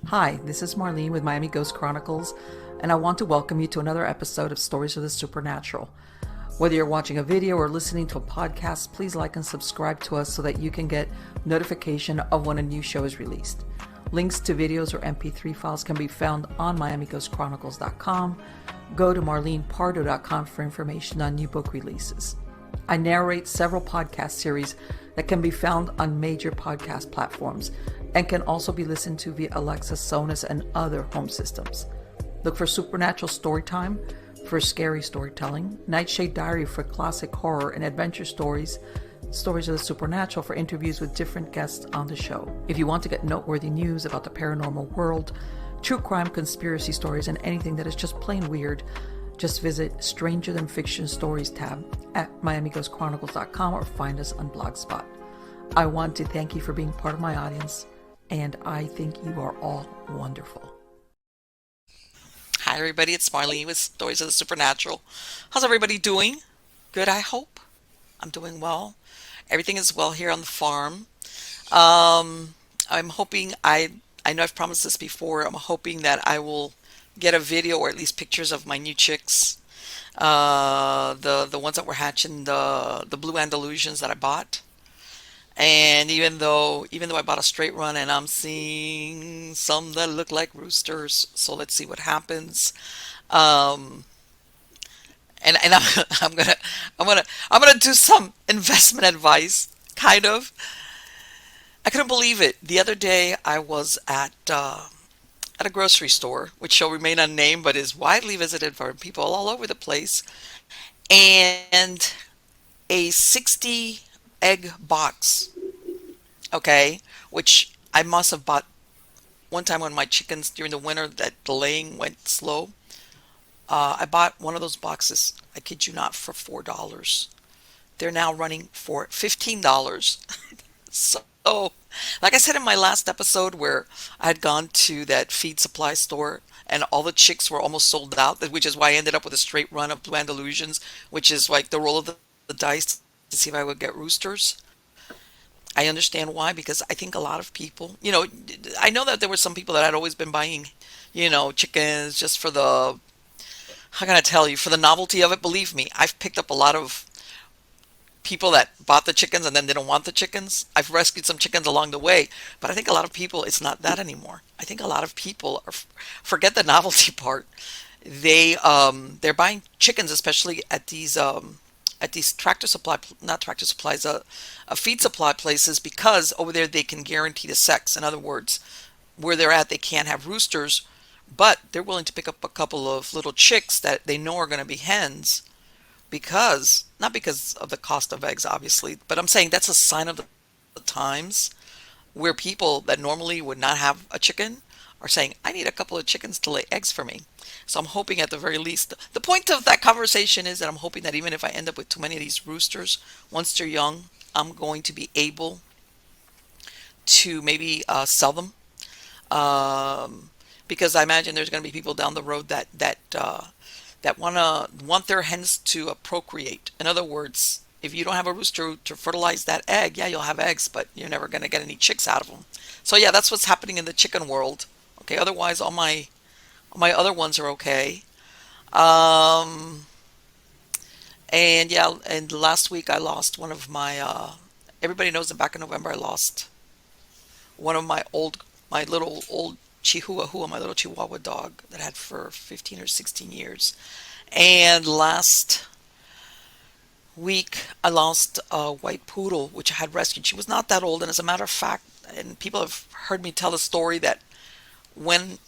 Hi, this is Marlene with Miami Ghost Chronicles, and I want to welcome you to another episode of Stories of the Supernatural. Whether you're watching a video or listening to a podcast, please like and subscribe to us so that you can get notification of when a new show is released. Links to videos or MP3 files can be found on MiamiGhostChronicles.com. Go to MarlenePardo.com for information on new book releases. I narrate several podcast series that can be found on major podcast platforms and can also be listened to via Alexa, Sonos, and other home systems. Look for Supernatural Storytime for scary storytelling, Nightshade Diary for classic horror and adventure stories, Stories of the Supernatural for interviews with different guests on the show. If you want to get noteworthy news about the paranormal world, true crime, conspiracy stories, and anything that is just plain weird, just visit Stranger Than Fiction Stories tab at MiamiGhostChronicles.com or find us on Blogspot. I want to thank you for being part of my audience, and I think you are all wonderful. Hi, everybody. It's Marlene with Stories of the Supernatural. How's everybody doing? Good, I hope. I'm doing well. Everything is well here on the farm. I'm hoping I know I've promised this before. I'm hoping that I will get a video or at least pictures of my new chicks. The ones that were hatching, the blue Andalusians that I bought. And even though I bought a straight run and I'm seeing some that look like roosters, so let's see what happens. Um, and I'm gonna I'm gonna do some investment advice, kind of. I couldn't believe it. The other day I was at a grocery store, which shall remain unnamed, but is widely visited by people all over the place, and a 60 egg box. Okay, which I must have bought one time when my chickens during the winter that the laying went slow. I bought one of those boxes. I kid you not, for $4. They're now running for $15. So, like I said in my last episode, where I had gone to that feed supply store and all the chicks were almost sold out, which is why I ended up with a straight run of blue Andalusians, which is like the roll of the dice to see if I would get roosters. I understand why, because I think a lot of people, I know that there were some people that had always been buying, chickens just for how can I tell you, for the novelty of it. Believe me, I've picked up a lot of people that bought the chickens and then didn't want the chickens. I've rescued some chickens along the way, but I think a lot of people, it's not that anymore. I think a lot of people forget the novelty part. They're buying chickens, especially at these tractor supply, not tractor supplies, feed supply places, because over there they can guarantee the sex. In other words, where they're at, they can't have roosters, but they're willing to pick up a couple of little chicks that they know are going to be hens, because not because of the cost of eggs, obviously, but I'm saying that's a sign of the times, where people that normally would not have a chicken are saying, I need a couple of chickens to lay eggs for me. So I'm hoping at the very least, the point of that conversation is that I'm hoping that even if I end up with too many of these roosters, once they're young, I'm going to be able to maybe sell them. Um, because I imagine there's going to be people down the road that want their hens to procreate. In other words, if you don't have a rooster to fertilize that egg, yeah, you'll have eggs, but you're never going to get any chicks out of them. So yeah, that's what's happening in the chicken world. Okay, otherwise all my other ones are okay. Um, and yeah, and last week I lost one of my. Everybody knows that back in November I lost one of my little old Chihuahua, my little Chihuahua dog that I had for 15 or 16 years. And last week I lost a white poodle, which I had rescued. She was not that old, and as a matter of fact, and people have heard me tell the story that when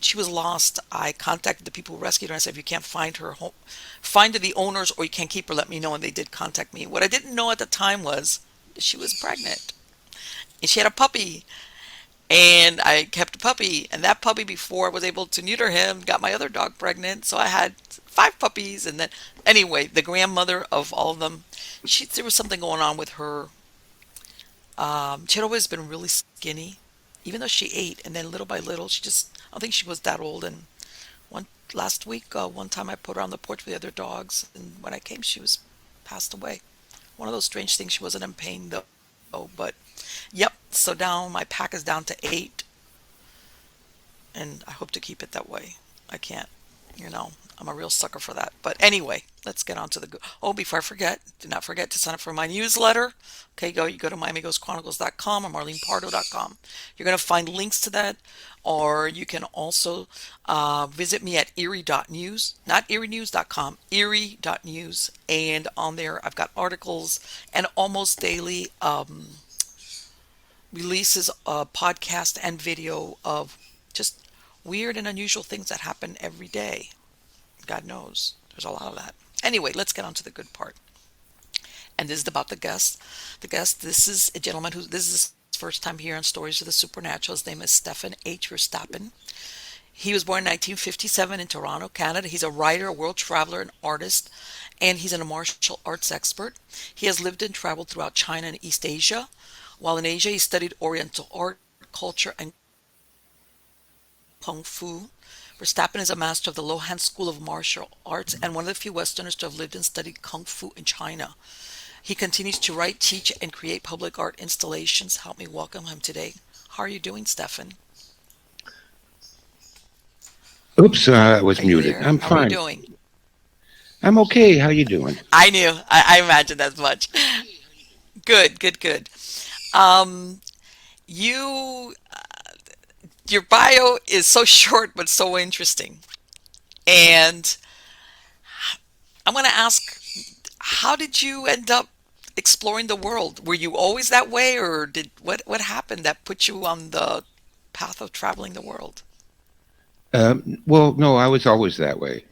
she was lost, I contacted the people who rescued her. I said, if you can't find her home, find the owners, or you can't keep her, let me know. And they did contact me. What I didn't know at the time was she was pregnant and she had a puppy. And I kept a puppy, and that puppy, before I was able to neuter him, got my other dog pregnant. So I had five puppies, and then anyway, the grandmother of all of them, there was something going on with her. She had always been really skinny, even though she ate, and then little by little, I don't think she was that old. And one last week, one time I put her on the porch with the other dogs, and when I came, she was passed away. One of those strange things. She wasn't in pain though, but yep. So now my pack is down to eight. and I hope to keep it that way. I can't, you know, I'm a real sucker for that. But anyway, let's get on to the oh, before I forget, do not forget to sign up for my newsletter. Okay, you go to miamighostchronicles.com or marlenepardo.com. You're going to find links to that, or you can also visit me at erie.news, not erienews.com, erie.news, and on there I've got articles and almost daily releases a podcast and video of just weird and unusual things that happen every day. God knows, there's a lot of that. Anyway, let's get on to the good part. And this is about the guest. The guest, this is a gentleman who, this is his first time here on Stories of the Supernatural. His name is Stefan H. Verstappen. He was born in 1957 in Toronto, Canada. He's a writer, a world traveler, an artist, and he's a martial arts expert. He has lived and traveled throughout China and East Asia. While in Asia, he studied oriental art, culture, and kung fu. Verstappen is a master of the Lohan School of Martial Arts and one of the few Westerners to have lived and studied kung fu in China. He continues to write, teach, and create public art installations. Help me welcome him today. How are you doing, Stefan? Oops, I was Are you muted. there? I'm How are you fine. doing? I'm okay. How you doing? I knew. I imagined as much. Good, good, good. Um, you, your bio is so short but so interesting. And I'm going to ask, how did you end up exploring the world? Were you always that way, or did what happened that put you on the path of traveling the world? Well, no, I was always that way.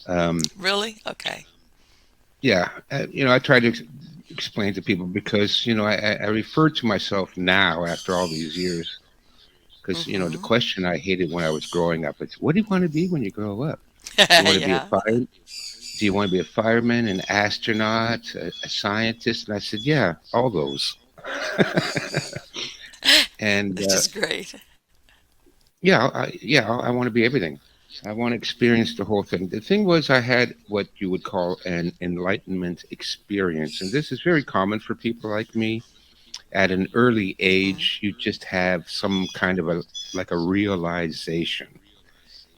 Um, Really? Okay. yeah, I try to explain to people because I refer to myself now after all these years because the Mm-hmm. question I hated when I was growing up is, what do you want to be when you grow up? Do you want to be a Yeah. fire? Do you want to be a fireman, an astronaut, a scientist? And I said, yeah, all those. And Which is great. I want to be everything. I want to experience the whole thing. The thing was, I had what you would call an enlightenment experience, and this is very common for people like me. At an early Mm-hmm. age, you just have some kind of a like a realization,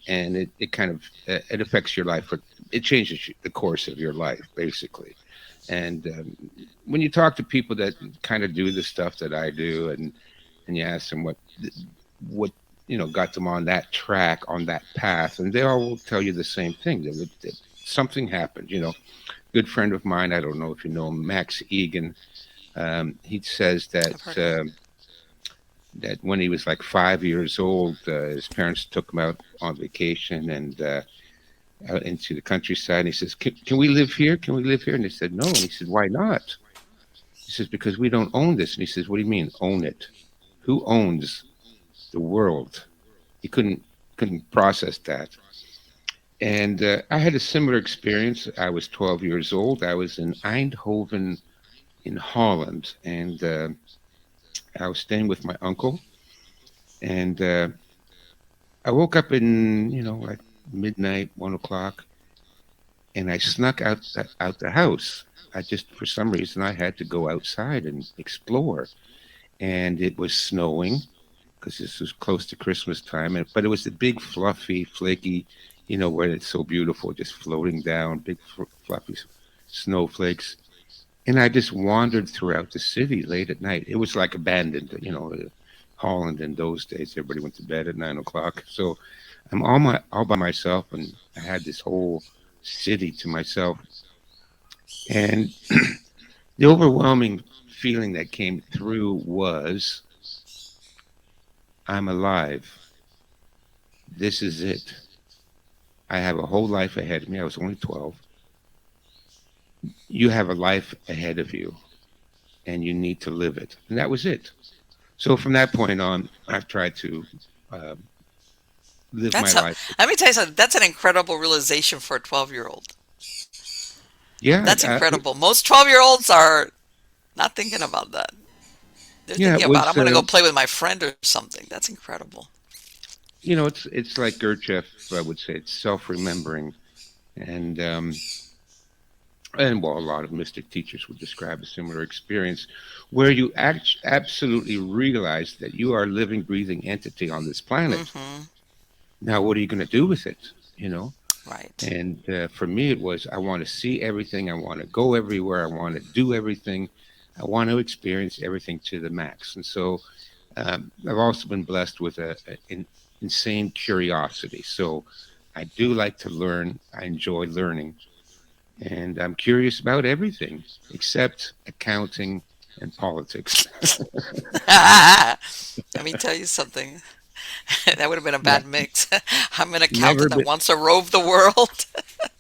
and it kind of it affects your life. It changes the course of your life, basically. And when you talk to people that kind of do the stuff that I do, and you ask them what got them on that track, on that path, and they all will tell you the same thing. That something happened. Good friend of mine, I don't know if you know him, Max Egan. He says I've heard of him. that when he was like 5 years old, his parents took him out on vacation and out into the countryside. And he says, can we live here? Can we live here? And they said, no. And he said, why not? He says, because we don't own this. And he says, what do you mean, own it? Who owns the world? He couldn't process that. And I had a similar experience. I was 12 years old. I was in Eindhoven in Holland, and I was staying with my uncle. And I woke up in like midnight, 1 o'clock, and I snuck out the house. I just for some reason I had to go outside and explore, and it was snowing because this was close to Christmas time. But it was the big, fluffy, flaky, where it's so beautiful, just floating down, big, fluffy snowflakes. And I just wandered throughout the city late at night. It was like abandoned, Holland in those days. Everybody went to bed at 9 o'clock. So I'm all by myself, and I had this whole city to myself. And the overwhelming feeling that came through was, I'm alive. This is it. I have a whole life ahead of me. I was only 12. You have a life ahead of you, and you need to live it. And that was it. So from that point on, I've tried to uh, live my That's a, life. let me tell you something. That's an incredible realization for a 12-year-old. Yeah, That's incredible. Most 12-year-olds are not thinking about that. They're yeah, thinking it about, I'm was. going to go play with my friend or something. That's incredible. It's like Gurdjieff would say, it's self-remembering, and well, a lot of mystic teachers would describe a similar experience, where you absolutely realize that you are a living, breathing entity on this planet, Mm-hmm. Now, what are you going to do with it? You know? Right. And for me, it was I want to see everything. I want to go everywhere. I want to do everything. I want to experience everything to the max. And so I've also been blessed with an insane curiosity. So I do like to learn. I enjoy learning. And I'm curious about everything except accounting and politics. Let me tell you something. That would have been a Yeah, bad mix. I'm an never accountant that been wants to rove the world.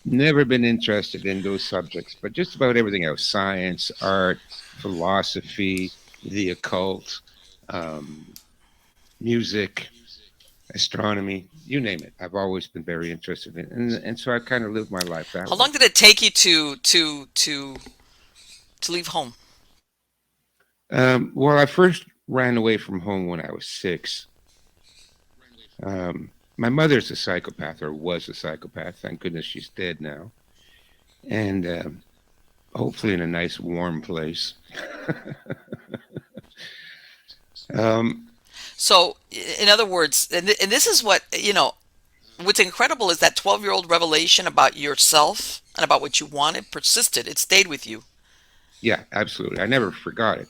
never been interested in those subjects, but just about everything else: science, art, philosophy, the occult, um, music, astronomy, you name it. I've always been very interested in, and so I kind of lived my life that How way. long did it take you to leave home? Well, I first ran away from home when I was 6. My mother's a psychopath, or was a psychopath. Thank goodness she's dead now, and hopefully in a nice warm place. um, So, in other words, and this is what, what's incredible is that 12-year-old revelation about yourself and about what you wanted persisted. It stayed with you. yeah, absolutely. I never forgot it.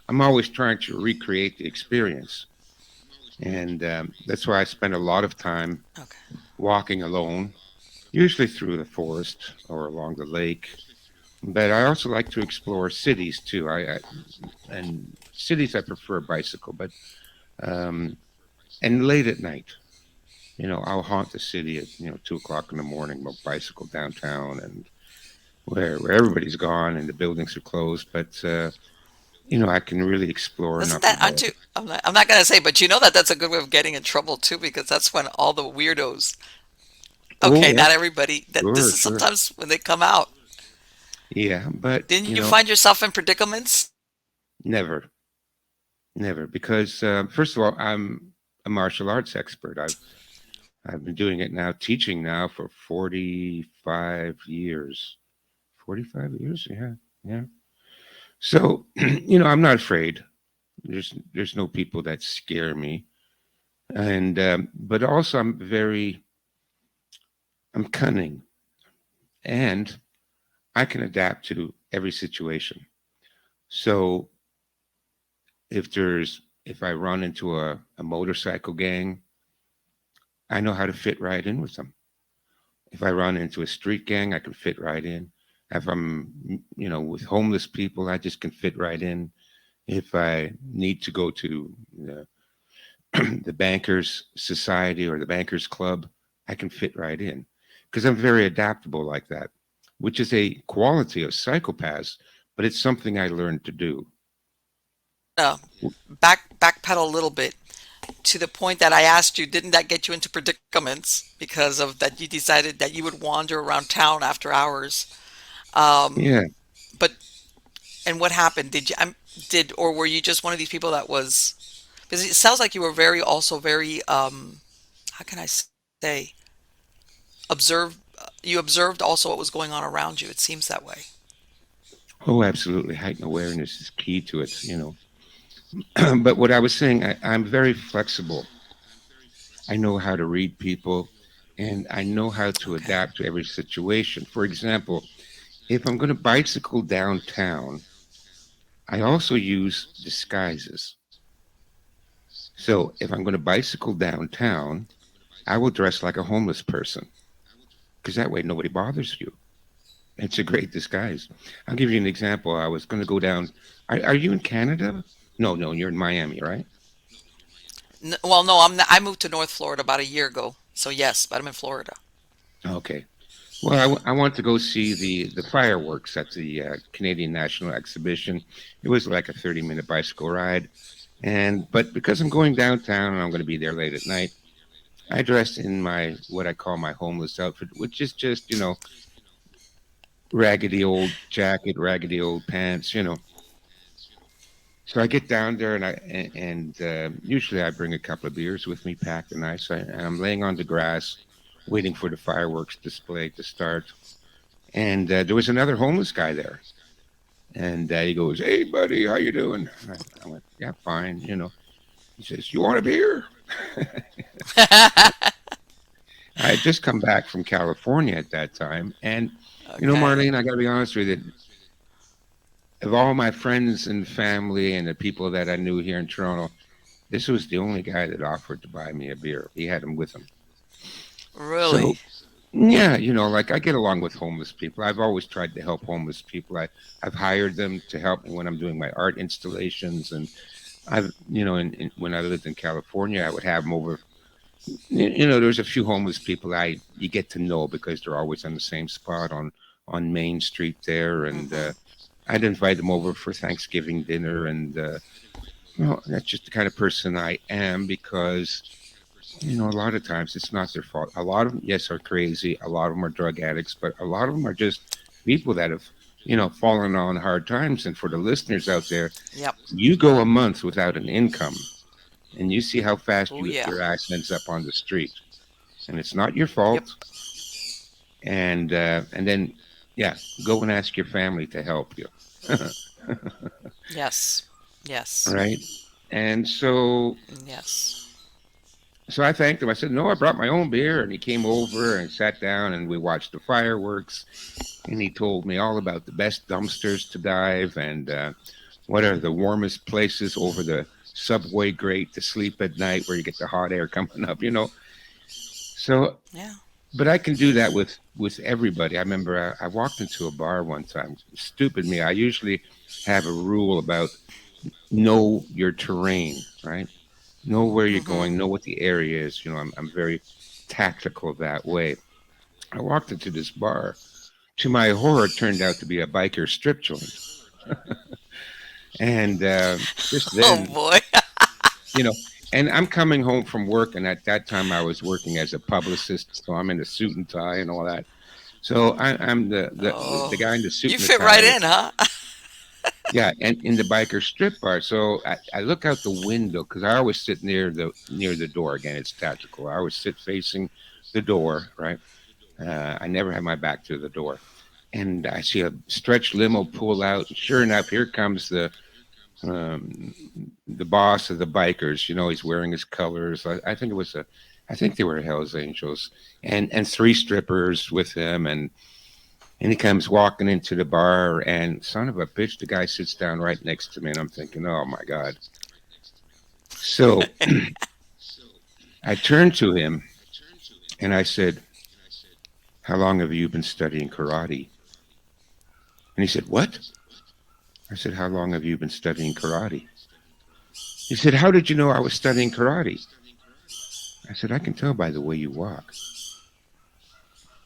I'm always trying to recreate the experience, and that's why I spend a lot of time Okay. walking alone, usually through the forest or along the lake. But I also like to explore cities too. And cities I prefer bicycle, but um, and late at night, I'll haunt the city at 2 o'clock in the morning, bicycle downtown, and where everybody's gone and the buildings are closed. But I can really explore Doesn't enough that, about aren't you? I'm not going to say, but you know that that's a good way of getting in trouble too, because that's when all the weirdos, Oh, okay, yeah, not everybody, that this sure, is sure. sometimes when they come out. Yeah, but Didn't you find yourself in predicaments? never, never, because first of all, I'm a martial arts expert. I've been doing it now, teaching now for 45 years. 45 years, yeah, yeah. So, I'm not afraid. There's no people that scare me, and but also I'm cunning, and I can adapt to every situation. So if I run into a motorcycle gang, I know how to fit right in with them. If I run into a street gang, I can fit right in. If I'm, with homeless people, I just can fit right in. If I need to go to the, the bankers society or the bankers club, I can fit right in because I'm very adaptable like that, which is a quality of psychopaths, but it's something I learned to do. Backpedal a little bit to the point that I asked you, didn't that get you into predicaments because of that you decided that you would wander around town after hours? Um, Yeah. but and what happened? Or were you just one of these people that was? Because it sounds like you were also very how can I say, observe. You observed also what was going on around you. It seems that way. Oh, absolutely. Heightened awareness is key to it, but what I was saying, I'm very flexible. I know how to read people and I know how to Okay. adapt to every situation. For example, if I'm going to bicycle downtown, I also use disguises. So if I'm going to bicycle downtown, I will dress like a homeless person because that way nobody bothers you. It's a great disguise. I'll give you an example. I was going to go down. Are you in Canada? No, no, you're in Miami, right? Well, no, I'm not, I moved to North Florida about a year ago. So yes, but I'm in Florida. Okay. Well, I want to go see the fireworks at the Canadian National Exhibition. It was like a 30-minute bicycle ride, but because I'm going downtown and I'm going to be there late at night, I dressed in my what I call my homeless outfit, which is just raggedy old jacket, raggedy old pants. So I get down there and usually I bring a couple of beers with me, packed and nice. And I'm laying on the grass, waiting for the fireworks display to start. And there was another homeless guy there. And he goes, "Hey, buddy, how you doing?" I went, "Yeah, fine." He says, "You want a beer?" I had just come back from California at that time, and Okay. Marlene, I got to be honest with you. Of all my friends and family and the people that I knew here in Toronto, this was the only guy that offered to buy me a beer. He had him with him. So Really? yeah, like I get along with homeless people. I've always tried to help homeless people. I've hired them to help me when I'm doing my art installations, and when I lived in California, I would have them over. There's a few homeless people you get to know because they're always on the same spot on Main Street there, and Mm-hmm. I'd invite them over for Thanksgiving dinner, and that's just the kind of person I am because a lot of times it's not their fault. A lot of them, yes, are crazy. A lot of them are drug addicts, but a lot of them are just people that have, fallen on hard times. And for the listeners out there, Yep. you go a month without an income, and you see how fast Oh yeah. your ass ends up on the street, and it's not your Yep. fault. And then, yeah, go and ask your family to help you. Yes. Yes. Right. And Yes. so I thanked him. I said, "No, I brought my own beer." And he came over and sat down, and we watched the fireworks. And he told me all about the best dumpsters to dive and what are the warmest places over the subway grate to sleep at night where you get the hot air coming up. So, Yeah. but I can do that with everybody. I remember I walked into a bar one time. Stupid me. I usually have a rule about know your terrain, right? Know where you're Mm-hmm. going, know what the area is. I'm very tactical that way. I walked into this bar. To my horror, it turned out to be a biker strip joint. And just Oh then, boy. you know, and I'm coming home from work, and at that time I was working as a publicist, so I'm in a suit and tie and all that. So I'm the Oh, guy in the suit you and the fit right tie. in, huh? Yeah, and in the biker strip bar. So I look out the window because I always sit near the door. Again, it's tactical. I always sit facing the door, right? I never have my back to the door. And I see a stretch limo pull out. And sure enough, here comes um, the boss of the bikers. He's wearing his colors. I think they were Hell's Angels, and three strippers with him, and he comes walking into the bar, and son of a bitch, the guy sits down right next to me, and I'm thinking, oh my god. So I turned to him and I said, "How long have you been studying karate?" And he said, "What?" I said, "How long have you been studying karate?" He said, "How did you know I was studying karate?" I said, "I can tell by the way you walk."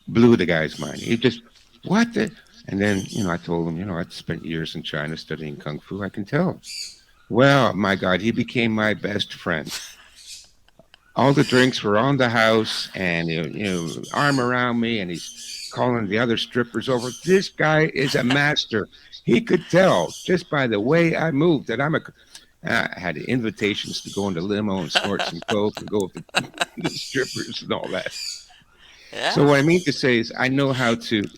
Blew the guy's mind. He just, what the? And then, I told him, I'd spent years in China studying Kung Fu. I can tell. Well, my God, he became my best friend. All the drinks were on the house, and arm around me, and he's calling the other strippers over. This guy is a master. He could tell just by the way I moved that I had invitations to go into limo and snort some coke and go with the strippers and all that. So Yeah. what I mean to say is I know how to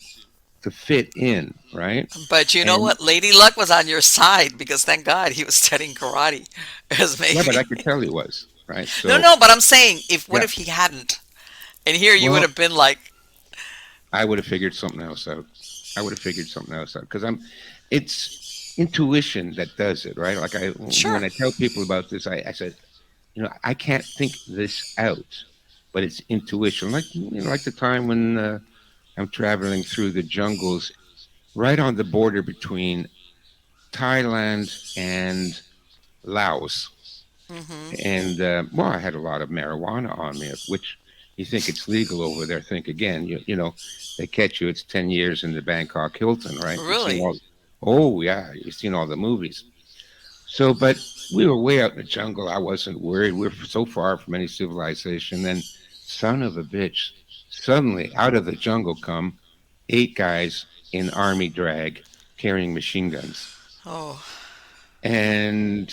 fit in, right? But you know And what? Lady Luck was on your side because thank God he was studying karate. Because yeah, but I maybe. could tell he was, right? No, So no, but I'm saying, if what yeah, if he hadn't? And here you would well, have been like, I would have figured something else out. I would have figured something else out because it's intuition that does it, right? Like when sure. I tell people about this, I said, I can't think this out, but it's intuition. Like like the time when I'm traveling through the jungles right on the border between Thailand and Laos, Mm-hmm. and well, I had a lot of marijuana on me, which you think it's legal over there. Think again, they catch you, it's 10 years in the Bangkok Hilton, right? You've seen Really? all. Oh yeah, you've seen all the movies. So, but we were way out in the jungle. I wasn't worried. We were so far from any civilization. Then, son of a bitch, suddenly out of the jungle come 8 guys in army drag carrying machine guns. Oh, And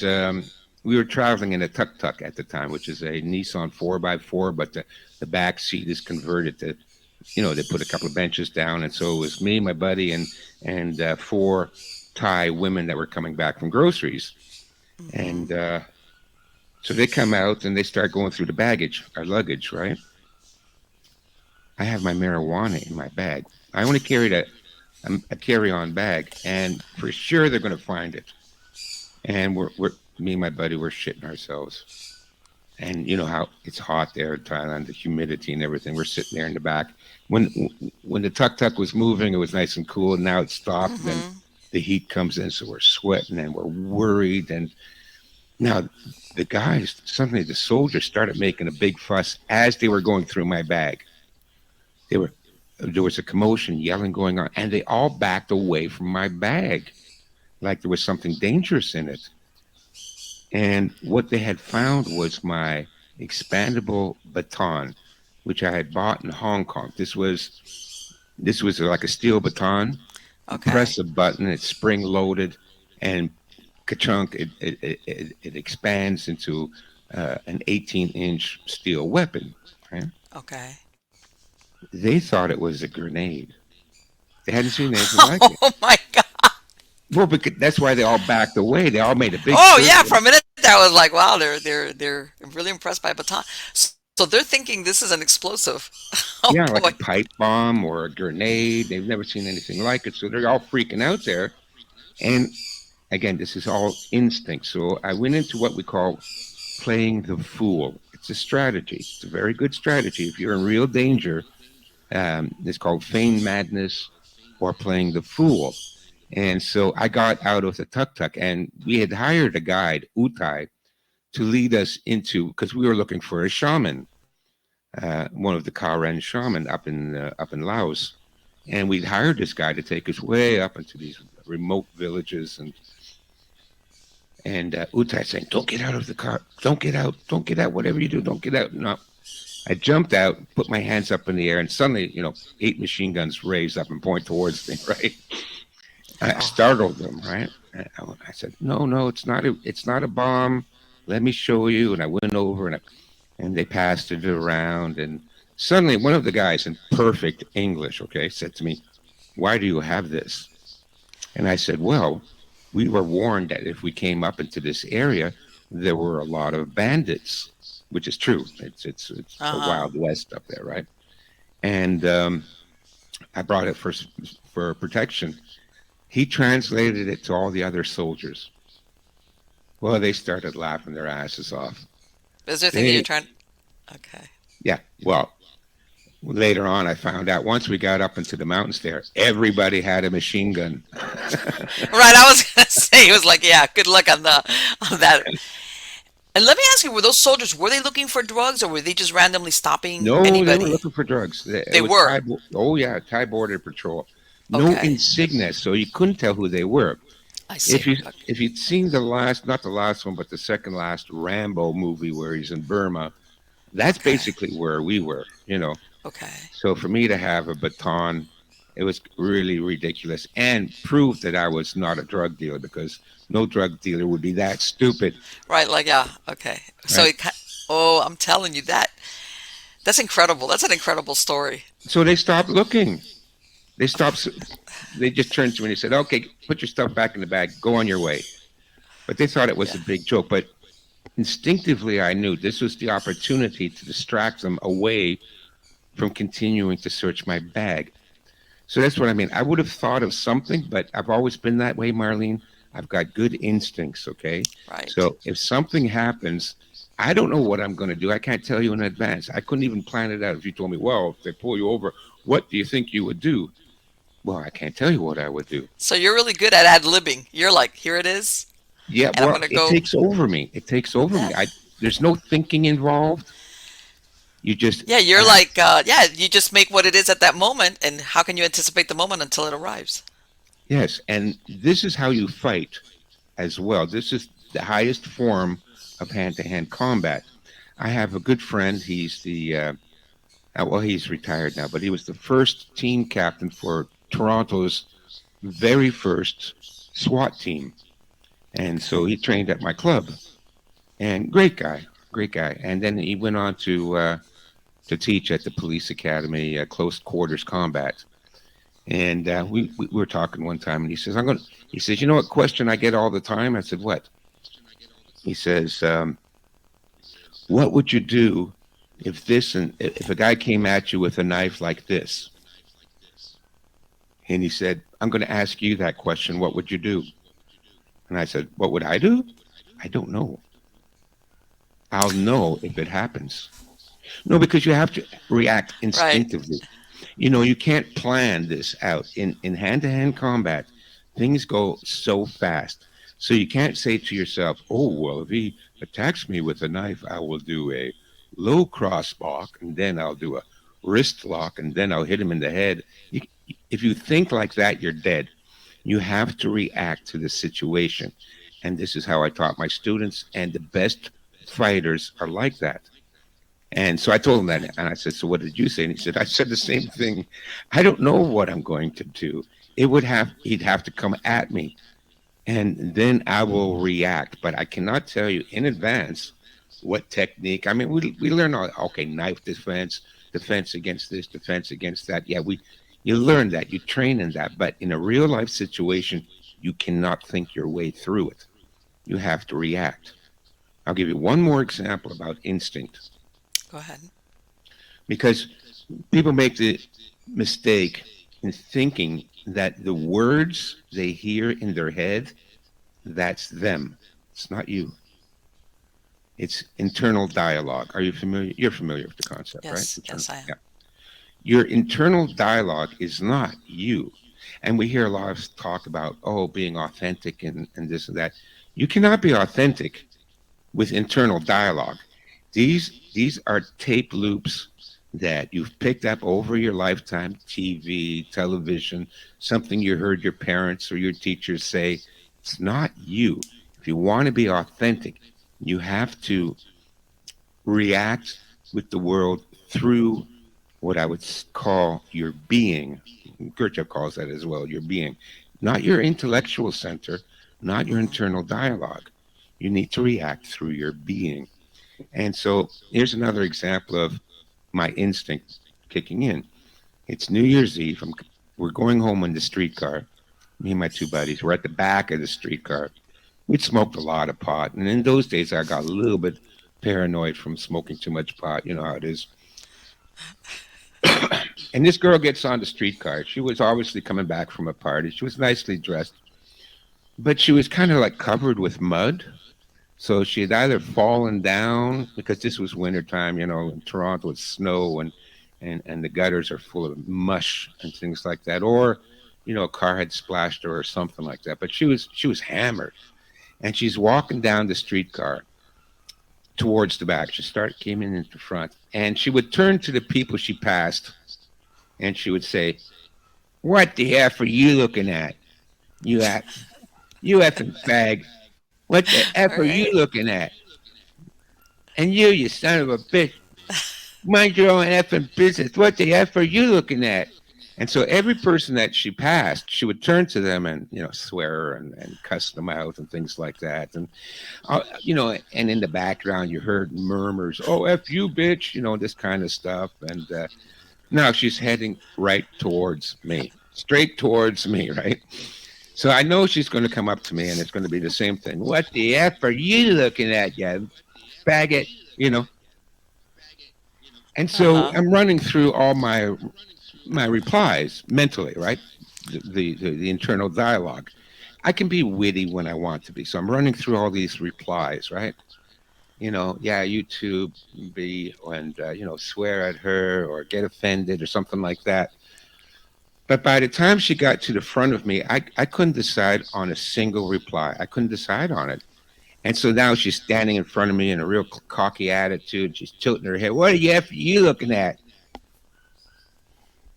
we were traveling in a tuk tuk at the time, which is a Nissan 4x4, but the back seat is converted to, they put a couple of benches down. And so it was me, my buddy, and four Thai women that were coming back from groceries. mm-hmm. And so they come out and they start going through the baggage, our luggage, right? I have my marijuana in my bag. I only carried a carry-on bag, and for sure they're going to find it. And we're me and my buddy were shitting ourselves. And you know how it's hot there in Thailand, the humidity and everything. We're sitting there in the back. When when the tuk tuk was moving, it was nice and cool. And now it's stopped, and then Mm-hmm. the heat comes in, so we're sweating and we're worried. And now the guys, suddenly the soldiers started making a big fuss as they were going through my bag. They were there was a commotion, yelling going on, and they all backed away from my bag like there was something dangerous in it. And what they had found was my expandable baton, which I had bought in Hong Kong. This was like a steel baton. You Okay. press a button, it's spring loaded, and ka-chunk, it expands into an 18-inch steel weapon. Right? Okay. They thought it was a grenade. They hadn't seen anything like it. Oh my God. Well, because that's why they all backed away. They all made a big Oh yeah. circle. For a minute there, I was like, wow, they're really impressed by a baton. So they're thinking this is an explosive. Oh Yeah, like a boy. pipe bomb or a grenade. They've never seen anything like it. So they're all freaking out there. And again, this is all instinct. So I went into what we call playing the fool. It's a strategy. It's a very good strategy. If you're in real danger, it's called feigned madness or playing the fool. And so I got out of the tuk tuk, and we had hired a guide, Utai, to lead us into because we were looking for a shaman, one of the Karen shaman up in Laos, and we'd hired this guy to take us way up into these remote villages, and Utai saying, "Don't get out of the car! Don't get out! Whatever you do, don't get out!" No, I jumped out, put my hands up in the air, and suddenly, 8 machine guns raised up and point towards me. Right, I Oh. startled them. Right, I said, "No, no, it's not a bomb. Let me show you." And I went over and they passed it around. And suddenly, one of the guys in perfect English, okay, said to me, "Why do you have this?" And I said, "Well, we were warned that if we came up into this area, there were a lot of bandits," which is true. It's the Uh-huh. Wild West up there, right? And I brought it for protection. He translated it to all the other soldiers. Well, they started laughing their asses off. Is there a thing that you're They, trying? Okay. yeah. Well, later on, I found out once we got up into the mountains there, everybody had a machine gun. Right. I was gonna say it was like, yeah. Good luck on that. And let me ask you, were those soldiers were they looking for drugs or were they just randomly stopping No, they were anybody? looking for drugs. It They was were. Oh yeah, Thai Border Patrol. No Okay. insignia, so you couldn't tell who they were. I If see. you Okay. if you'd seen the last, not the last one, but the second last Rambo movie where he's in Burma, that's Okay. basically where we were. Okay. So for me to have a baton, it was really ridiculous and proved that I was not a drug dealer because no drug dealer would be that stupid, Right. Like yeah. Okay. So right? oh, I'm telling you that's incredible. That's an incredible story. So they stopped looking. They stopped. They just turned to me and said, "Okay, put your stuff back in the bag. Go on your way." But they thought it was Yeah. a big joke. But instinctively, I knew this was the opportunity to distract them away from continuing to search my bag. So that's what I mean. I would have thought of something, but I've always been that way, Marlene. I've got good instincts, okay? Right. So if something happens, I don't know what I'm going to do. I can't tell you in advance. I couldn't even plan it out. If you told me, well, if they pull you over, what do you think you would do? Well, I can't tell you what I would do. So you're really good at ad-libbing. You're like, here it is, Yeah, and I'm well, gonna it go. takes over me. It takes over Yeah. me. There's no thinking involved. You just Yeah, you're act. like, yeah, you just make what it is at that moment, and how can you anticipate the moment until it arrives? Yes, and this is how you fight as well. This is the highest form of hand-to-hand combat. I have a good friend. He's well, he's retired now, but he was the first team captain for Toronto's very first SWAT team, and so Okay. he trained at my club. And great guy, great guy. And then he went on to teach at the police academy, close quarters combat. And we were talking one time, and he says, He says, you know what question I get all the time? I said, what? He says, what would you do if a guy came at you with a knife like this, and he said, I'm going to ask you that question, what would you do? And I said, what would I do? I don't know. I'll know if it happens. No, because you have to react Right. instinctively. You can't plan this out. In hand-to-hand combat, things go so fast. So you can't say to yourself, oh, well, if he attacks me with a knife, I will do a low cross lock, and then I'll do a wrist lock, and then I'll hit him in the head. If you think like that, you're dead. You have to react to the situation. And this is how I taught my students, and the best fighters are like that. And so I told him that, Right. and I said, "So what did you say?" And he said, "I said the same thing. I don't know what I'm going to do. He'd have to come at me, and then I will react. But I cannot tell you in advance what technique. I mean, we learn all, okay, knife defense, defense against this, defense against that. Yeah, you learn that, you train in that. But in a real life situation, you cannot think your way through it. You have to react. I'll give you one more example about instinct, Go ahead. because people make the mistake in thinking that the words they hear in their head, that's them. It's not you. It's internal dialogue. Are you familiar? You're familiar with the concept, right? Yes. Internal, Yes, I yeah. am. Your internal dialogue is not you. And we hear a lot of talk about, oh, being authentic and this and that. You cannot be authentic with internal dialogue. These are tape loops that you've picked up over your lifetime, TV, television, something you heard your parents or your teachers say. It's not you. If you want to be authentic, you have to react with the world through what I would call your being. Gurdjieff calls that as well, your being, not your intellectual center, not your Hmm. internal dialogue. You need to react through your being. And so here's another example of my instinct kicking in. It's New Year's Eve. We're going home in the streetcar. Me and my two buddies. We're at the back of the streetcar. We'd smoked a lot of pot. And in those days, I got a little bit paranoid from smoking too much pot. You know how it is. And this girl gets on the streetcar. She was obviously coming back from a party. She was nicely dressed, but she was kind of like covered with mud. So she had either fallen down, because this was wintertime, in Toronto it's snow, and the gutters are full of mush and things like that, or a car had splashed her or something like that. But she was hammered, and she's walking down the streetcar towards the back. Came in at the front, and she would turn to the people she passed, and she would say, "What the F are you looking at? You at you effing fag. What the All F are you right. looking at? And you son of a bitch, mind your own effing business. What the F are you looking at?" And so every person that she passed, she would turn to them and swear and cuss them out and things like that. And and in the background you heard murmurs, "Oh, F you, bitch," this kind of stuff. And now she's heading right towards me, straight towards me, right? So I know she's going to come up to me and it's going to be the same thing. What the F are you looking at, you faggot? You know. And so Uh-huh. I'm running through all my replies mentally, right? The internal dialogue. I can be witty when I want to be. So I'm running through all these replies, right? Yeah, YouTube, be, and swear at her or get offended or something like that. But by the time she got to the front of me, I couldn't decide on a single reply. I couldn't decide on it. And so now she's standing in front of me in a real cocky attitude. She's tilting her head. What are you looking at?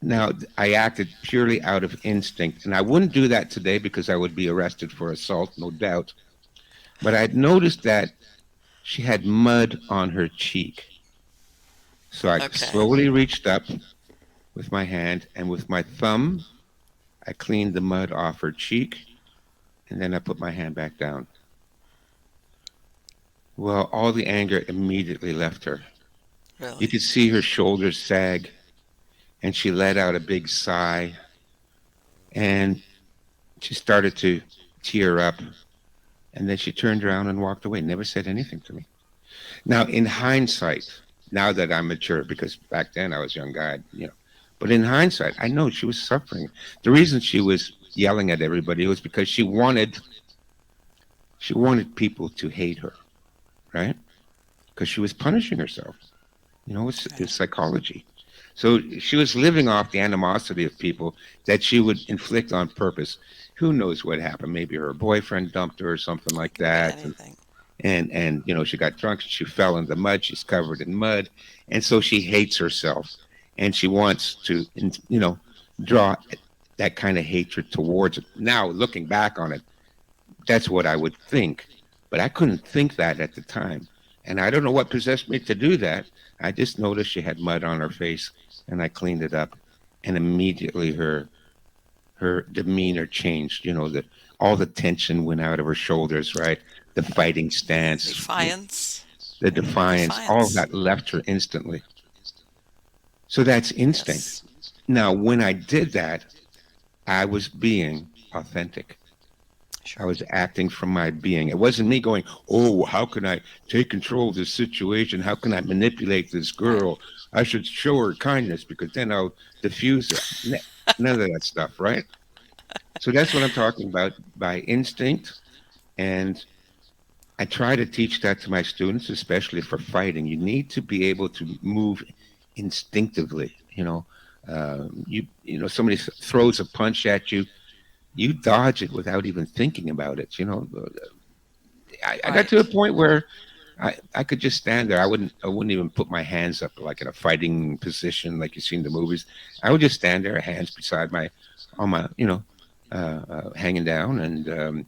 Now, I acted purely out of instinct, and I wouldn't do that today because I would be arrested for assault, no doubt. But I'd noticed that she had mud on her cheek. So I Okay. slowly reached up with my hand, and with my thumb, I cleaned the mud off her cheek, and then I put my hand back down. Well, all the anger immediately left her. You Really? could see her shoulders sag, and she let out a big sigh, and she started to tear up, and then she turned around and walked away, never said anything to me. Now, in hindsight, now that I'm mature, because back then I was a young guy, you know. But in hindsight, I know she was suffering. The reason she was yelling at everybody was because she wanted people to hate her, right? Because she was punishing herself. You know, it's Right. psychology. So she was living off the animosity of people that she would inflict on purpose. Who knows what happened? Maybe her boyfriend dumped her or something like Could have been that. anything. And you know, she got drunk, she fell in the mud, she's covered in mud, and so she hates herself, and she wants to, you know, draw that kind of hatred towards it. Now looking back on it, that's what I would think, but I couldn't think that at the time, and I don't know what possessed me to do that. I just noticed she had mud on her face, and I cleaned it up, and immediately her demeanor changed. You know, all the tension went out of her shoulders, right? The fighting stance, Defiance. the defiance, all of Defiance. that left her instantly. So that's instinct. Yes. Now, when I did that, I was being authentic. I Sure. was acting from my being. It wasn't me going, "Oh, how can I take control of this situation? How can I manipulate this Right. girl? I should show her kindness because then I'll diffuse her." None of that stuff, right? So that's what I'm talking about by instinct. And I try to teach that to my students, especially for fighting. You need to be able to move instinctively. You know, somebody throws a punch at you, you dodge it without even thinking about it. You know, I got Right. to a point where I could just stand there. I wouldn't even put my hands up like in a fighting position like you see in the movies. I would just stand there, hands beside my, on my, hanging down, and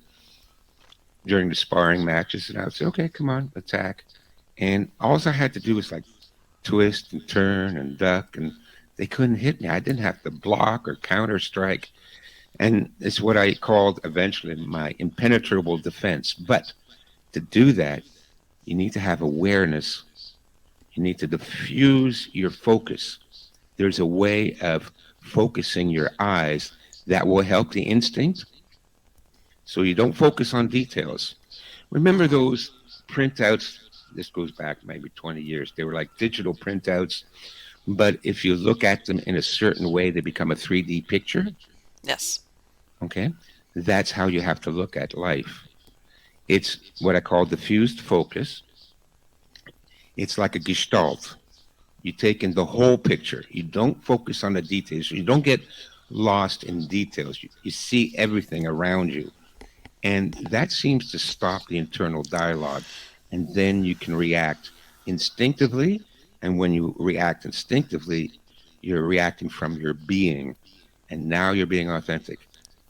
during the sparring matches, and I would say, "Okay, come on, attack." And all I had to do was like twist and turn and duck, and they couldn't hit me. I didn't have to block or counter strike, and it's what I called eventually my impenetrable defense. But to do that, you need to have awareness. You need to diffuse your focus. There's a way of focusing your eyes that will help the instinct, so you don't focus on details. Remember Hmm. those printouts? This goes back maybe 20 years. They were like digital printouts, but if you look at them in a certain way, they become a 3D picture. Yes. Okay. That's how you have to look at life. It's what I call diffused focus. It's like a gestalt. You take in the whole picture. You don't focus on the details. You don't get lost in details. You see everything around you. And that seems to stop the internal dialogue. And then you can react instinctively. And when you react instinctively, you're reacting from your being. And now you're being authentic.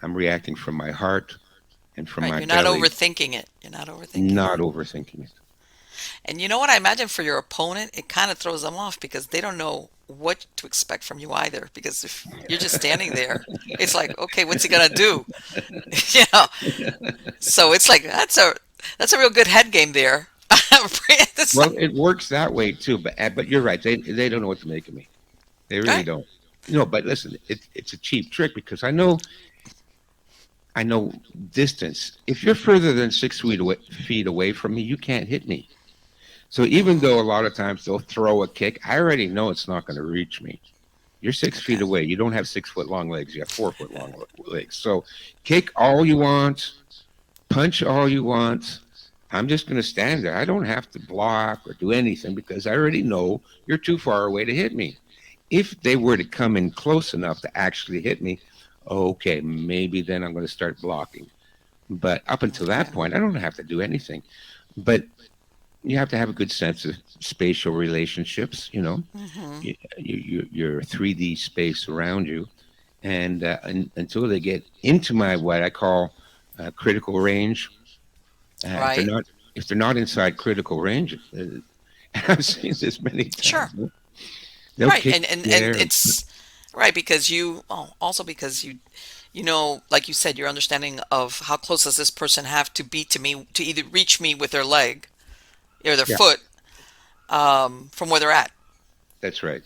I'm reacting from my heart and from Right. my You're not belly, overthinking it. You're not overthinking not it. overthinking it. And you know what? I imagine for your opponent, it kind of throws them off because they don't know what to expect from you either. Because if you're just standing there, it's like, okay, what's he gonna do? You know. So it's like that's a real good head game there. It's Well, like, it works that way too, but you're right. They don't know what to make of me. They really right. don't. No, but listen, it's a cheap trick because I know distance. If you're further than 6 feet away from me, you can't hit me. So even Hmm. though a lot of times they'll throw a kick, I already know it's not going to reach me. You're 6 feet Okay. away. You don't have 6 foot long legs. You have 4 foot long legs. So kick all you want, punch all you want. I'm just going to stand there. I don't have to block or do anything because I already know you're too far away to hit me. If they were to come in close enough to actually hit me, okay, maybe then I'm going to start blocking. But up until Okay. that point, I don't have to do anything. But you have to have a good sense of spatial relationships, Hmm. your 3D space around you. And until they get into my what I call critical range, uh, if they're Right. not if they're not inside critical range, I've seen this many Sure. times. They'll Right. kick And there. it's right because also because you know, like you said, your understanding of how close does this person have to be to me to either reach me with their leg or their Yeah, foot from where they're at. that's right.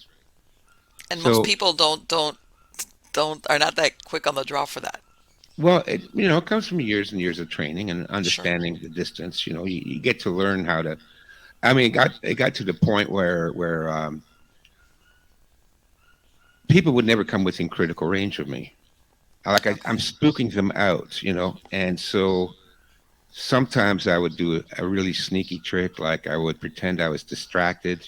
And most So, people don't are not that quick on the draw for that. well, it comes from years and years of training and Sure. understanding the distance. You get to learn how to I mean, it got to the point where people would never come within critical range of me. I'm Okay. spooking them out, and so sometimes I would do a really sneaky trick, like I would pretend I was distracted.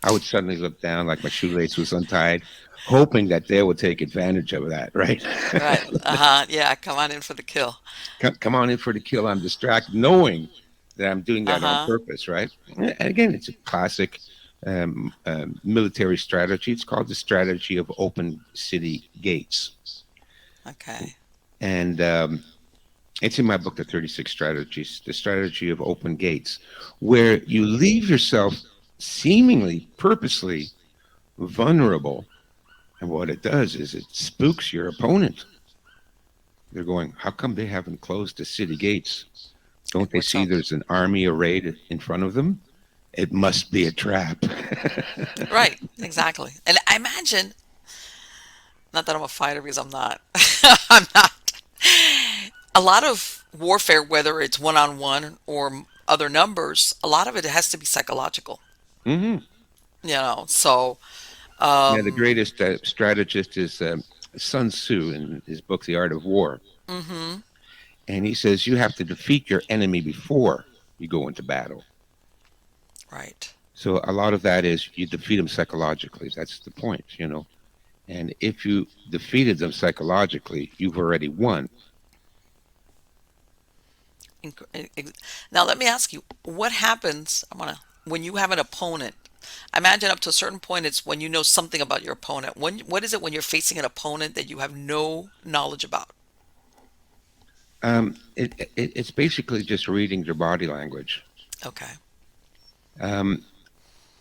I would suddenly look down like my shoelace was untied, hoping that they would take advantage of that, right? Right. Uh-huh. Yeah, come on in for the kill. Come on in for the kill. I'm distracted, knowing that I'm doing that on Uh-huh. purpose, right? And again, it's a classic military strategy. It's called the strategy of open city gates. Okay. And it's in my book, The 36 Strategies, the strategy of open gates, where you leave yourself seemingly purposely vulnerable. And what it does is it spooks your opponent. They're going, how come they haven't closed the city gates? Don't Like they what's see up? there's an army arrayed in front of them? It must be a trap. Right. Exactly. And I imagine, not that I'm a fighter because I'm not. I'm not. A lot of warfare, whether it's one on one or other numbers, a lot of it has to be psychological. Hmm. So Yeah, the um greatest strategist is Sun Tzu in his book, The Art of War. mhm. And he says you have to defeat your enemy before you go into battle. Right. So a lot of that is you defeat them psychologically. That's the point. And if you defeated them psychologically, you've already won. Now let me ask you, what happens? When you have an opponent. I imagine up to a certain point, it's when you know something about your opponent. What is it when you're facing an opponent that you have no knowledge about? It's basically just reading their body language. Okay. Um,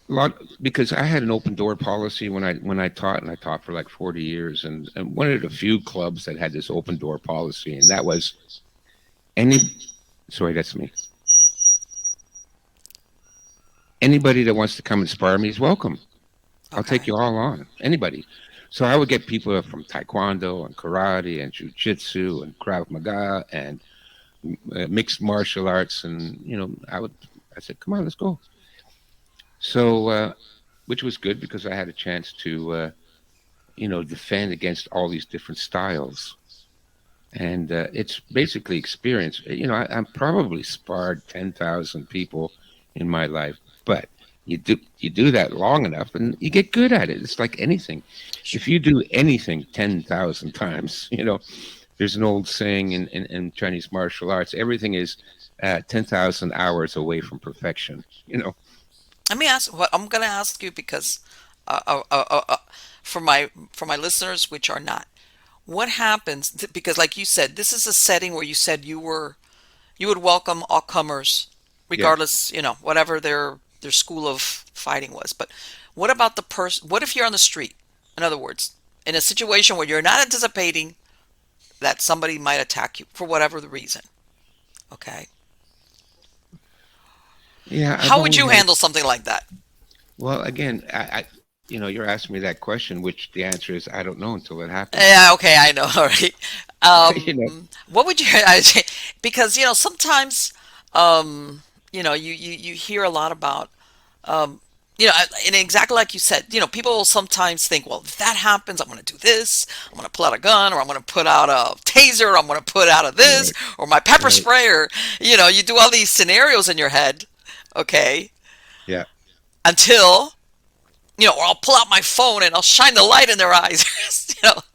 a lot because I had an open door policy when I taught, and I taught for like 40 years, and one of the few clubs that had this open door policy, and that was any. Sorry, that's me. Anybody that wants to come inspire me is welcome. I'll take Okay. you all on. Anybody. So I would get people from Taekwondo and karate and jujitsu and Krav Maga and mixed martial arts, and I said, come on, let's go. So, which was good because I had a chance to defend against all these different styles, and it's basically experience. I'm probably sparred 10,000 people in my life, but you do that long enough and you get good at it. It's like anything. If Sure. you do anything 10,000 times, there's an old saying in Chinese martial arts: everything is 10,000 hours away from perfection. Let me ask what I'm going to ask you because uh, uh, uh, uh, uh, for my listeners, which are not, what happens? Because, like you said, this is a setting where you said you would welcome all comers, Yeah. regardless, whatever their school of fighting was. But what about the person? What if you're on the street? In other words, in a situation where you're not anticipating that somebody might attack you for whatever the reason. Okay, Yeah, I've how would only you had it. handle something like that? Well, again, you're asking me that question, which the answer is I don't know until it happens. Yeah, okay, I know. All right. you know, What would you? Because sometimes, you hear a lot about, um, and exactly like you said, people will sometimes think, well, if that happens, I'm going to do this. I'm going to pull out a gun, or I'm going to put out a taser, or I'm going to put out a this, right, or my pepper right, spray, or you do all these scenarios in your head, okay, yeah, until or I'll pull out my phone and I'll shine the light in their eyes,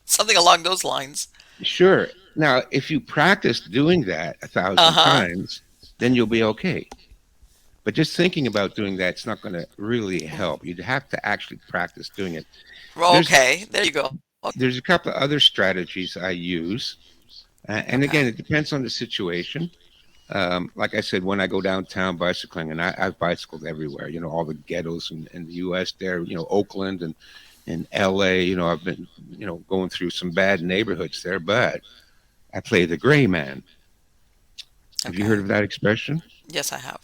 something along those lines. sure. Now, if you practice doing that a Uh thousand huh. times, then you'll be okay. But just thinking about doing that's not going to really help. You'd have to actually practice doing it. There's Okay, there you go. there's a couple of other strategies I use, and again, Okay. it depends on the situation. Like I said, when I go downtown bicycling, and I've bicycled everywhere, all the ghettos in the U.S. there, Oakland and L.A. I've been, going through some bad neighborhoods there, but I play the gray man. Have you heard Okay. of that expression? Yes, I have.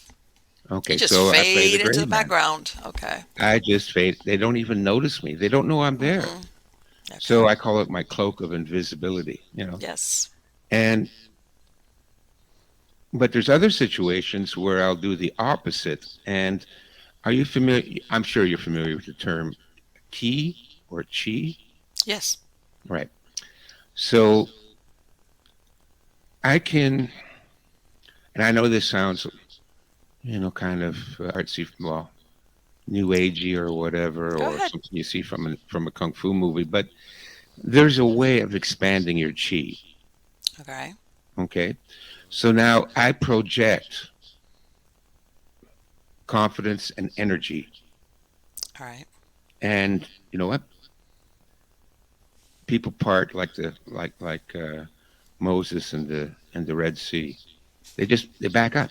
You Okay, just so I play the fade into gray the man. background. Okay. I just fade. They don't even notice me. They don't know I'm there. Mm-hmm. So Okay. I call it my cloak of invisibility. Yes. And But there's other situations where I'll do the opposite. And are you familiar? I'm sure you're familiar with the term ki or chi, Yes. right? So I can, and I know this sounds, kind of artsy, well, new agey or whatever, Go or ahead. something you see from a kung fu movie, but there's a way of expanding your chi. Okay. Okay, so now I project confidence and energy, All right. and you know what? People part like Moses and the Red Sea. They back up.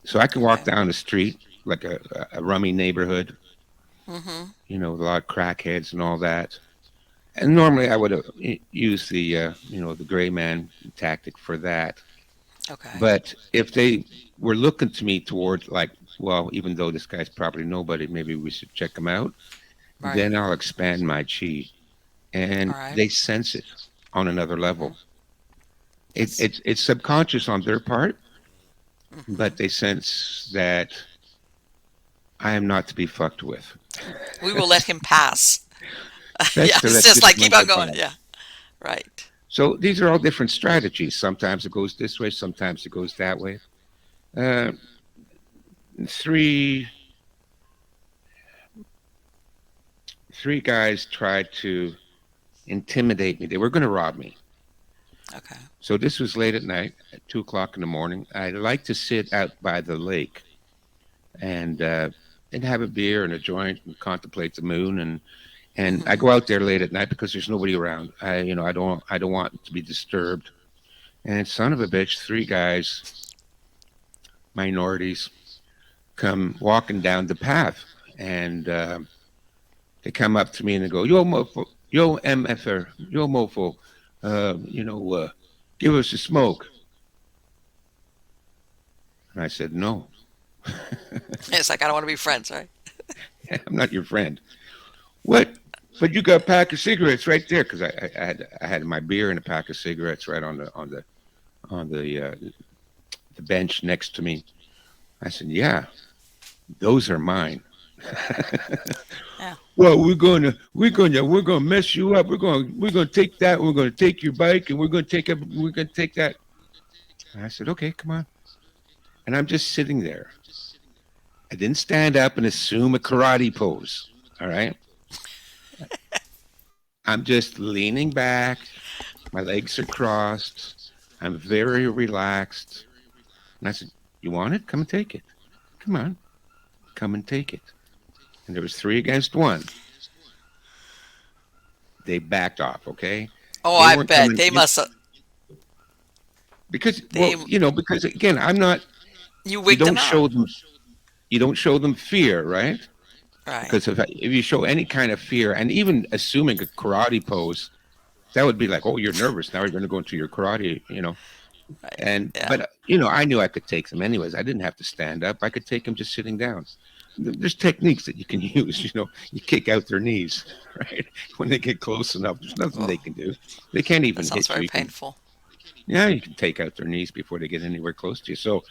So I can walk Okay. down the street like a rummy neighborhood, Mm-hmm. with a lot of crackheads and all that. And normally I would have used the gray man tactic for that. Okay. But if they were looking to me toward like, well, even though this guy's probably nobody, maybe we should check him out. Right. Then I'll expand my chi, All and right. they sense it on another Mm-hmm. level. Yes. It's subconscious on their part, Mm-hmm. but they sense that I am not to be fucked with. We will let him pass. Yeah, That's it's let's just just like keep run on the going. ball. Yeah. Right. So these are all different strategies. Sometimes it goes this way, sometimes it goes that way. Uh, three three guys tried to intimidate me. They were going to rob me. Okay. So this was late at night, at 2 o'clock in the morning. I like to sit out by the lake and have a beer and a joint and contemplate the moon and I Mm-hmm. go out there late at night because there's nobody around. I don't want to be disturbed. And son of a bitch, three guys, minorities, come walking down the path, and they come up to me and they go, "Yo, mofo, yo, mf'er, yo, mofo, uh, you know, uh, give us a smoke." And I said, "No, It's like I don't want to be friends, right? I'm not your friend." What? But you got a pack of cigarettes right there because I had my beer and a pack of cigarettes right on the bench next to me. I said, "Yeah, those are mine." Yeah. Well, we're gonna mess you up. We're gonna take that. We're gonna take your bike, and we're gonna take that. And I said, okay, come on. And I'm just sitting there. I didn't stand up and assume a karate pose. All right. I'm just leaning back. My legs are crossed. I'm very relaxed. And I said, you want it? Come and take it. Come on, come and take it. And there was three against one. They backed off. Okay. Oh, They I weren't bet coming they must have. because, They because again, I'm not. You You wigged don't them out. show them. You don't show them fear, right? Right. Because if you show any kind of fear, and even assuming a karate pose, that would be like, oh, you're nervous. Now you're going to go into your karate. Right. And Yeah. but I knew I could take them anyways. I didn't have to stand up. I could take them just sitting down. There's techniques that you can use. You kick out their knees, right? When they get close enough, there's nothing Oh, they can do. They can't that even sounds hit you. very You can painful. Yeah, you can take out their knees before they get anywhere close to you. So,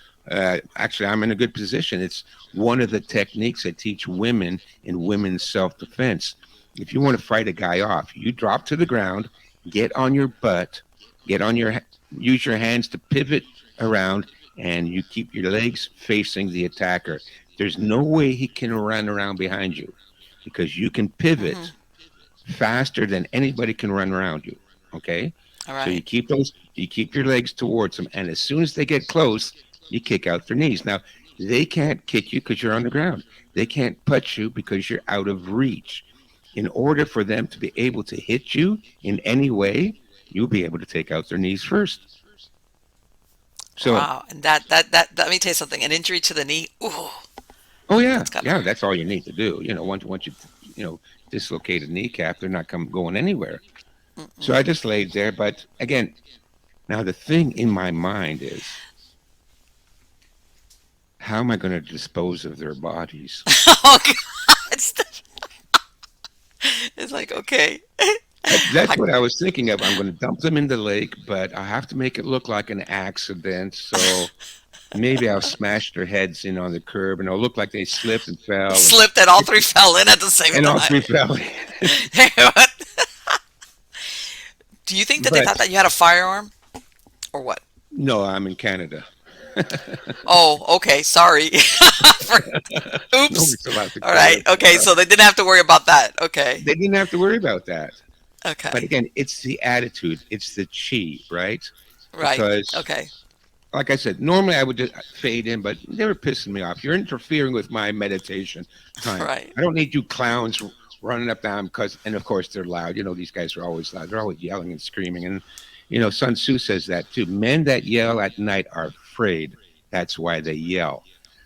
actually, I'm in a good position. It's one of the techniques I teach women in women's self defense. If you want to fight a guy off, you drop to the ground, get on your butt, get on your, use your hands to pivot around, and you keep your legs facing the attacker. There's no way he can run around behind you because you can Mm-hmm. pivot faster than anybody can run around you. Okay, All so right. you keep your legs towards them, and as soon as they get close, you kick out their knees. Now they can't kick you because you're on the ground. They can't punch you because you're out of reach. In order for them to be able to hit you in any way, you'll be able to take out their knees first. So, Wow. And that let me tell you something. An injury to the knee. Ooh, oh yeah, that's gotta yeah, hurt. that's all you need to do. Once you dislocate a kneecap, they're not going anywhere. So I Mm-mm. just laid there. But again, now the thing in my mind is, how am I going to dispose of their bodies? Oh God. It's like okay. That's I, what I was thinking of. I'm going to dump them in the lake, but I have to make it look like an accident. So maybe I'll smash their heads in on the curb, and it'll look like they slipped and fell, slipped and all three fell in at the same and all time. three fell. Do you think that they But thought that you had a firearm or what? no, I'm in Canada. Oh, okay. Sorry. Oops. Nobody's allowed to All carry right. a Okay. firearm. So they didn't have to worry about that. Okay. They didn't have to worry about that. But Okay. again, it's the attitude, it's the chi, right? Right. Because, Okay. like I said, normally I would just fade in, but they were pissing me off. You're interfering with my meditation time. Right. I don't need you clowns running up down because, and of course they're loud. These guys are always loud. They're always yelling and screaming. And, Sun Tzu says that too. Men that yell at night are afraid. That's why they yell.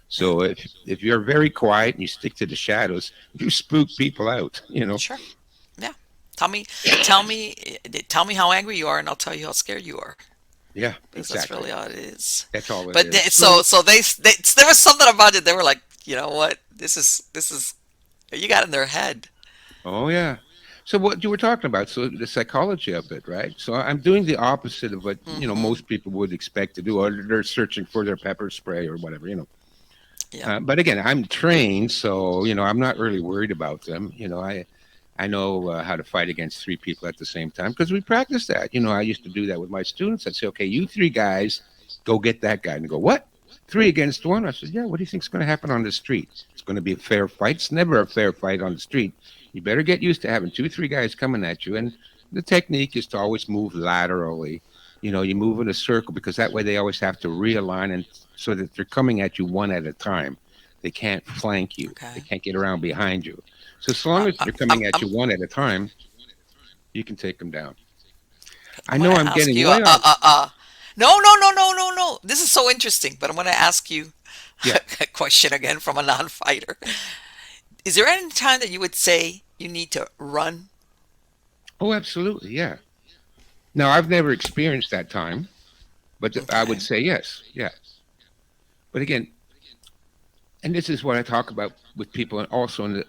So if you're very quiet and you stick to the shadows, you spook people out. Sure. Yeah. Tell me, tell me, tell me how angry you are, and I'll tell you how scared you are. Yeah, Because that's exactly. really all it is. That's all it But is. so they there was something about it. They were like, you know what? This is you got in their head. Oh yeah. So what you were talking about, so the psychology of it, right? So I'm doing the opposite of what, Hmm. most people would expect to do, or they're searching for their pepper spray or whatever. Yeah. But again, I'm trained, so I'm not really worried about them. I know how to fight against three people at the same time because we practice that. I used to do that with my students. I'd say, okay, you three guys, go get that guy, and they go, what? Three against one? I said, yeah. What do you think's going to happen on the street? It's going to be a fair fight. It's never a fair fight on the street. You better get used to having two, three guys coming at you. And the technique is to always move laterally. You move in a circle because that way they always have to realign and so that they're coming at you one at a time. They can't flank you. They Okay. can't get around behind you. So as long as they're coming at I'm you one at a time, you can take them down. I I'm know gonna I'm ask getting you. way off. No, no, no, no, no, no. This is so interesting. But I'm gonna ask you Yeah. a question again from a non-fighter. Is there any time that you would say you need to run? Oh, absolutely. Yeah. Now I've never experienced that time, but I would Okay. say yes. Yeah. But again, and this is what I talk about with people, and also in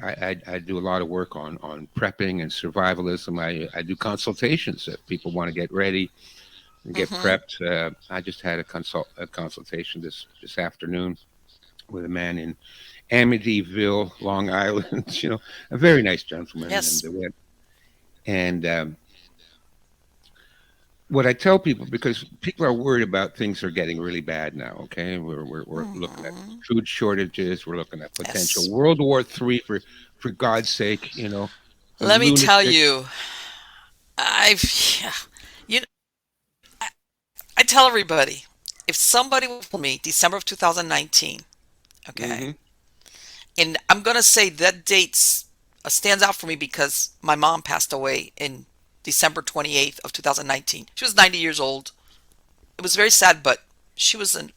I do a lot of work on prepping and survivalism. I do consultations if people want to get ready and get Mm-hmm. prepped. I just had a consultation this afternoon with a man in Amityville, Long Island. A very nice gentleman, Yes. and what I tell people, because people are worried about things are getting really bad now. Okay, we're looking at Hmm. food shortages. We're looking at potential Yes. World War III for God's sake. The Let me tell lunatics. you, I've, yeah, you know, I tell everybody, if somebody would tell me December of 2019, okay, Hmm. and I'm gonna say that date stands out for me because my mom passed away in December 28th of 2019. She was 90 years old. It was very sad, but she was an,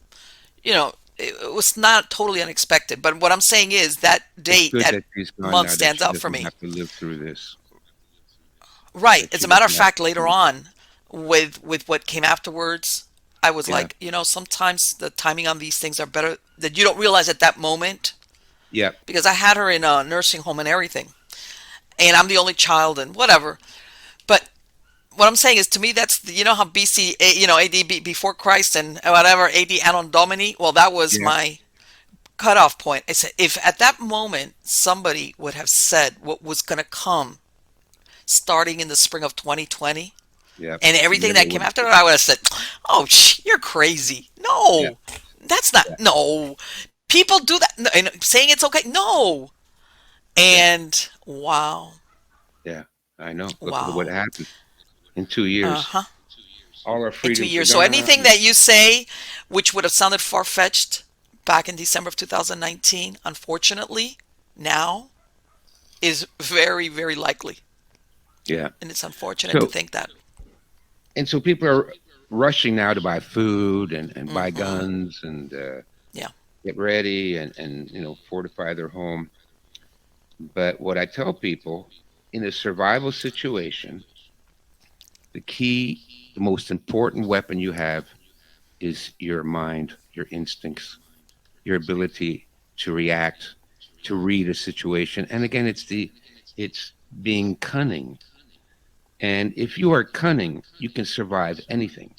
it was not totally unexpected. But what I'm saying is that It's date, good that that she's gone month now, that stands she out for doesn't me. have to live through this. Right. That As she a matter of doesn't have fact, later to. on, with what came afterwards, I was Yeah. like, sometimes the timing on these things are better that you don't realize at that moment Yeah. because I had her in a nursing home and everything, and I'm the only child and whatever. But what I'm saying is, to me, that's how BC, AD before Christ and whatever AD Anno Domini. Well, that was Yeah. my cutoff point. I said, if at that moment somebody would have said what was going to come starting in the spring of 2020 Yeah. and She everything never that would came have. after it, I would have said, "Oh, you're crazy." Yeah. No, that's not. Yeah. No, people do that. No, and saying it's okay. No, Yeah. and wow, Yeah. I know. Look at what wow, happened in two uh years. huh. All our In two freedoms are years. So gone. anything that you say, which would have sounded far fetched back in December of 2019, unfortunately, now is very, very likely, Yeah. and it's unfortunate to So think that. so people are rushing now to buy food and buy Hmm. guns and Yeah. get ready and fortify their home. But what I tell people in a survival situation, the key, the most important weapon you have is your mind, your instincts, your ability to react, to read a situation. And again, it's being cunning. And if you are cunning, you can survive anything.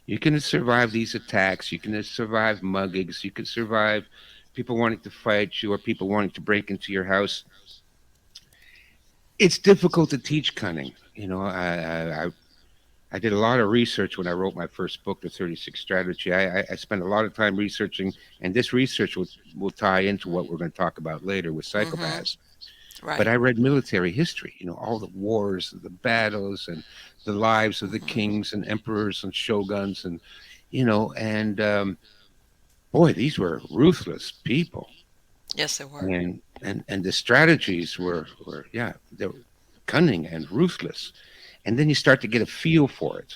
You can survive these attacks. You can survive muggings. You can survive people wanting to fight you or people wanting to break into your house. It's difficult to teach cunning. I did a lot of research when I wrote my first book, The 36 Strategy. I spent a lot of time researching, and this research will tie into what we're going to talk about later with Mm-hmm. psychopaths. But Right. I read military history, all the wars, the battles, and the lives of the Mm-hmm. kings and emperors and shoguns, and boy, these were ruthless people, Yes, they were. and the strategies were yeah, they were cunning and ruthless, and then you start to get a feel for it.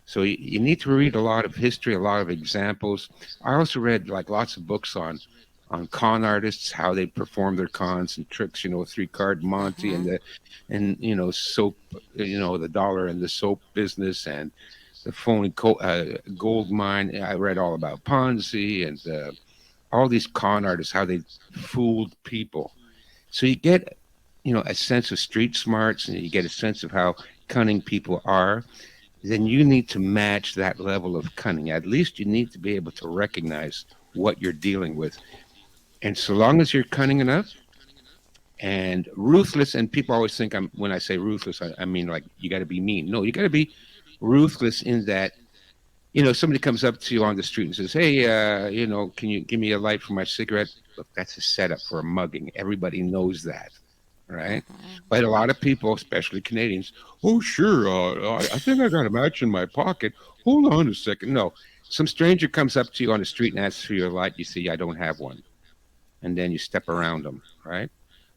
So you need to read a lot of history, a lot of examples. I also read like lots of books on con artists, how they perform their cons and tricks. Three card Monte Mm-hmm. and soap, the dollar and the soap business and the phony gold mine. I read all about Ponzi and all these con artists, how they fooled people. So you get a sense of street smarts, and you get a sense of how cunning people are. Then you need to match that level of cunning. At least you need to be able to recognize what you're dealing with. And so long as you're cunning enough and ruthless, and people always think when I say ruthless, I mean like you got to be mean. No, you got to be ruthless in that, somebody comes up to you on the street and says, "Hey, can you give me a light for my cigarette?" Look, that's a setup for a mugging. Everybody knows that, right? Mm-hmm. But a lot of people, especially Canadians, oh, sure, I think I got a match in my pocket. Hold on a second. No, some stranger comes up to you on the street and asks for your light. You see, I don't have one. And then you step Right. around them, right?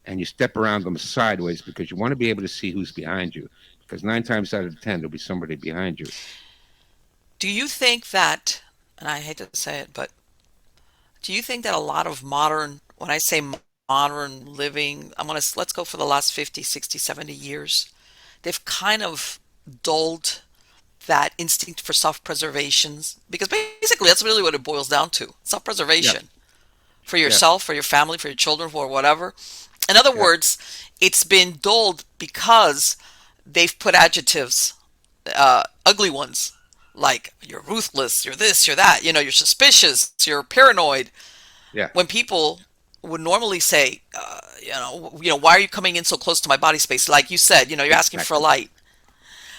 And you step around them sideways because you want to be able to see who's behind you. Because nine times out of 10, there'll be somebody behind you. Do you think that, and I hate to say it, but do you think that a lot of modern, when I say modern living, let's go for the last 50, 60, 70 years, they've kind of dulled that instinct for self-preservation because basically that's really what it boils down to. Yep, Self-preservation for yep, yourself, for your family, for your children, for whatever. In other yep, words, it's been dulled because they've put adjectives, ugly ones, like you're ruthless, you're this, you're that, you're suspicious, you're paranoid. yeah, When people would normally say, why are you coming in so close to my body space? Like you said, you're asking for a exactly. light.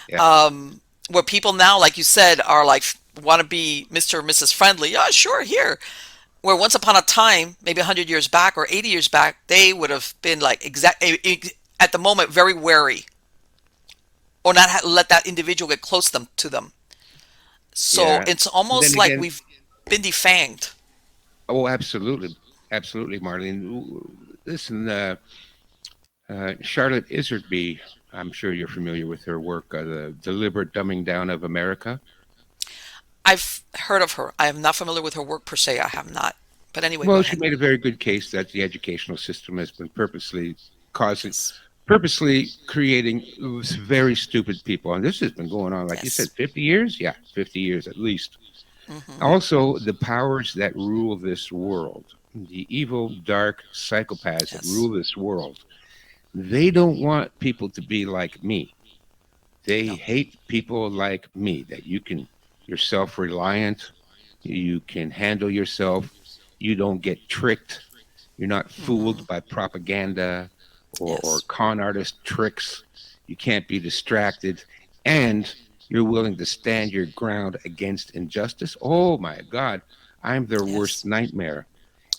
Yeah, Where people now, like you said, are like want to be Mr. or Mrs. Friendly. Yeah, sure, here. Where once upon a time, maybe 100 years back or 80 years back, they would have been like at the moment very wary or not let that individual get close to them. So yeah. it's And almost then like again, we've been defanged. oh, absolutely, absolutely, Marlene. Listen, Charlotte Iserby, I'm sure you're familiar with her work, The Deliberate Dumbing Down of America. I've heard of her. I am not familiar with her work per se. I have not. But anyway, go Well, she ahead. made a very good case that the educational system has been causing, Yes. purposely creating very stupid people. And this has been going on, like you Yes. said, 50 years? Yeah, 50 years at least. Hmm. Also, the powers that rule this world, the evil, dark psychopaths that Yes. rule this world, they don't want people to be like me. They No. hate people like me, that you're self reliant, you can handle yourself, you don't get tricked, you're not Hmm. fooled by propaganda or Yes. con artist tricks, you can't be distracted, and you're willing to stand your ground against injustice. Oh my God, I'm their worst Yes. nightmare.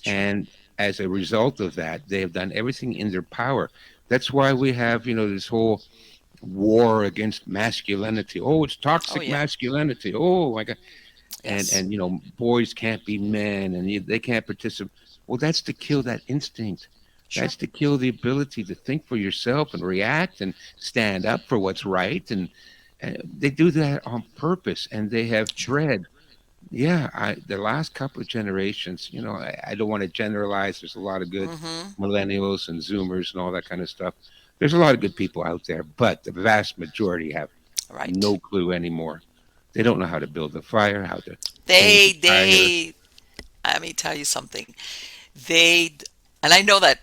Sure. And as a result of that, they have done everything in their power. That's why we have, this whole war against masculinity. Oh, it's Oh toxic yeah. masculinity. Oh my God. And Yes. boys can't be men and they can't participate. Well, that's to kill that instinct. Sure. That's to kill the ability to think for yourself and react and stand up for what's right. And they do that on purpose. And they have Sure. bred. Yeah, the last couple of generations. I don't want to generalize. There's a lot of good Hmm. millennials and Zoomers and all that kind of stuff. There's a lot of good people out there, but the vast majority have Right. no clue anymore. They don't know how to build a fire, how to change a tire. They. Let me tell you something. They. And I know that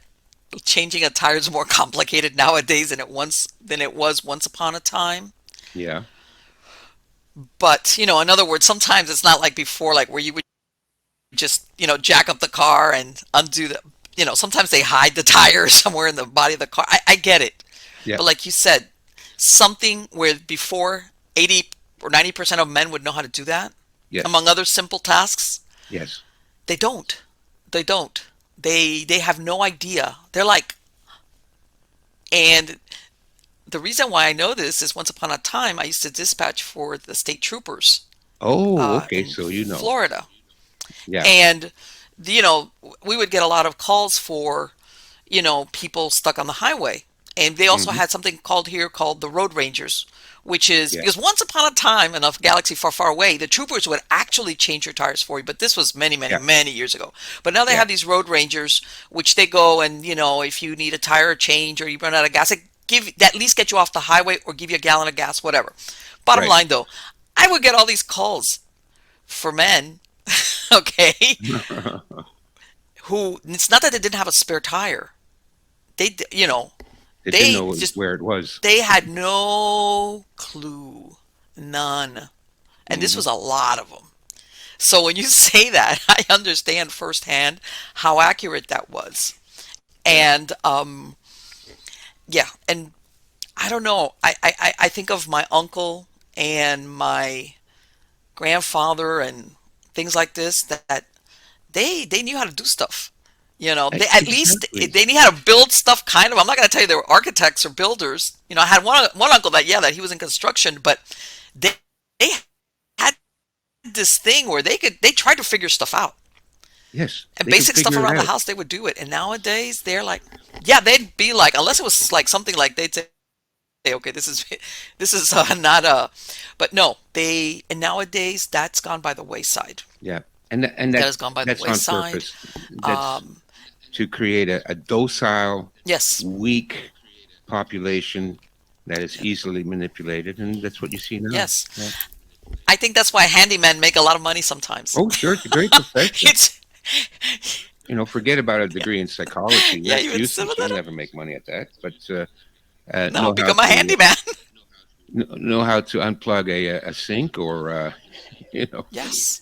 changing a tire is more complicated nowadays than it was once upon a time. Yeah. But, in other words, sometimes it's not like before, like where you would just, jack up the car and undo sometimes they hide the tire somewhere in the body of the car. I get it. Yeah. But like you said, something where before 80 or 90% of men would know how to do that, Yes. among other simple tasks, Yes. they don't. They don't. They have no idea. They're like, and the reason why I know this is once upon a time I used to dispatch for the state troopers Oh, okay. in So you know. Florida. Yeah. And, you know, we would get a lot of calls for, people stuck on the highway. And they also Hmm. had something called here called the Road Rangers, which is Yeah. because once upon a time in a galaxy far, far away, the troopers would actually change your tires for you. But this was many, many, Yeah. many years ago. But now they Yeah. have these Road Rangers, which they go and, if you need a tire change or you run out of gas, they give at least get you off the highway or give you a gallon of gas, whatever. Bottom Right. line though, I would get all these calls for men, okay, who it's not that they didn't have a spare tire. They didn't They know just where it was. they had no clue, none, and this Hmm. was a lot of them. So when you say that, I understand firsthand how accurate that was. Yeah. And yeah, and I don't know. I think of my uncle and my grandfather and things like this that they knew how to do stuff. They at least Exactly. they knew how to build stuff. Kind of. I'm not going to tell you they were architects or builders. I had one uncle that he was in construction, but they they had this thing where they tried to figure stuff out. Yes. And They can basic stuff figure it around the out. house, they would do it. And nowadays, they're like, yeah, they'd be like, unless it was like something like they'd say, okay, this is not a, but no, and nowadays that's gone by the wayside. Yeah. And That has gone by the that's on wayside. purpose. That's Um, to create a docile, yes, weak population that is easily manipulated, and that's what you see now. yes. Yeah. I think that's why handymen make a lot of money sometimes. Oh, sure, it's a great profession. It's Forget about a yeah, degree in psychology. yeah. That's Even some useless. of You'll that. never make money at that. But No, know how become a to handyman. unplug a sink or you know. Yes,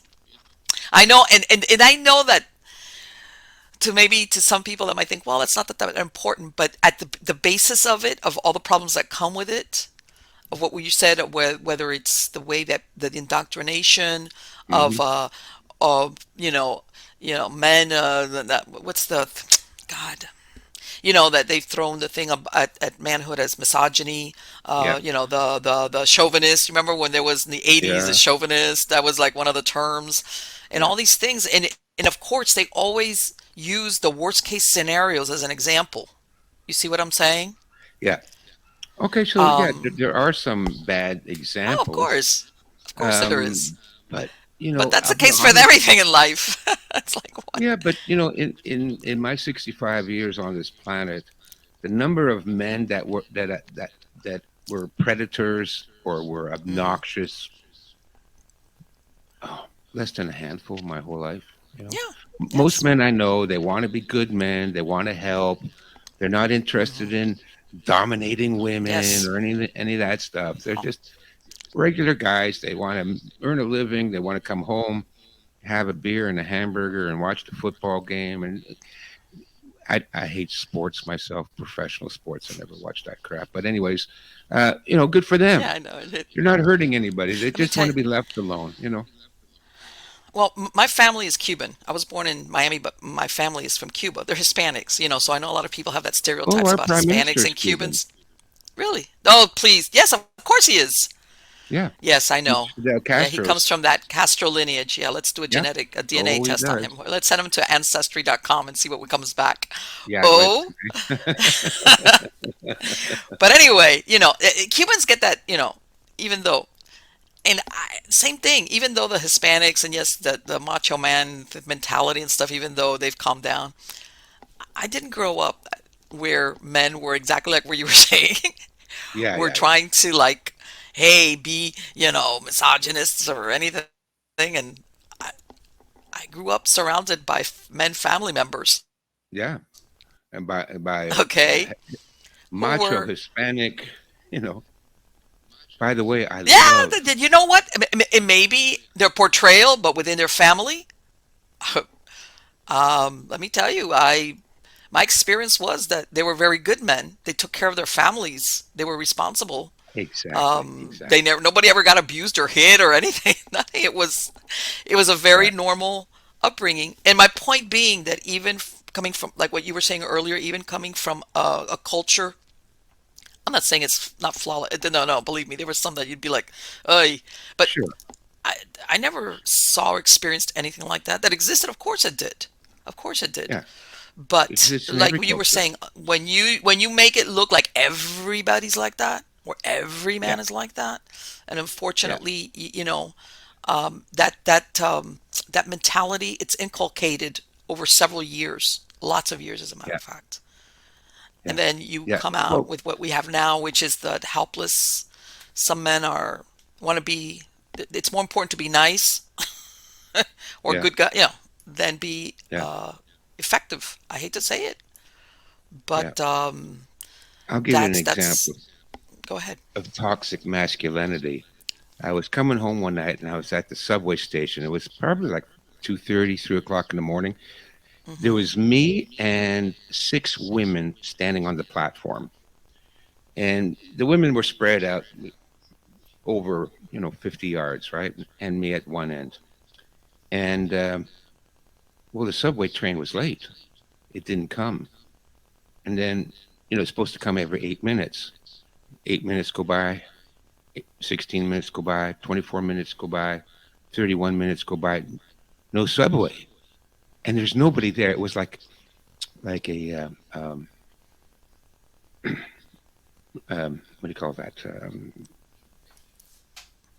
I know, and I know that to some people that might think, well, it's not that important, but at the basis of it, of all the problems that come with it, of what you said, whether it's the way that the indoctrination Hmm. of men, what's the God, that they've thrown the thing at manhood as misogyny, Yeah, the chauvinist. Remember when there was in the 80s a yeah, chauvinist? That was like one of the terms, and yeah, all these things, and of course they always use the worst case scenarios as an example. You see what I'm saying? yeah. Okay, so yeah, Um, there are some bad oh, examples, of course there is. but But that's the I'll be case for honest. everything in life. It's like what? Yeah, but in my 65 years on this planet, the number of men that were predators or were Hmm. obnoxious, oh, less than a handful my whole life. Yeah. Most Yes. men I know, they want to be good men, they want to help. They're not interested Hmm. in dominating women Yes. or any of that stuff. They're just regular guys. They want to earn a living. They want to come home, have a beer and a hamburger, and watch the football game. And I hate sports myself, professional sports. I never watch that crap. But anyways, good for them. Yeah, I know. They're not hurting anybody. They Let me just tell want you. to be left alone. Well, my family is Cuban. I was born in Miami, but my family is from Cuba. They're Hispanics, so I know a lot of people have that Oh, stereotypes our about prime minister Hispanics is and Cuban. Cubans. Really? Oh, please. Yes, of course he is. Yeah, Yes, I know. he's Fidel Yeah, he Castro. comes from that Castro lineage. Yeah, let's do Yeah. a DNA Oh, he test on does. him. Let's send him to ancestry.com and see what comes back. Yeah, I'd like Oh, but anyway, Cubans get that, even though, same thing, even though the Hispanics and yes, the macho man mentality and stuff, even though they've calmed down, I didn't grow up where men were exactly like what you were saying. yeah, Were yeah, yeah. trying to like, hey, be, misogynists or anything. And I, I grew up surrounded by men, family members, Yeah. And by okay, who macho were, Hispanic, you know, By the way, I Yeah, love. you know what? It may be their portrayal, but within their family, let me tell you, I my experience was that they were very good men. They took care of their families. They were responsible. Exactly, They exactly. never, nobody ever got abused or hit or anything. Nothing. It was a very Yeah, normal upbringing. And my point being that even coming from, like what you were saying earlier, even coming from a culture, I'm not saying it's not flawless. No, no, believe me, there was some that you'd be like, "Ay," but sure. I, I never saw or experienced anything like that. That existed, of course it did. Of course it did. Yeah, But exists in like every what you were culture. saying, when you make it look like everybody's like that, or every Yeah, man is like that, and yeah, unfortunately, that mentality, it's inculcated over several years, lots of years, as a matter yeah, of fact. And yeah, then you yeah. come out Well, with what we have now, which is the helpless. Some men are want to be. It's more important to be nice or yeah, good guy, than be yeah, effective. I hate to say it, yeah. but I'll give you an that's. example Go ahead. of toxic masculinity. I was coming home one night and I was at the subway station. It was probably like 2:30, 3 o'clock in the morning. There Hmm. was me and six women standing on the platform, and the women were spread out over 50 yards, right, and me at one end. And well, the subway train was late. It didn't come. And then it's supposed to come every 8 minutes. 8 minutes go by, 16 minutes go by, 24 minutes go by, 31 minutes go by. No subway, and there's nobody there. It was like a what do you call that?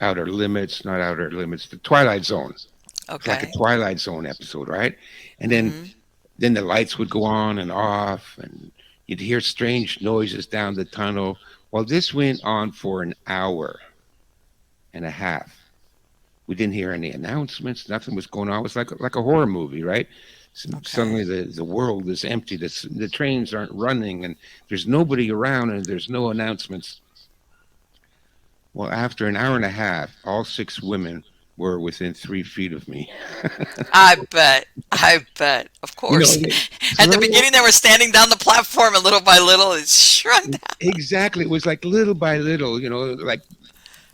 Outer Limits, not Outer Limits, the Twilight Zone. It's like a Okay. Twilight Zone episode, right? And Hmm. then the lights would go on and off, and you'd hear strange noises down the tunnel. Well, this went on for an hour and a half. We didn't hear any announcements. Nothing was going on. It was like a horror movie, right? Okay. Suddenly the world is empty. The trains aren't running, and there's nobody around, and there's no announcements. Well, after an hour and a half, all six women were within 3 feet of me. I bet. I bet. Of You know, course. they At the slow. beginning, they were standing down the platform, and little by little, it shrunk down. Exactly. It was like little by little, like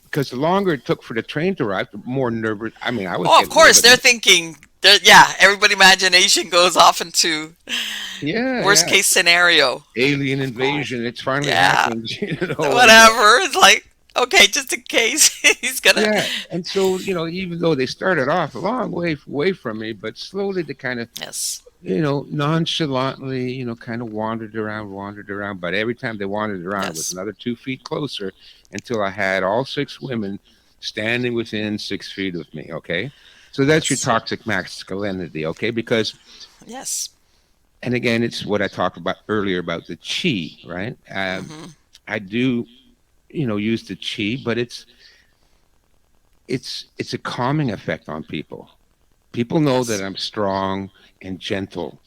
because the longer it took for the train to arrive, the more nervous. I mean, I was Oh, of getting a little course, bit. they're thinking. Yeah, everybody' imagination goes off into Yeah, worst yeah. case scenario. Alien Of course. invasion. It's finally Yeah. happened. And Whatever. It's like, okay, just in case he's gonna. yeah. And so, even though they started off a long way away from me, but slowly they kind of, Yes. nonchalantly, kind of wandered around. But every time they wandered around, it was Yes. another 2 feet closer until I had all six women standing within 6 feet of me. Okay. So that's your Yes. toxic masculinity. Okay. Because, Yes. and again, it's what I talked about earlier about the chi, right? Hmm. I do, use the chi, but it's a calming effect on people. People know that Yes. I'm strong and gentle,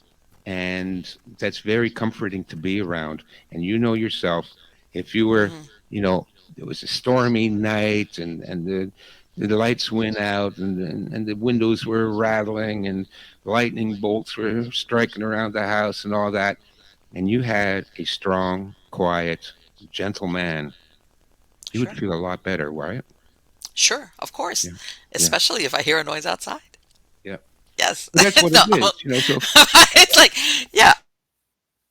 and that's very comforting to be around. And you know yourself, if you were, Hmm. it was a stormy night, and the lights went out, and the windows were rattling, and lightning bolts were striking around the house, and all that, and you had a strong, quiet, gentle man, you would Sure. feel a lot better, right? Sure. Of course. Yeah, yeah, Especially if I hear a noise outside. yeah. Yes. But that's what No. it is, So It's like, yeah.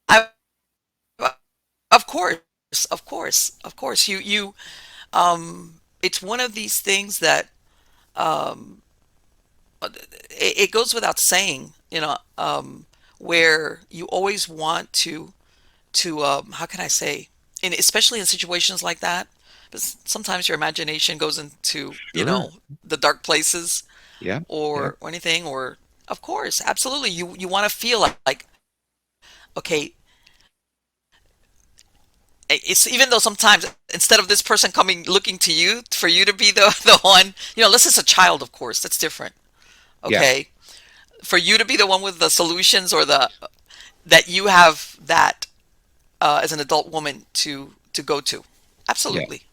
I, of course. Of course. Of course. It's one of these things that um, it goes without saying, where you always want to how can I say, especially in situations like that, but sometimes your imagination goes into, sure, the dark places yeah, yeah, or anything, or of course, absolutely, you want to feel like, okay, it's even though sometimes instead of this person coming looking to you for you to be the one, unless it's a child, of course, that's different. yeah, Okay, for you to be the one with the solutions or the that you have that as an adult woman to go to. yeah. Absolutely.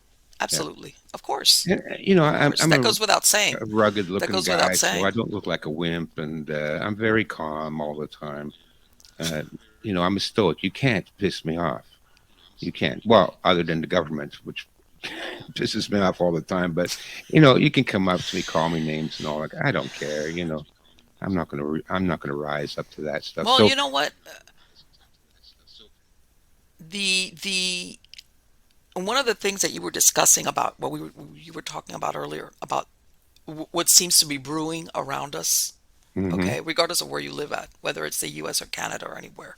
Yeah. Absolutely. Of course. And, Of course. I'm That goes without saying. a rugged That looking goes without guy, so I saying. don't look like a wimp, and I'm very calm all the time. Uh, I'm a stoic. You can't piss me off. You can't. Well, other than the government, which pisses me off all the time. But you can come up to me, call me names and all that. I don't care. I'm not gonna rise up to that stuff. Well, So, you know what? The one of the things that you were discussing about what you were talking about earlier about what seems to be brewing around us, hmm okay, regardless of where you live at, whether it's the US or Canada or anywhere.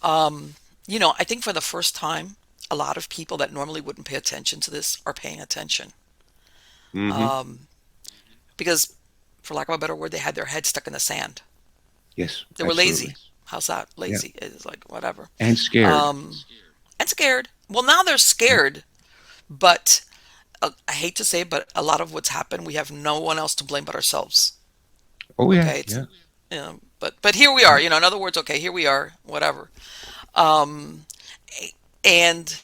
Um, I think for the first time, a lot of people that normally wouldn't pay attention to this are paying attention. hmm Um, because, for lack of a better word, they had their head stuck in the sand. yes, They were absolutely. lazy. How's that? Yeah, Lazy. It's like whatever. and scared. Um, and scared. Well, now they're Yeah. scared, but I hate to say it, but a lot of what's happened, we have no one else to blame but ourselves. Oh yeah, Okay, yeah, but here we yeah. are. In other words, okay, here we are. Whatever. Um, and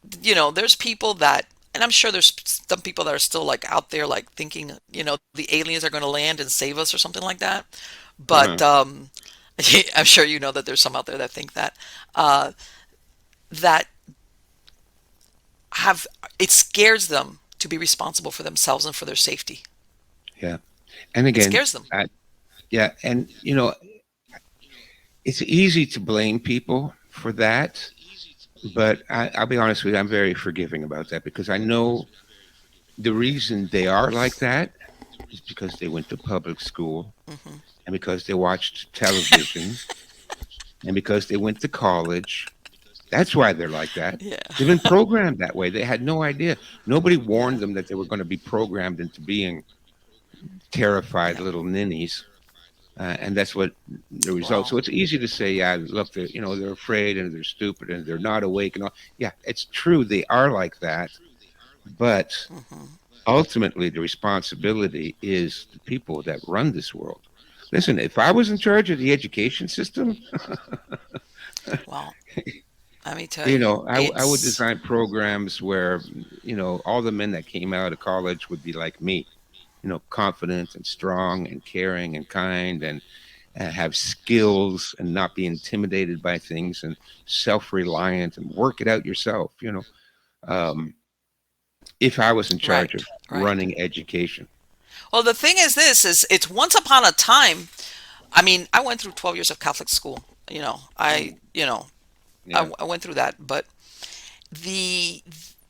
there's people that, and I'm sure there's some people that are still like out there, like thinking, the aliens are going to land and save us or something like that. But Uh-huh. I'm sure you know that there's some out there that think that uh, that have it scares them to be responsible for themselves and for their safety. Yeah. And It again, scares them. yeah, and it's easy to blame people for that, but I'll be honest with you, I'm very forgiving about that because I know the reason they are like that is because they went to public school Hmm. and because they watched television and because they went to college. That's why they're like that. Yeah. They've been programmed that way. They had no idea. Nobody warned Yeah. them that they were going to be programmed into being terrified Yeah. little ninnies. And that's what the result. Well. So it's easy to say, yeah, look, they're afraid and they're stupid and they're not awake and all. Yeah, it's true. They are like that. But Hmm. ultimately, the responsibility is the people that run this world. Listen, if I was in charge of the education system, Well, let me tell you, I would it's design programs where, all the men that came out of college would be like me, confident and strong and caring and kind and have skills and not be intimidated by things and self-reliant and work it out yourself, um, if I was in charge right, of right. running education. Well, the thing is, this is it's once upon a time. I mean, I went through 12 years of Catholic school. Mm, yeah, I went through that, but the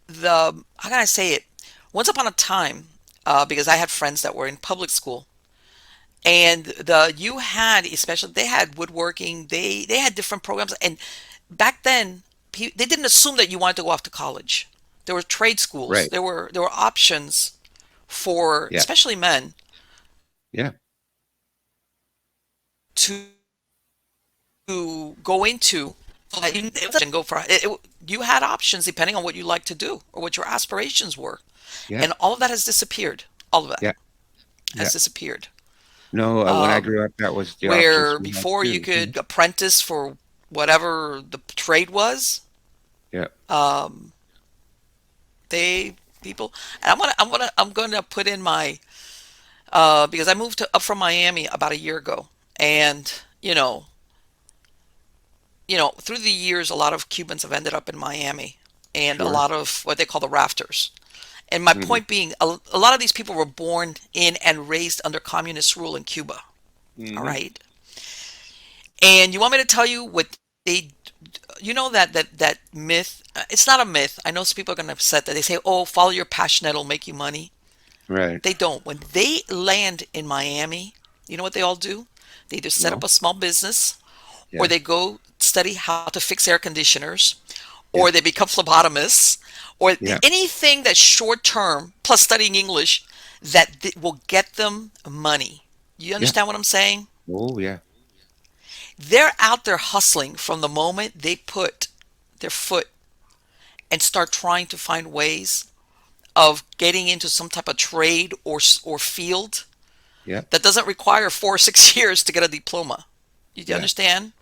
the how can I say it? Once upon a time, because I had friends that were in public school, and you had, especially, they had woodworking, they had different programs, and back then they didn't assume that you wanted to go off to college. There were trade schools. right. There were options for Yeah, especially men yeah, to go into, so that you didn't go for you had options depending on what you like to do or what your aspirations were, yeah, and all of that has disappeared. All of that yeah, yeah. has disappeared. No, when I grew up, that was the options Where we had before you too. could apprentice for whatever the trade was, Yeah, um, they people, and I'm gonna put in my because I moved up from Miami about a year ago, and through the years, a lot of Cubans have ended up in Miami, and a sure. lot of what they call the rafters. And my hmm point being, a lot of these people were born in and raised under communist rule in Cuba. All hmm right, and you want me to tell you what they, that myth? It's not a myth. I know some people are going to upset that they say, "Oh, follow your passion; it'll make you money." Right. They don't. When they land in Miami, you know what they all do? They either set up No. a small business, or Yeah. they go study how to fix air conditioners, Yeah. or they become phlebotomists, or Yeah. anything that's short term, plus studying English, that will get them money. You Yeah. understand what I'm saying? Oh, yeah. They're out there hustling from the moment they put their foot and start trying to find ways of getting into some type of trade or field Yeah. that doesn't require 4 or 6 years to get a diploma. You Yeah. understand?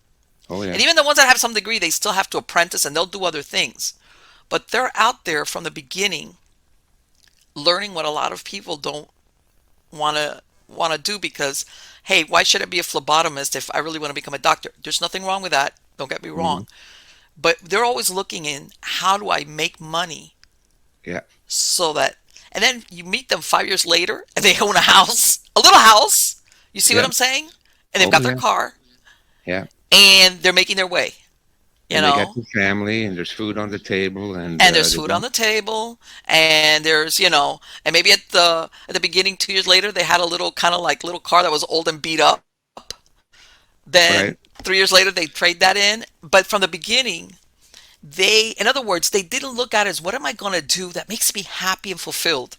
Oh, And yeah. even the ones that have some degree, they still have to apprentice and they'll do other things. but they're out there from the beginning learning what a lot of people don't want to do because, hey, why should I be a phlebotomist if I really want to become a doctor? There's nothing wrong with that. Don't get me Hmm. wrong. But they're always looking in, how do I make money Yeah. so that, and then you meet them 5 years later and they own a house, a little house. You see what Yeah. I'm saying? And they've Oh got their yeah. car Yeah. and they're making their way, you And they got know? the family, and there's food on the table, and And there's they food on don't. the table and there's, and maybe at the beginning 2 years later they had a little kind of like little car that was old and beat up. Then Right. 3 years later they trade that in. But from the beginning, in other words, they didn't look at it as what am I going to do that makes me happy and fulfilled.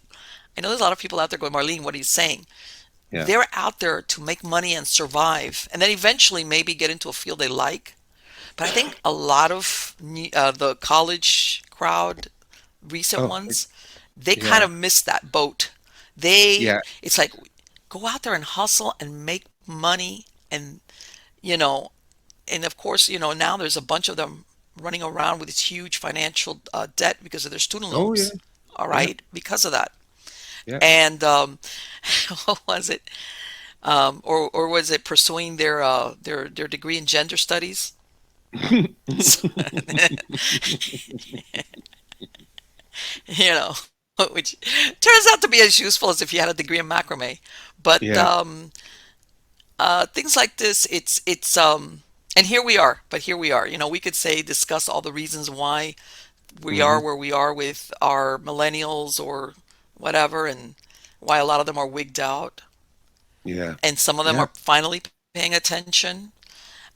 I know there's a lot of people out there going, Marlene, what are you saying? Yeah. They're out there to make money and survive, and then eventually maybe get into a field they like. But I think a lot of the college crowd, recent Oh, ones, they kind yeah. of missed that boat. They, Yeah. it's like, go out there and hustle and make money, and you know, and of course, now there's a bunch of them running around with this huge financial debt because of their student Oh, yeah. loans. All Yeah. right, because of that. Yeah. And what was it? Or was it pursuing their degree in gender studies? you know, which turns out to be as useful as if you had a degree in macrame. But Yeah. things like this, and here we are. But here we are. We could say discuss all the reasons why we are Hmm. where we are with our millennials or whatever, and why a lot of them are wigged out, Yeah. and some of them Yeah. are finally paying attention.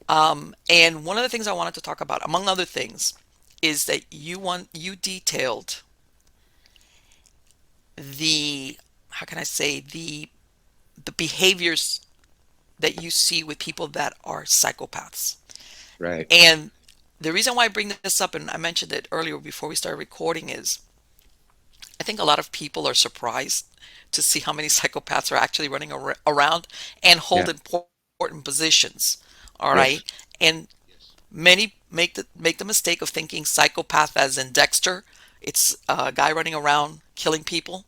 And one of the things I wanted to talk about, among other things, is that you detailed the how can I say the behaviors that you see with people that are psychopaths. Right. And the reason why I bring this up, and I mentioned it earlier before we started recording, is I think a lot of people are surprised to see how many psychopaths are actually running around and hold Yeah. important positions. All Yes. right. And many make the mistake of thinking psychopath as in Dexter. It's a guy running around killing people.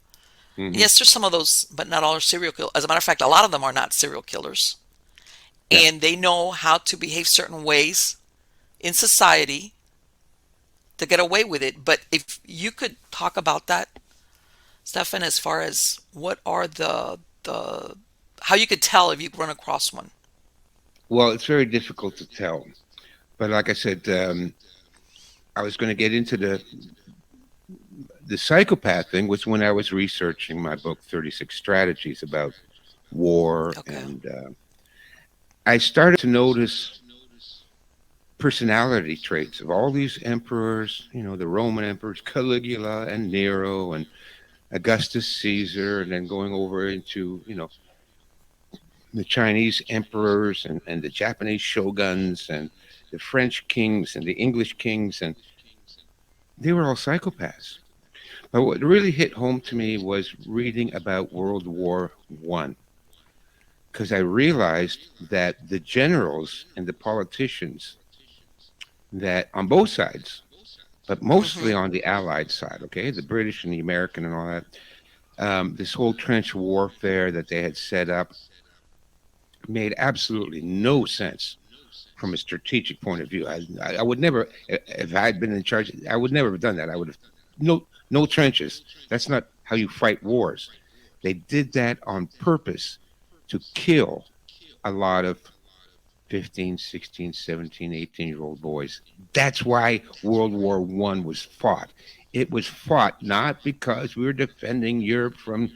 Hmm. Yes, there's some of those, but not all are serial killers. As a matter of fact, a lot of them are not serial killers. Yeah. And they know how to behave certain ways in society to get away with it. But if you could talk about that, Stefan, as far as what are the how you could tell if you run across one. Well, it's very difficult to tell, but like I said, I was going to get into the psychopath thing was when I was researching my book, 36 Strategies about war, Okay. and I started to notice personality traits of all these emperors, the Roman emperors, Caligula and Nero and Augustus Caesar, and then going over into, the Chinese emperors and the Japanese shoguns and the French kings and the English kings, and they were all psychopaths. But what really hit home to me was reading about World War One, because I realized that the generals and the politicians that on both sides, but mostly Mm-hmm. on the Allied side, okay, the British and the American and all that, this whole trench warfare that they had set up made absolutely no sense from a strategic point of view. I would never, if I had been in charge, I would never have done that. I would have no trenches. That's not how you fight wars. They did that on purpose to kill a lot of 15, 16, 17, 18-year-old boys. That's why World War One was fought. It was fought not because we were defending Europe from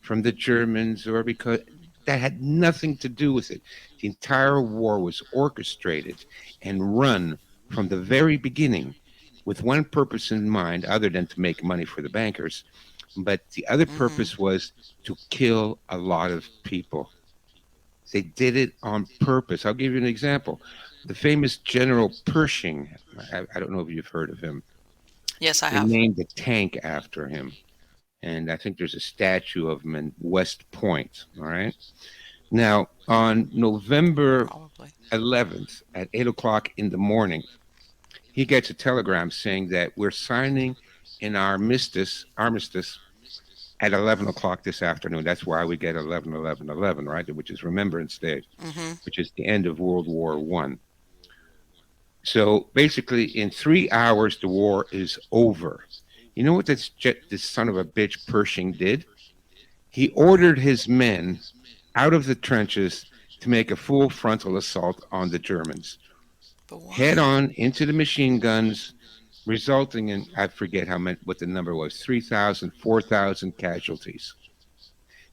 the Germans, or because that had nothing to do with it. The entire war was orchestrated and run from the very beginning with one purpose in mind, other than to make money for the bankers. But the other Mm-hmm. purpose was to kill a lot of people. They did it on purpose. I'll give you an example. The famous General Pershing, I don't know if you've heard of him. Yes, I They have. named a tank after him. And I think there's a statue of him in West Point. All right. Now, on November Probably. 11th at 8 o'clock in the morning, he gets a telegram saying that we're signing an armistice at 11 o'clock this afternoon. That's why we get 11, 11, 11, right? Which is Remembrance Day, Mm-hmm. which is the end of World War One. So basically, in 3 hours, the war is over. You know what this son of a bitch Pershing did? He ordered his men out of the trenches to make a full frontal assault on the Germans, But head why? on into the machine guns, resulting in, I forget how many, what the number was, 3,000, 4,000 casualties.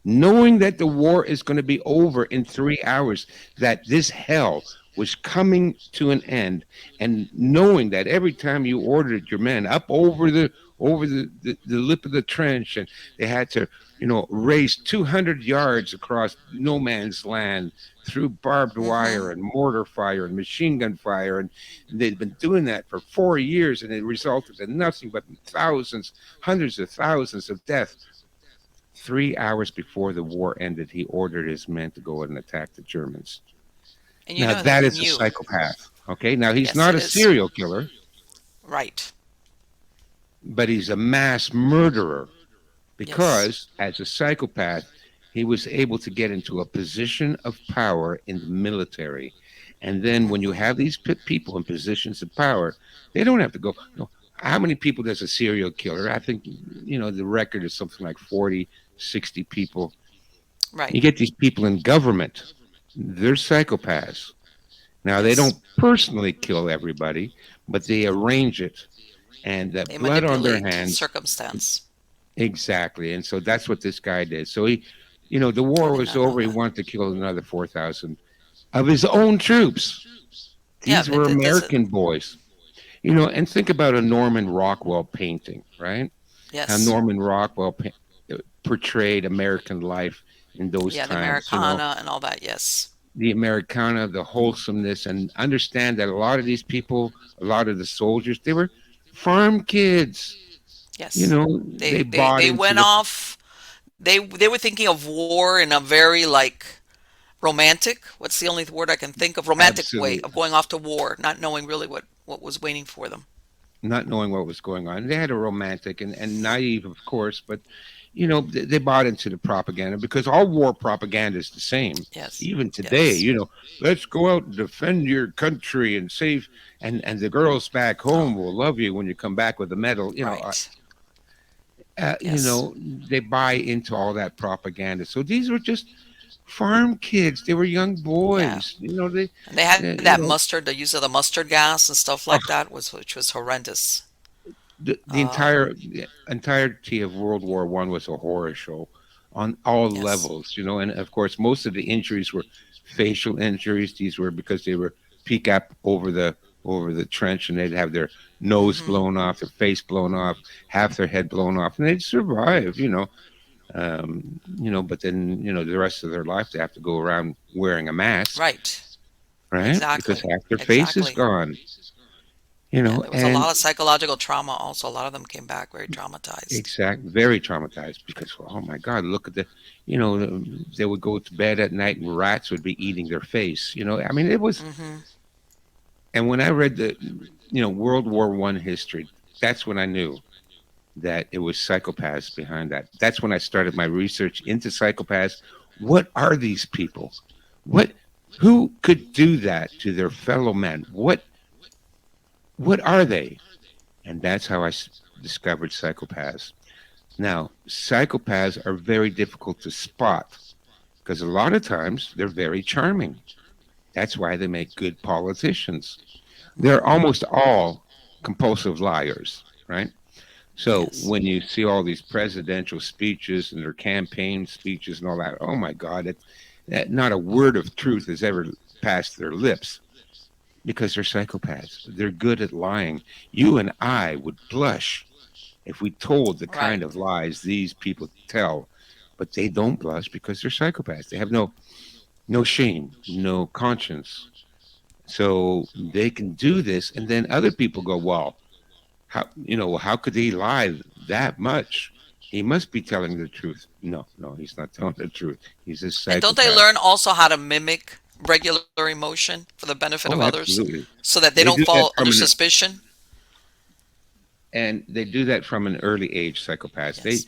Knowing that the war is going to be over in 3 hours, that this hell was coming to an end, and knowing that every time you ordered your men up over the lip of the trench, and they had to, race 200 yards across no man's land through barbed Mm-hmm. wire and mortar fire and machine gun fire, and they'd been doing that for 4 years, and it resulted in nothing but thousands, hundreds of thousands of deaths. 3 hours before the war ended, he ordered his men to go and attack the Germans. And you Now, know that that he is a knew. psychopath. Okay. Now, he's Yes, not it a is. serial killer, Right. but he's a mass murderer Yes. because, as a psychopath, he was able to get into a position of power in the military. And then when you Mm-hmm. have these people in positions of power, they don't have to go. How many people does a serial killer? I think, the record is something like 40, 60 people. Right. You get these people in government, they're psychopaths. Now, they Yes. don't personally kill everybody, but they arrange it, and that They blood on their manipulate hands. circumstance. Exactly. And so that's what this guy did. So the I war did was not know over. He that. wanted to kill another 4,000 of his own troops. Yeah, These were that's it. American boys. And think about a Norman Rockwell painting, right? How Yes. Norman Rockwell portrayed American life in those Yeah, the times. Americana and all that. Yes. The Americana, the wholesomeness, and understand that a lot of these people, a lot of the soldiers, they were farm kids. Yes. They bought They into went the off. They were thinking of war in a very like romantic. What's the only word I can think of? Romantic way absolute, of going off to war, not knowing really what was waiting for them. not knowing what was going on. They had a romantic and naive, of course, but they bought into the propaganda because all war propaganda is the same. Yes. Even today, Yes. let's go out and defend your country and save, and the girls back Oh, home will love you when you come back with a medal. right. Uh, you Yes. know, they buy into all that propaganda. So these were just farm kids. They were young Yeah. boys. And they had they that mustard, the use of the mustard gas and stuff like oh, that was which was horrendous. the Uh, entirety of World War One was a horror show on all yes. levels. And of course, most of the injuries were facial injuries. These were because they were peek up over the trench, and they'd have their nose Hmm. blown off, their face blown off, half their head blown off, and they'd survive. But then the rest of their life they have to go around wearing a mask, Right. right? Because Exactly. half their face is Exactly. gone. Yeah, there was a And lot of psychological trauma also. A lot of them came back very traumatized. very traumatized because, oh my God, look at they would go to bed at night and rats would be eating their face. I mean, it was. Hmm. And when I read the World War One history, that's when I knew that it was psychopaths behind that. That's when I started my research into psychopaths. What are these people? What who could do that to their fellow men? What are they? And that's how I discovered psychopaths. Now, psychopaths are very difficult to spot because a lot of times they're very charming. That's why they make good politicians. They're almost all compulsive liars, right? So Yes. when you see all these presidential speeches and their campaign speeches and all that, oh my God, not a word of truth has ever passed their lips because they're psychopaths. They're good at lying. You and I would blush if we told the Right. kind of lies these people tell, but they don't blush because they're psychopaths. They have no shame, no conscience. So they can do this, and then other people go, well, how could he lie that much? He must be telling the truth. No, no, he's not telling the truth. He's a And don't they psychopath. learn also how to mimic regular emotion for the benefit of Oh, others absolutely. so that they They don't do that fall under from an suspicion? And they do that from an early age, psychopaths. They, Yes.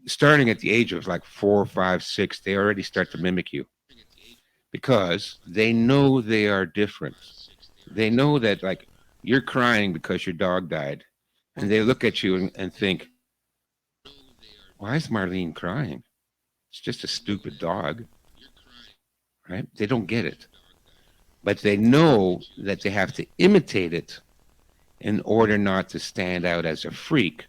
starting at the age of like 4, 5, 6, they already start to mimic you because they know they are different. They know that, like, you're crying because your dog died, and they Hmm. look at you and think, why is Marlene crying? It's just a stupid dog, right? They don't get it, but they know that they have to imitate it in order not to stand out as a freak.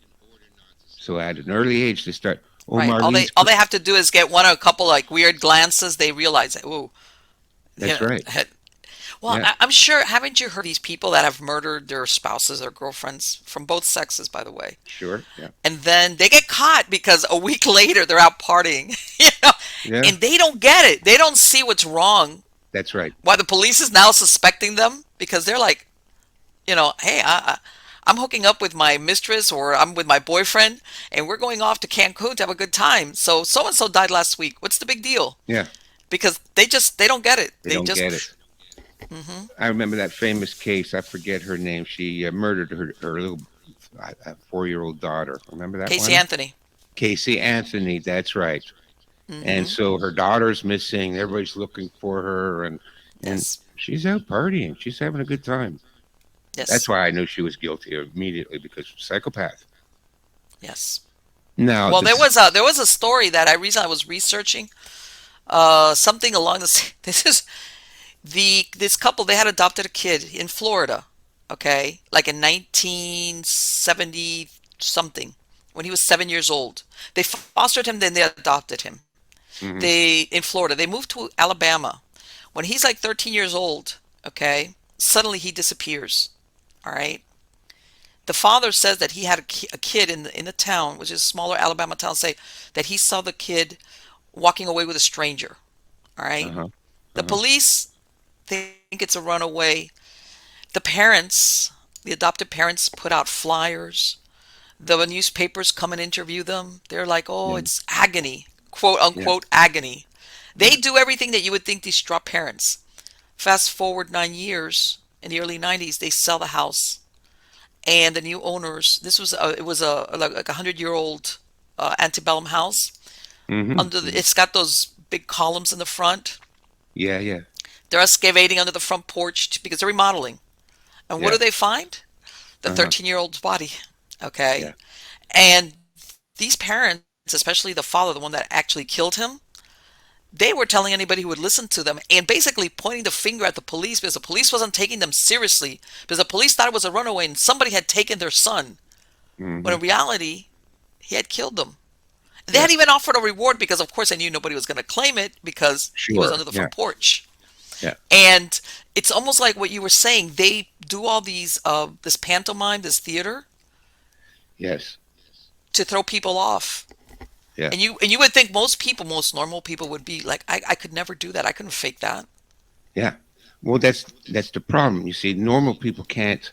So at an early age, they start, oh, Right. Marlene's, All they have to do is get one or a couple like weird glances. They realize that. Ooh, you that's know. right. Well, Yeah, I'm sure. Haven't you heard these people that have murdered their spouses or girlfriends from both sexes, by the way? sure. Yeah, And then they get caught because a week later they're out partying, yeah, and they don't get it. They don't see what's wrong. that's right. Why the police is now suspecting them because they're like, hey, I'm hooking up with my mistress or I'm with my boyfriend and we're going off to Cancun to have a good time. So and so died last week. What's the big deal? Yeah, Because they don't get it. they They don't just get it. hmm I remember that famous case. I forget her name. She murdered her little 4-year-old daughter. Remember that Casey one? Anthony. Casey Anthony. That's right. And Hmm. so her daughter's missing. Everybody's looking for her, and Yes. she's out partying. She's having a good time. That's Yes. why I knew she was guilty immediately, because psychopath. Yes. Now Well, this. there was a story that I recently was researching. Something along the this is this couple, they had adopted a kid in Florida. Okay, like in 1970 something, when he was 7 years old. They fostered him, then they adopted him. Hmm. They in Florida. They moved to Alabama. When he's like 13 years old, okay, suddenly he disappears. All right. The father says that he had a kid in the town, which is a smaller Alabama town, say that he saw the kid walking away with a stranger. All Uh right. huh. The Uh huh. police think it's a runaway. The parents, the adopted parents, put out flyers. The newspapers come and interview them. They're like, oh, Yeah. it's agony, quote Yeah. unquote agony. They Yeah. do everything that you would think distraught parents. Fast forward 9 years, in the early 90s, they sell the house. And the new owners, it was like 100-year-old antebellum house. Hmm. It's got those big columns in the front. Yeah. Yeah. They're excavating under the front porch because they're remodeling. And what do Yeah. they find? The Uh huh. 13-year-old's body. Yeah. Okay. And these parents, especially the father, the one that actually killed him, they were telling anybody who would listen to them and basically pointing the finger at the police because the police wasn't taking them seriously because the police thought it was a runaway and somebody had taken their son. When Hmm. in reality, he had killed them. They Yeah. had even offered a reward because, of course, I knew nobody was going to claim it because he was Sure. under the Yeah. front porch. Yeah. And it's almost like what you were saying. They do all these, this pantomime, this theater Yes. to throw people off. Yeah. And you would think most people, most normal people would be like, I could never do that. I couldn't fake that. Yeah. Well, that's the problem. You see, normal people can't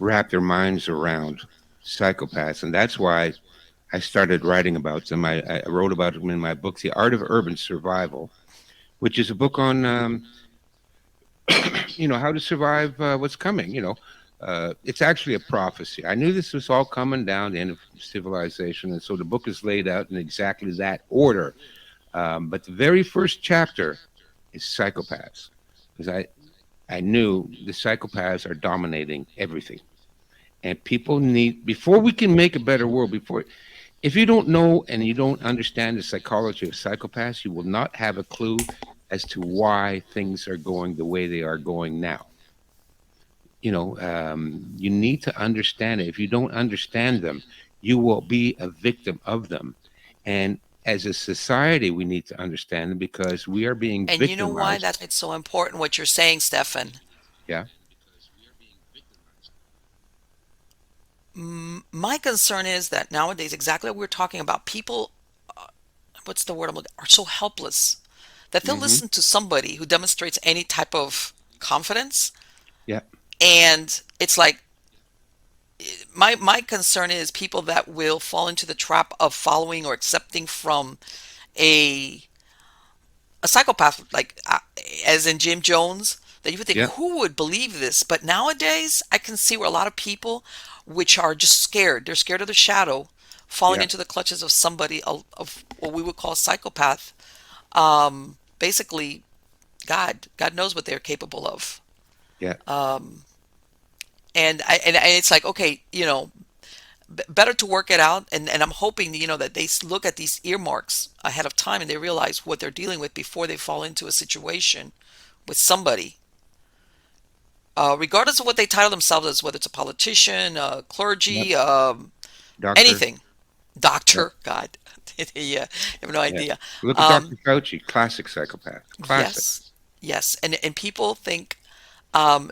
wrap their minds around psychopaths, and that's why I started writing about them. I wrote about them in my book, The Art of Urban Survival, which is a book on how to survive what's coming. It's actually a prophecy. I knew this was all coming down, the end of civilization, and so the book is laid out in exactly that order. But the very first chapter is psychopaths, because I knew the psychopaths are dominating everything. And people need, before we can make a better world, before, if you don't know and you don't understand the psychology of psychopaths, you will not have a clue as to why things are going the way they are going now. You need to understand it. If you don't understand them, you will be a victim of them. And as a society, we need to understand them because we are being And you know why victimized. that's it's so important what you're saying, Stefan? Yeah. My concern is that nowadays, exactly what we're talking about, people, what's the word I'm looking, are so helpless that they'll Hmm. listen to somebody who demonstrates any type of confidence, Yeah. and it's like my concern is people that will fall into the trap of following or accepting from a a psychopath, like as in Jim Jones, that you would think, Yeah. who would believe this? But nowadays, I can see where a lot of people, which are just scared. They're scared of the shadow, falling Yeah. into the clutches of somebody of what we would call a psychopath. Basically, God knows what they're capable of. Yeah. And it's like, okay, better to work it out. And I'm hoping, that they look at these earmarks ahead of time and they realize what they're dealing with before they fall into a situation with somebody, regardless of what they title themselves as, whether it's a politician, Yep. clergy, Doctor. anything, Yep. doctor. God, yeah, I have no Yeah. idea. Look at Um, Dr. Fauci, classic psychopath. Classic. yes, yes, and people think, um,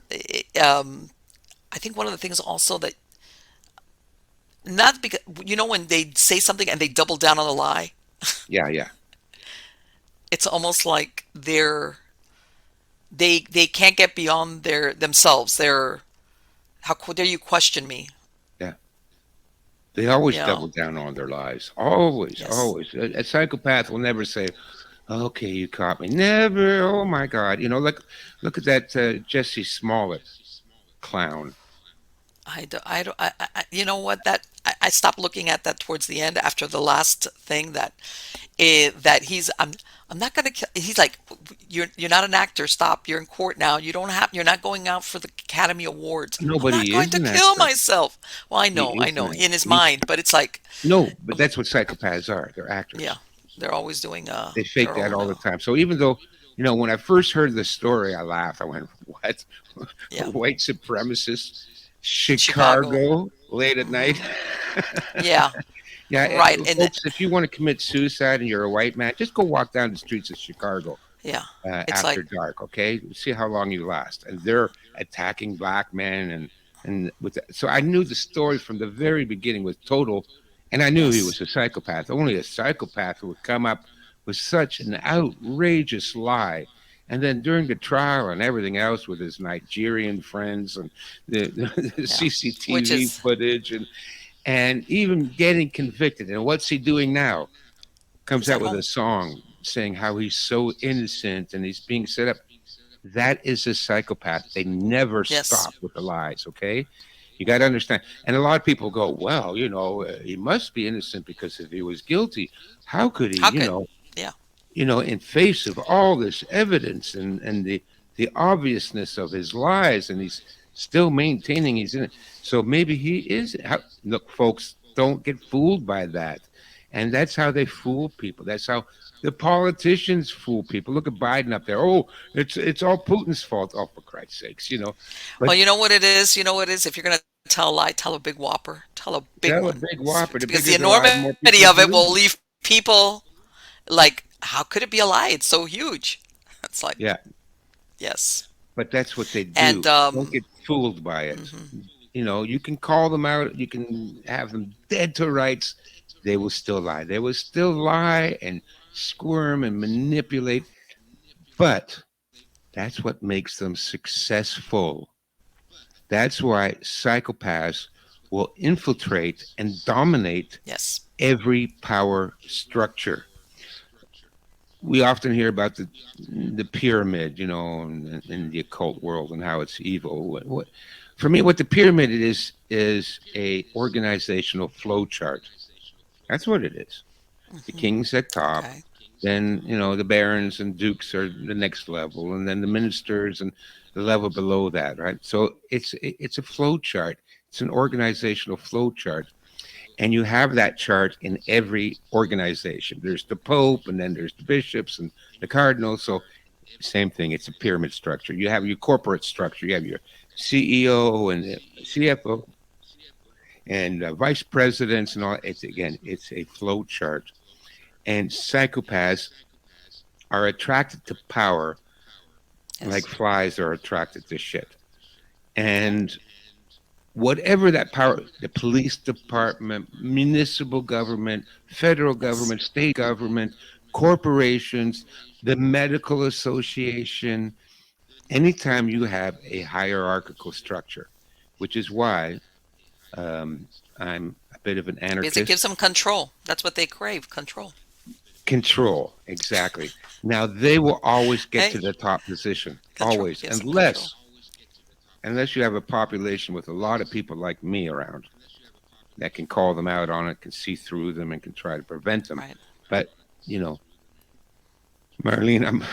I think one of the things also that, not because, when they say something and they double down on the lie, Yeah, yeah, it's almost like they can't get beyond themselves. How dare you question me? yeah. They always You double know? down on their lies. Always, Yes, always. A psychopath will never say, "Okay, you caught me." Never. Oh my God. Look at that Jesse Smollett clown. I don't, you know what, I stopped looking at that towards the end after the last thing that I'm not gonna kill. He's like, you're not an actor. Stop. You're in court now. You're not going out for the Academy Awards. I'm not Nobody going is to an kill actor. myself. Well, He I is an know, in actor. his mind, but it's like, No, but that's what psychopaths are. They're yeah, actors. they're always doing They fake their that own all the time. So even though, when I first heard the story, I laughed. I went, "What? yeah, White supremacists, Chicago. Chicago, late at night?" Hmm. Yeah, Yeah, right, and folks, if you want to commit suicide and you're a white man, just go walk down the streets of Chicago yeah, it's after like, dark. Okay, see how long you last. And they're attacking black men and with that. So I knew the story from the very beginning was total, and I knew he yes, was a psychopath. Only a psychopath would come up with such an outrageous lie. And then during the trial and everything else with his Nigerian friends and the yeah, which CCTV is, footage and even getting convicted. And what's he doing now? Comes he's at out with a home. song saying how he's so innocent and he's being set up. That is a psychopath. They never Yes, stop with the lies, okay? You got to understand. And a lot of people go, well, he must be innocent because if he was guilty, how could he, how could, yeah, in face of all this evidence and the obviousness of his lies, and he's still maintaining he's in it. So maybe he is. Look, folks, don't get fooled by that. And that's how they fool people. That's how the politicians fool people. Look at Biden up there. Oh, it's all Putin's fault. Oh, for Christ's sakes. But well, you know what it is. You know what it is. If you're gonna tell a lie, tell a big whopper. Tell a big tell a one. big whopper. The Because the bigger the lie, the more enormity people of it believe will it. leave people like, how could it be a lie? It's so huge. It's like, Yeah. yes. But that's what they And do. Don't get fooled by it. mhm, You can call them out, you can have them dead to rights. They will still lie. They will still lie and squirm and manipulate. But that's what makes them successful. That's why psychopaths will infiltrate and dominate yes, every power structure. We often hear about the pyramid, in the occult world and how it's evil. For me, what the pyramid is a organizational flow chart. That's what it is. The hmm, kings at top, okay, then the barons and dukes are the next level, and then the ministers and the level below that, right? So it's a flow chart. It's an organizational flow chart, and you have that chart in every organization. There's the Pope, and then there's the bishops and the cardinals. So same thing. It's a pyramid structure. You have your corporate structure. You have your CEO and the CFO and vice presidents and all. It's a flow chart. And psychopaths are attracted to power like yes, flies are attracted to shit. yeah, And whatever that power, the police department, municipal government, federal yes, government, state government, corporations, the medical association, anytime you have a hierarchical structure, which is why I'm a bit of an because it gives anarchist. them control. That's what they crave, control. Control, exactly. Now they will always get to Hey, the top position, control always, gives them control. unless you have a population with a lot of people like me around that can call them out on it, can see through them, and can try to prevent them. Right. But you know, Marlene, I'm,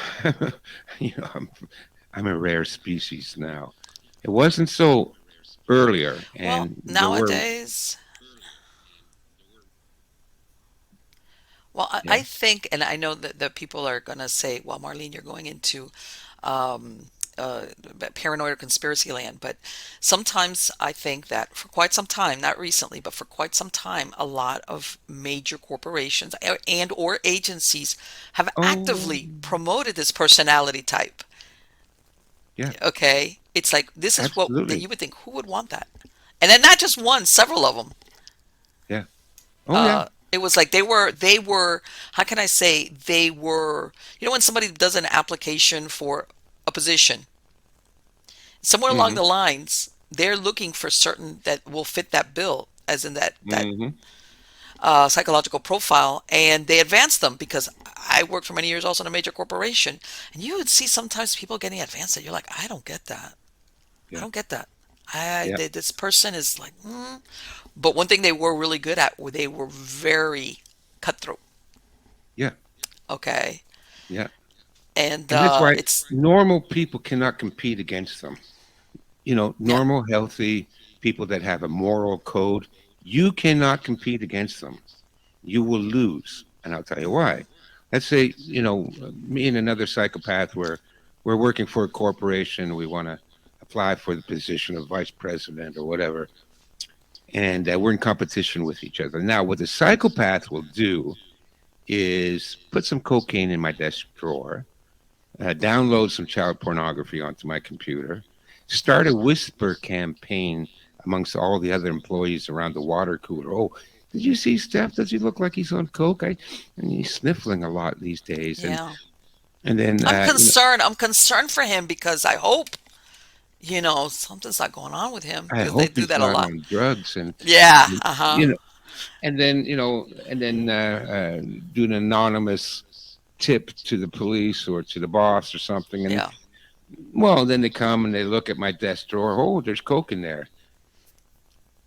you know, I'm a rare species now. It wasn't so earlier, Well, and there were, nowadays, well, I yeah. think, and I know that people are going to say, well, Marlene, you're going into um, uh, paranoid or conspiracy land. But sometimes I think that for quite some time, not recently, but for quite some time, a lot of major corporations and or agencies have Oh, actively promoted this personality type. yeah, Okay. It's like, this is what that absolutely, you would think, who would want that? And then not just one, several of them. yeah. Oh, yeah. It was like they were, how can I say, they were, when somebody does an application for a position, somewhere along Mm-hmm. the lines, they're looking for certain that will fit that bill, as in that Mm-hmm. psychological profile, and they advance them because I worked for many years also in a major corporation, and you would see sometimes people getting advanced that you're like, I don't get that. I Yeah, don't get that. yeah, This person is like, But one thing they were really good at, were they were very cutthroat. yeah, Okay, yeah. and And that's why it's normal people cannot compete against them. yeah, Normal, healthy people that have a moral code, you cannot compete against them. You will lose. And I'll tell you hmm why. Let's say, me and another psychopath, we're working for a corporation. We want to apply for the position of vice president or whatever. And we're in competition with each other. Now, what the psychopath will do is put some cocaine in my desk drawer, hmm download some child pornography onto my computer, start a whisper campaign amongst all the other employees around the water cooler. Oh, did you see Steph? Does he look like he's on coke? And he's sniffling a lot these days. yeah. And then I'm concerned. I'm concerned for him because I hope, something's not going on with him I because they hope do he's that a not lot. on drugs. And Yeah. Uh-huh. you know, do an anonymous tip to the police or to the boss or something. And Yeah. well, then they come and they look at my desk drawer. Oh, there's coke in there.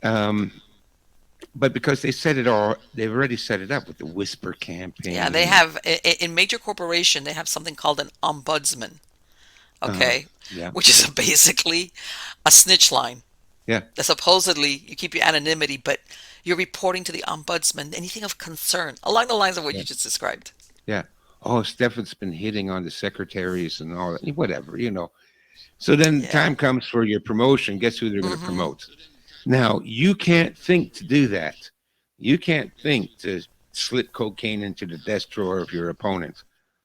Um, but because they've already set it up with the whisper Yeah. They campaign. And, have in major corporation, they have something called an ombudsman. Okay, yeah, which is basically a snitch line yeah, that supposedly you keep your anonymity, but you're reporting to the ombudsman anything of concern along the lines of what yeah, you just described. yeah. Oh, Stefan's been hitting on the secretaries and all that, whatever. So then Yeah. time comes for your promotion. Guess who they're going to Mm-hmm. promote? Now, you can't think to do that. You can't think to slip cocaine into the desk drawer of your opponent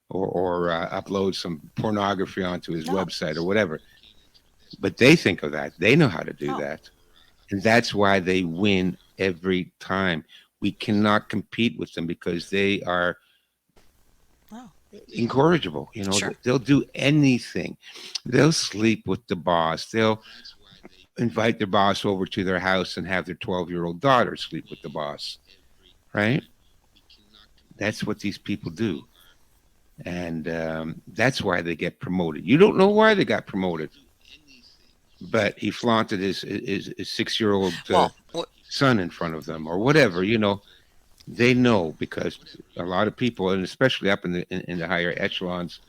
or upload some pornography onto his No. website or whatever. But they think of that. They know how to do No. that. And that's why they win every time. We cannot compete with them because they are No. incorrigible. Sure. They'll do anything. They'll sleep with the boss. They'll invite their boss over to their house and have their 12-year-old daughter sleep with the boss, right? That's what these people do. And that's why they get promoted. You don't know why they got promoted, but he flaunted his 6-year-old Well, son in front of them or whatever. They know because a lot of people, and especially up in the higher echelons,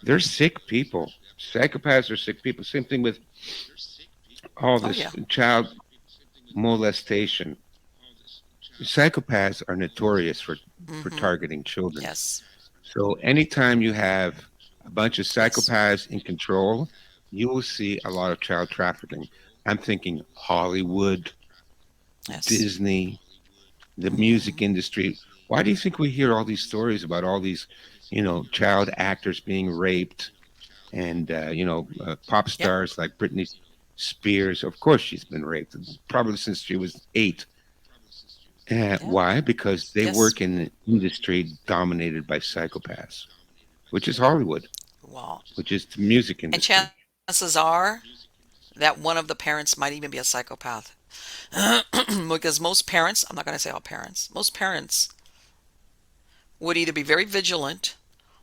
they're sick people. Psychopaths are sick people. Same thing with all oh this yeah. child molestation. Psychopaths are notorious for Mm-hmm. targeting children. Yes. So anytime you have a bunch of Yes. psychopaths in control, you will see a lot of child trafficking. I'm thinking Hollywood, Yes. Disney, the music Mm-hmm. industry. Why do you think we hear all these stories about all these, child actors being raped and pop Yep. stars like Britney Spears? Of course, she's been raped, probably since she was 8. Yeah. Why? Because they Yes. work in an industry dominated by psychopaths, which is Hollywood, Well, which is the music and industry. chances are that one of the parents might even be a psychopath. Because most parents, I'm not going to say all parents, most parents would either be very vigilant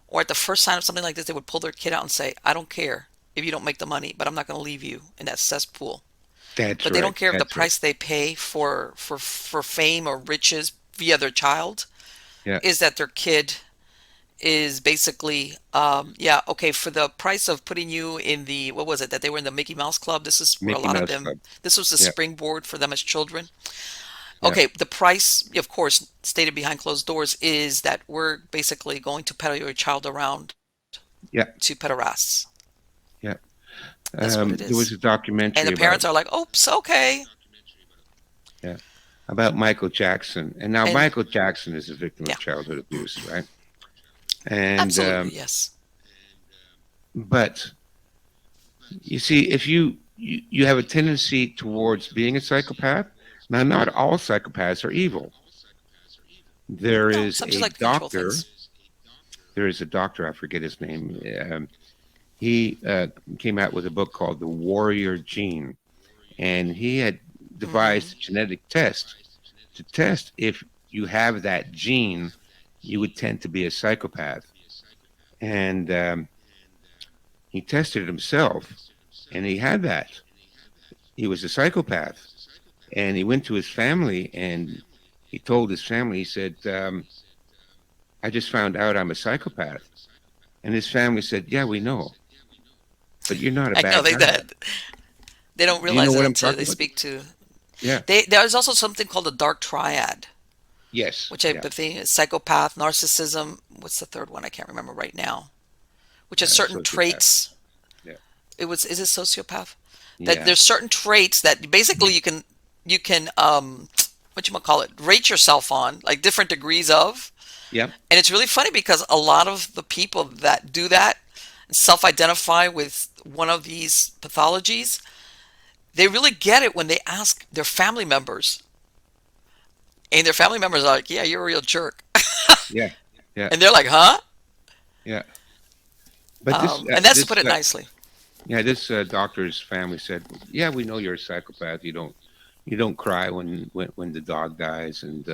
or at the first sign of something like this, they would pull their kid out and say, I don't care. if you don't make the money, but I'm not going to leave you in that cesspool. That's But they right. don't care if the That's right. price they pay for fame or riches via their child Yeah. is that their kid is basically, yeah, okay, for the price of putting you in the, what was it, that they were in the Mickey Mouse Club? This is where a Mickey lot of Mouse them, Club. this was the Yeah. springboard for them as children. Yeah. Okay, the price, of course, stated behind closed doors, is that we're basically going to peddle your child around Yeah. to pederasts. Yeah. That's what it There is. was a And the documentary about, parents are like, oops, okay. yeah, about Michael Jackson. And now And Michael Jackson is a victim yeah, of childhood abuse, right? And absolutely, yes. but you see, if you have a tendency towards being a psychopath. Now, not all psychopaths are evil. There No, is some just a like to control doctor. things. There is a doctor. I forget his name. He came out with a book called The Warrior Gene, and he had Hmm. devised a genetic test to test if you have that gene, you would tend to be a psychopath. And he tested it himself, and he had that. He was a psychopath, and he went to his family, and he told his family, he said, "I just found out I'm a psychopath." And his family said, "Yeah, we know, but you're not a I know bad they guy." that they don't Do you know realize it what I'm until talking they about? speak to. Yeah. There's also something called a dark triad, Yes. which I Yeah. think is psychopath, narcissism. What's the third one? I can't remember right now. Which has certain Sociopath. traits. Yeah. It was, is it sociopath? That Yeah. there's certain traits that basically you can what you might call it, rate yourself on, like different degrees of. Yep. And it's really funny because a lot of the people that do that self-identify with one of these pathologies, they really get it when they ask their family members. And their family members are like, yeah, you're a real jerk. Yeah. Yeah. And they're like, huh? Yeah. But And that's to put it nicely. yeah, this doctor's family said, "Yeah, we know you're a psychopath. You don't cry when the dog dies, and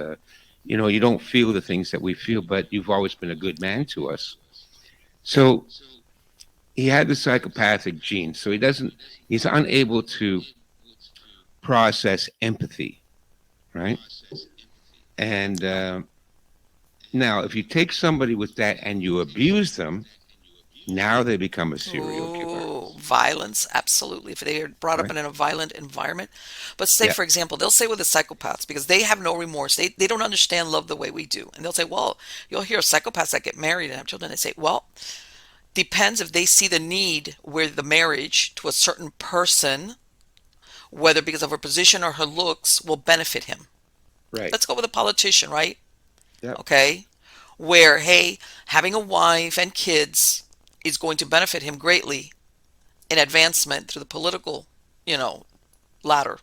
you don't feel the things that we feel. But you've always been a good man to us." So he had the psychopathic gene, so he's unable to process empathy, right? And now, if you take somebody with that and you abuse them, now they become a serial killer, Ooh, violence, absolutely. If they are brought up right? in a violent environment. But say, Yeah, for example, they'll say with the psychopaths, because they have no remorse, they don't understand love the way we do. And they'll say, well, you'll hear psychopaths that get married and have children. They say, well, depends if they see the need where the marriage to a certain person, whether because of her position or her looks, will benefit him. right. Let's go with a politician, right? Yeah, Okay. Where, hey, having a wife and kids is going to benefit him greatly in advancement through the political, you know, ladder.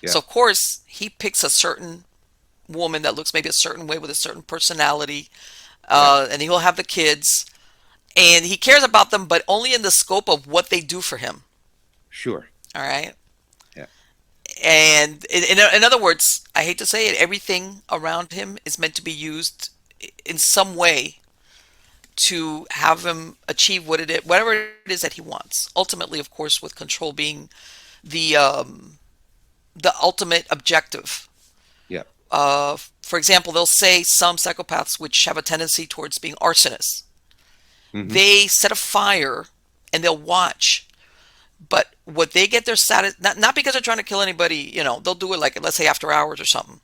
yeah, So of course he picks a certain woman that looks maybe a certain way with a certain personality, yeah. and he'll have the kids, and he cares about them, but only in the scope of what they do for him. Sure. All right. Yeah, And in other words, I hate to say it, everything around him is meant to be used in some way to have him achieve whatever it is that he wants. Ultimately, of course, with control being the the ultimate objective. yeah. For example, they'll say some psychopaths, which have a tendency towards being arsonists, Hmm. they set a fire and they'll watch. But what they get their not because they're trying to kill anybody, they'll do it like, let's say, after hours or something.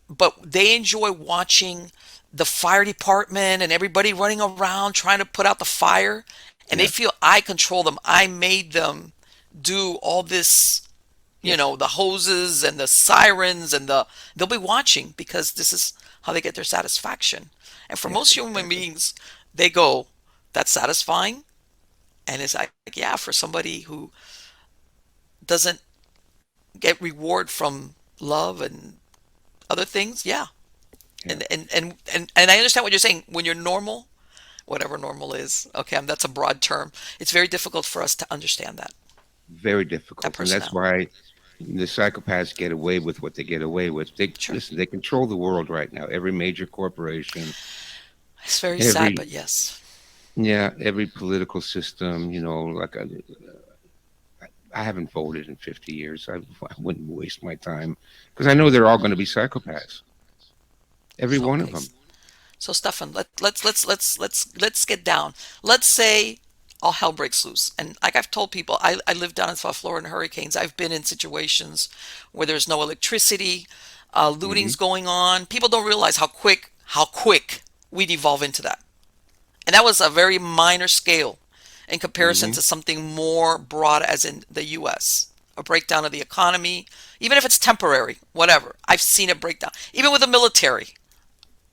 But they enjoy watching the fire department and everybody running around trying to put out the fire. And they Yeah, feel I control them. I made them do all this, yeah, the hoses and the sirens they'll be watching because this is how they get their satisfaction. And for yeah. most human Exactly. beings, they go, that's satisfying. And it's like, yeah, for somebody who doesn't get reward from love and other things, yeah. Yeah. And I understand what you're saying. When you're normal, whatever normal is, okay, that's a broad term. It's very difficult for us to understand Very that difficult, and that's personality. why the psychopaths get away with what they get away with. They Sure. listen. They control the world right now. Every major corporation, It's very sad, every but yes. Yeah, every political system, like I haven't voted in 50 years. I wouldn't waste my time because I know they're all going to be psychopaths, every So, one okay. of them. So Stefan, let's get down. Let's say all hell breaks loose. And like I've told people, I live down in South Florida in hurricanes. I've been in situations where there's no electricity, Hmm. looting's going on. People don't realize how quick we devolve into that. And that was a very minor scale in comparison Hmm. to something more broad as in the US. A breakdown of the economy, even if it's temporary, whatever. I've seen it break down. Even with the military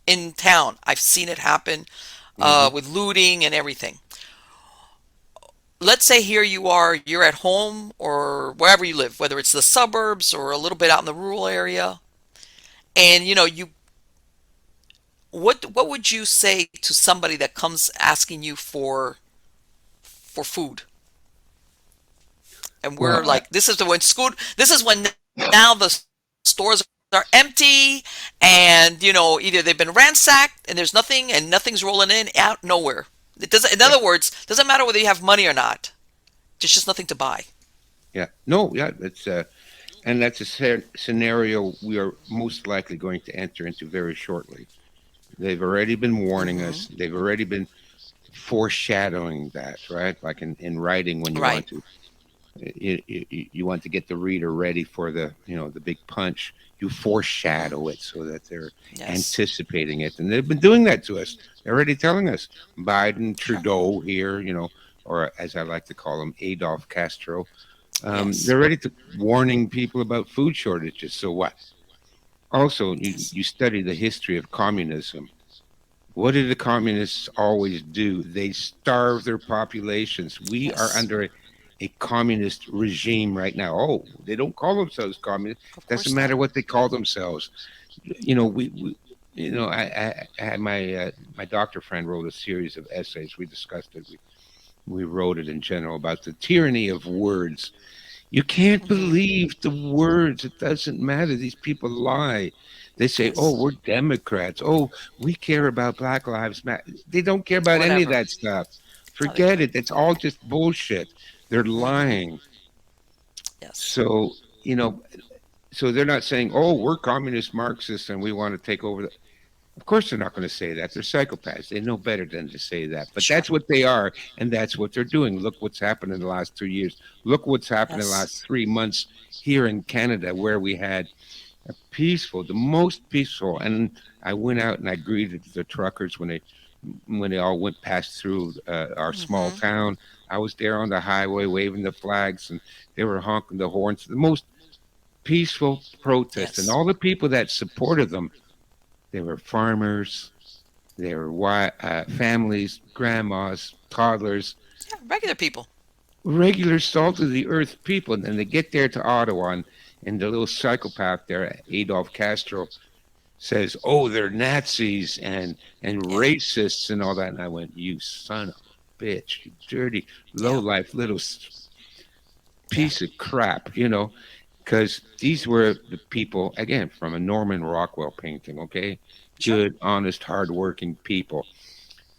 in town, I've seen it happen Hmm. with looting and everything. Let's say here you are, you're at home or wherever you live, whether it's the suburbs or a little bit out in the rural area, and what would you say to somebody that comes asking you for food? And Well, we're like, this is when now the stores are empty, and either they've been ransacked and there's nothing, and nothing's rolling in out nowhere. It doesn't, in yeah, other words, doesn't matter whether you have money or not. There's just nothing to buy. yeah, no, yeah, and that's a scenario we are most likely going to enter into very shortly. They've already been warning Hmm. us. They've already been foreshadowing that, right? Like in writing, when Right. you want to get the reader ready for the big punch, you foreshadow it so that they're Yes. anticipating it, and they've been doing that to us. They're already telling us. Biden, Sure. Trudeau here, or as I like to call him, Adolf Castro. Yes. They're ready to warning people about food shortages. So what? Also, you, Yes. you study the history of communism. What did the communists always do? They starve their populations. We are Yes. under a communist regime right now. Oh, they don't call themselves communists. Of Doesn't course not. matter what they call themselves. I had my doctor friend wrote a series of essays. We discussed it. We wrote it in general about the tyranny of words. You can't Hmm. believe the words. It doesn't matter. These people lie. They say, "Oh, Yes. we're Democrats. Oh, we care about Black Lives Matter." They don't care about any of Whatever. that stuff. No, they Forget don't. it. It's all just bullshit. They're Hmm. lying. Yes. So, you know, so they're not saying, "Oh, we're communist Marxists and we want to take over." Of course, they're not going to say that. They're psychopaths. They know better than to say that. But Sure. that's what they are, and that's what they're doing. Look what's happened in the last 2 years. Look what's happened in the Yes. last 3 months here in Canada, where we had a peaceful, the most peaceful. And I went out and I greeted the truckers when they all went past through our small Hmm. town. I was there on the highway waving the flags, and they were honking the horns. The most peaceful protest, and Yes. all the people that supported them, they were farmers, they were families, grandmas, toddlers, Yeah. Regular people. regular salt of the earth people. And then they get there to Ottawa, and the little psychopath there, Adolf Castro, says, "Oh, they're Nazis and Yeah. racists and all that." And I went, "You son of a bitch, you dirty, low Yeah. life little Yeah. piece of crap," because these were the people, again, from a Norman Rockwell painting, okay? Sure. Good, honest, hardworking people.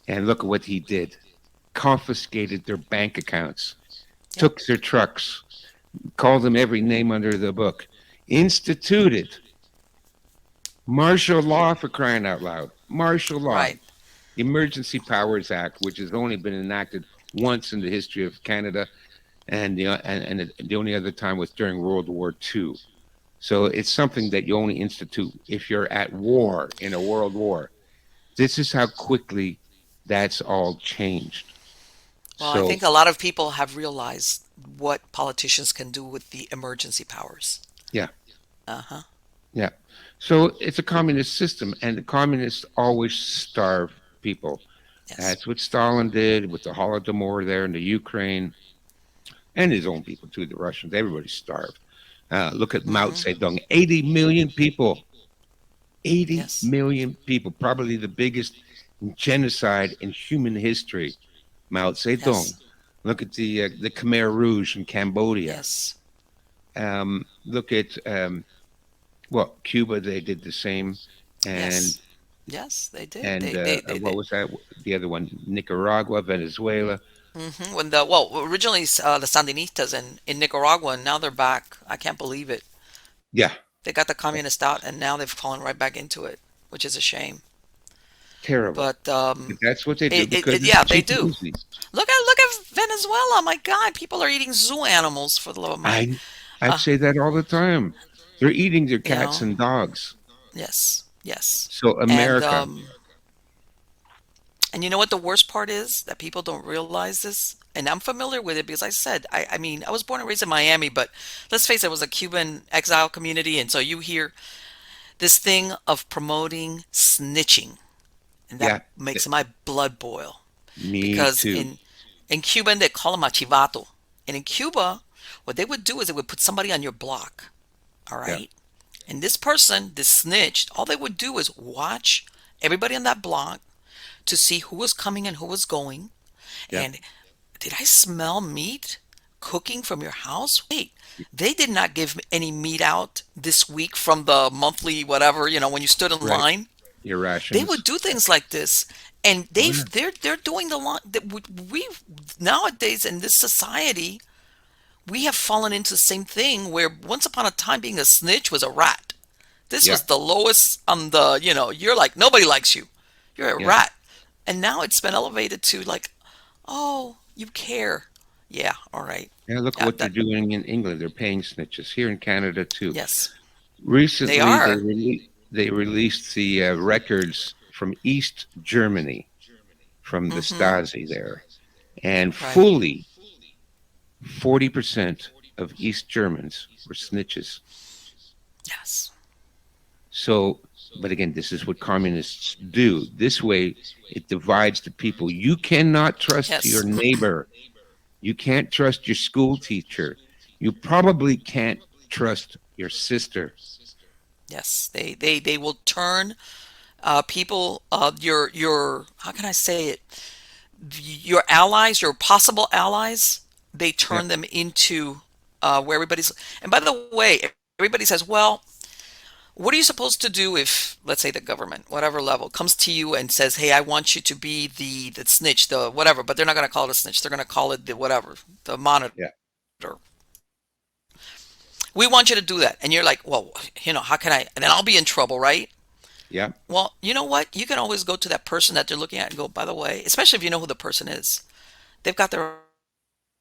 And look at what he did: confiscated their bank accounts, Yep. took their trucks, called them every name under the book, instituted martial law, for crying out loud. Martial law. Right. Emergency Powers Act, which has only been enacted once in the history of Canada, and the only other time was during World War II. So it's something that you only institute if you're at war, in a world war. This is how quickly that's all changed. Well, I So think a lot of people have realized what politicians can do with the emergency powers. yeah, Uh-huh. yeah. So it's a communist system, and the communists always starve people. Yes. That's what Stalin did with the Holodomor there in the Ukraine, and his own people too, the Russians. Everybody starved. Look at Mao Hmm. Zedong, 80 million people. 80 Yes. million people, probably the biggest genocide in human history. Mao Yes. Zedong. Look at the Khmer Rouge in Cambodia. Yes. Look at well, Cuba. They did the same, and Yes. Yes, they did. and what They was that? The other one, Nicaragua, Venezuela. when the well originally the Sandinistas in Nicaragua, and now they're back. I can't believe it. Yeah, They got the communists out, and now they've fallen right back into it, which is a shame. terrible. But But that's what they do because yeah, it's they cheap and do. easy. Look at Venezuela. My God, people are eating zoo animals for the love of Mike. I I Uh, say that all the time. They're eating their you cats know, and dogs. yes, yes, So and America, you know what the worst part is that people don't realize this, and I'm familiar with it because I said I mean I was born and raised in Miami, but let's face it, it was a Cuban exile community, and so you hear this thing of promoting snitching, and that yeah, makes my blood boil me because too. in Cuban they call them archivato, and in Cuba what they would do is they would put somebody on your block, all Yeah, right, and this person, this snitch, all they would do is watch everybody on that block to see who was coming and who was going. yeah, And did I smell meat cooking from your house? Wait, they did not give any meat out this week from the monthly whatever, when you stood in right. line. Your They would rations. do things like this. And Oh yeah, they're doing the line that we nowadays in this society, we have fallen into the same thing where once upon a time being a snitch was a rat. This yeah, was the lowest on the, you're like nobody likes you. You're a yeah. rat. And now it's been elevated to like, oh, you care. Yeah, all right. Yeah, look at Yeah, what they're doing in England. They're paying snitches here in Canada too. yes, they Recently, are. they released the records from East Germany, from the Mm-hmm. Stasi there, and Right. fully 40% of East Germans were snitches. Yes. So, but again, this is what communists do. This way, it divides the people. You cannot trust your Yes. neighbor. You can't trust your school teacher. You probably can't trust your sister. Yes. They will turn people your how can I say it? Your allies, your possible allies, they Yeah, turn them into where everybody's. And by the way, everybody says, well, what are you supposed to do if, let's say, the government, whatever level, comes to you and says, "Hey, I want you to be the snitch, the whatever," but they're not going to call it a snitch. They're going to call it the whatever, the monitor. yeah, We want you to do that, and you're like, "Well, how can I?" And then I'll be in trouble, right? yeah, Well, you know what? You can always go to that person that they're looking at and go, "By the way," especially if you know who the person is. They've got their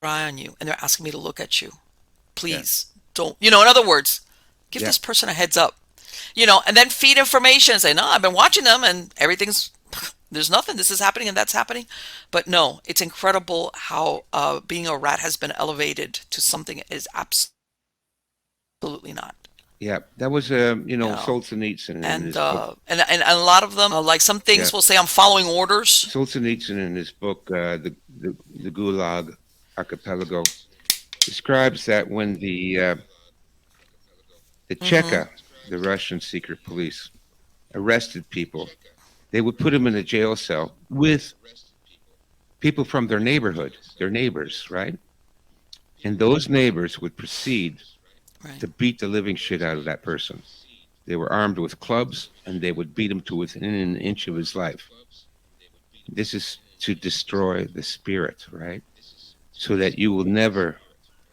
eye on you, and they're asking me to look at you. yeah, Please don't. In other words, give yeah, this person a heads up. And then feed information and say, no, I've been watching them and everything's, there's nothing. This is happening and that's happening. But no, it's incredible how being a rat has been elevated to something it is absolutely not. yeah. That was, You know, Solzhenitsyn in and his book. and a lot of them, like some Yeah, things will say, I'm following orders. Solzhenitsyn in his book, the Gulag Archipelago, describes that when the Hmm. Cheka, the Russian secret police, arrested people, they would put them in a jail cell with people from their neighborhood, their neighbors, right? And those neighbors would proceed Right. to beat the living shit out of that person. They were armed with clubs and they would beat him to within an inch of his life. This is to destroy the spirit, right? So that you will never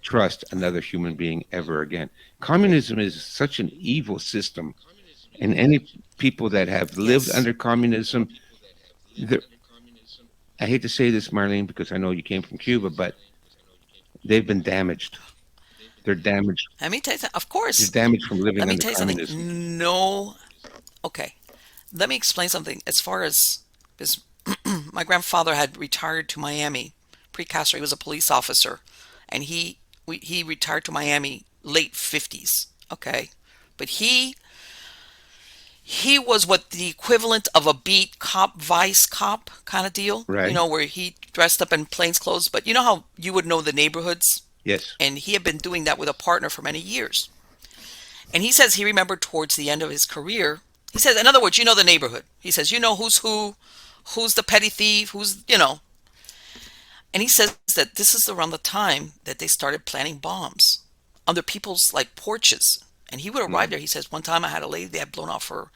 trust another human being ever again. Communism is such an evil system, and any people that have lived Yes. under communism, I hate to say this, Marlene, because I know you came from Cuba, but they've been damaged. They're damaged. Let me tell you something. Of They're course. damaged from Let living me under tell you communism. something. No. Okay. Let me explain something. As far as this, my grandfather had retired to Miami, precaster. He was a police officer, and he retired to Miami late 50s. Okay, but he was what the equivalent of a beat cop, vice cop kind of deal. Right? Where he dressed up in plain clothes. But you know how you would know the neighborhoods, Yes. and he had been doing that with a partner for many years. And he says he remembered towards the end of his career. He says, in other words, you know the neighborhood. He says, you know who's who, who's the petty thief, who's. And he says that this is around the time that they started planting bombs under people's like porches And he would Yeah. arrive there. He says, one time I had a lady, they had blown off her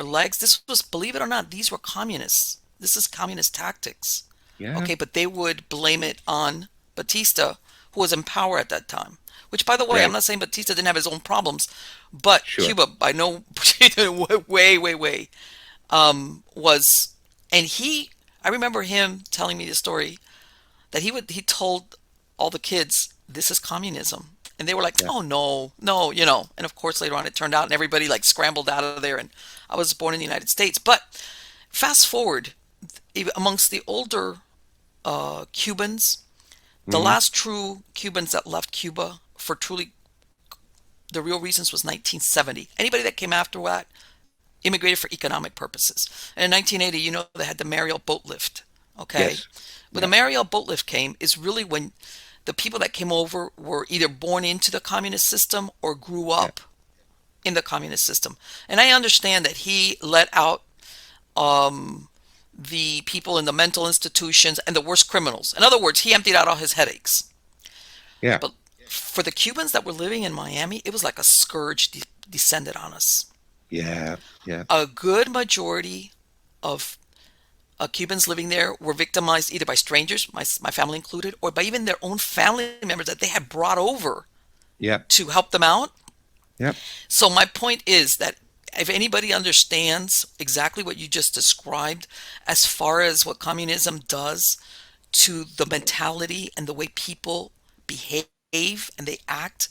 legs. This was, believe it or not, these were communists. This is communist tactics. Yeah. Okay, but they would blame it on Batista, who was in power at that time. Which, by the way, I'm Right. not saying Batista didn't have his own problems, but Sure. Cuba, I know, way, way, way, was, and I remember him telling me the story that he told all the kids, this is communism. And they were like, Yeah. oh no, no, And of course later on it turned out and everybody like scrambled out of there and I was born in the United States. But fast forward, amongst the older Cubans, the Mm-hmm. last true Cubans that left Cuba for truly the real reasons was 1970. Anybody that came after that immigrated for economic purposes. And in 1980, they had the Mariel boat lift. Okay? Yes. When the Yeah. Mariel boat lift came, is really when the people that came over were either born into the communist system or grew Yeah. up in the communist system. And I understand that he let out the people in the mental institutions and the worst criminals. In other words, he emptied out all his headaches. Yeah. But for the Cubans that were living in Miami, it was like a scourge descended on us. Yeah. Yeah. A good majority of Cubans living there were victimized either by strangers, my family included, or by even their own family members that they had brought over Yeah. to help them out. Yeah. So my point is that if anybody understands exactly what you just described as far as what communism does to the mentality and the way people behave and they act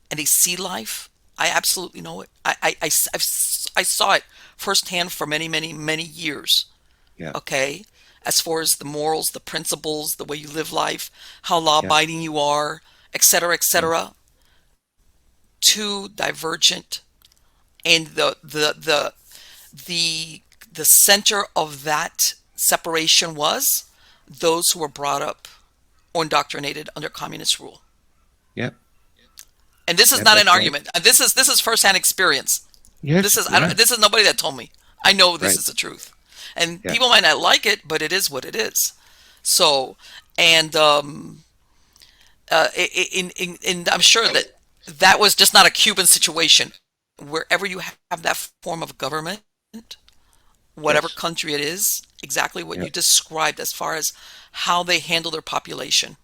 and they see life, I absolutely know it. I saw it firsthand for many, many, many years. Yeah. Okay, as far as the morals, the principles, the way you live life, how Yeah. law-abiding you are, etc., Yeah. etc., too divergent, and the the center of that separation was those who were brought up or indoctrinated under communist rule. Yeah. And this is Yeah. not an That's right. argument. This is firsthand experience. This Yes. is I Yeah. don't, this is nobody that told me. I know this Right. is the truth. And Yeah. people might not like it, but it is what it is. So, and I'm sure that that was just not a Cuban situation. Wherever you have that form of government, whatever Yes. country it is, exactly what Yeah. you described as far as how they handle their population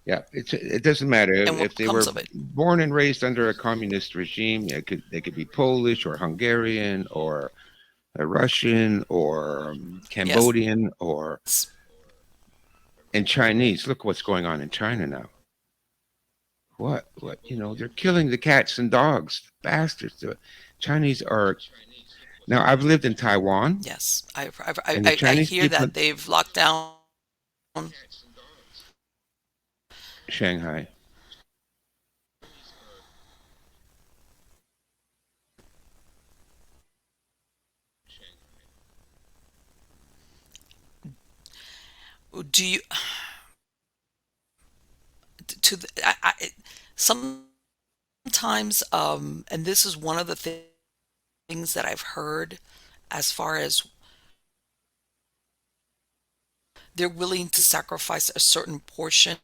Yeah. It doesn't matter and if what they comes were of it. born and raised under a communist regime. They could be Polish or Hungarian or Russian or Yes. Cambodian or and Chinese. Look what's going on in China now. What? They're killing the cats and dogs. Bastards. The Chinese are now. I've lived in Taiwan, Yes. and the I Chinese hear people that they've locked down. Shanghai. Do you to the, sometimes and this is one of the things that I've heard as far as they're willing to sacrifice a certain portion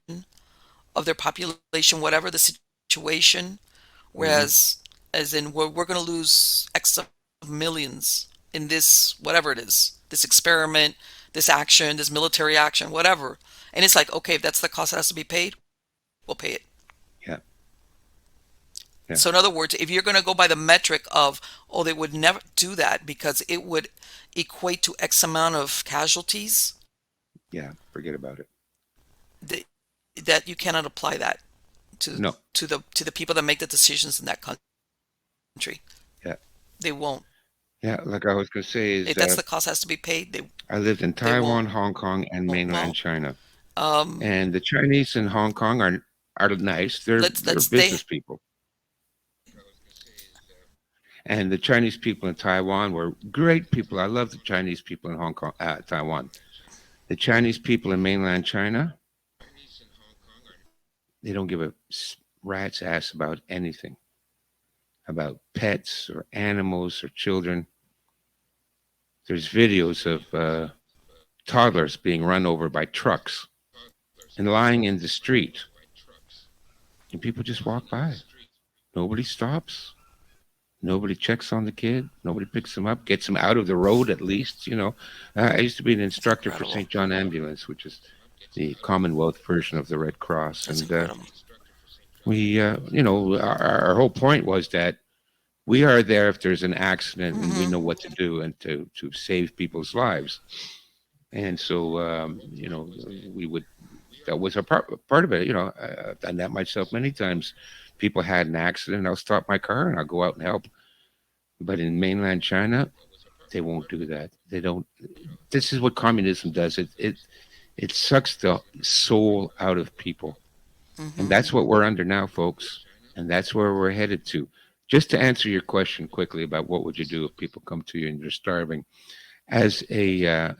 of their population, whatever the situation, Hmm. whereas as in we're going to lose X of millions in this whatever it is, this experiment, this action, this military action, whatever. And it's like, okay, if that's the cost that has to be paid, we'll pay it. Yeah. Yeah. So in other words, if you're going to go by the metric of, oh, they would never do that because it would equate to X amount of casualties, Yeah. Forget about it. th- that you cannot apply that to No. the people that make the decisions in that country. Yeah. They won't. Yeah. Like I was gonna say is If that's the cost has to be paid, I lived in they Taiwan, won't. Hong Kong, and mainland Well, China, um, and the Chinese in Hong Kong are nice. They're let's they're stay. business people, and the Chinese people in Taiwan were great people. I love the Chinese people in Hong Kong, Taiwan. The Chinese people in mainland China, they don't give a rat's ass about anything, about pets or animals or children. There's videos of toddlers being run over by trucks and lying in the street, and people just walk by. Nobody stops. Nobody checks on the kid. Nobody picks him up, gets him out of the road at least. I used to be an That's instructor for incredible. St. John Ambulance, which is the Commonwealth version of the Red Cross, That's and incredible. our whole point was that we are there if there's an accident, and we Mm-hmm. know what to do and to save people's lives. And so, we would that was a part of it. I've done that myself many times. People had an accident, I'll stop my car and I'll go out and help. But in mainland China, they won't do that. They don't. This is what communism does. It sucks the soul out of people, and Mm-hmm. that's what we're under now, folks. And that's where we're headed to. Just to answer your question quickly about what would you do if people come to you and you're starving, as I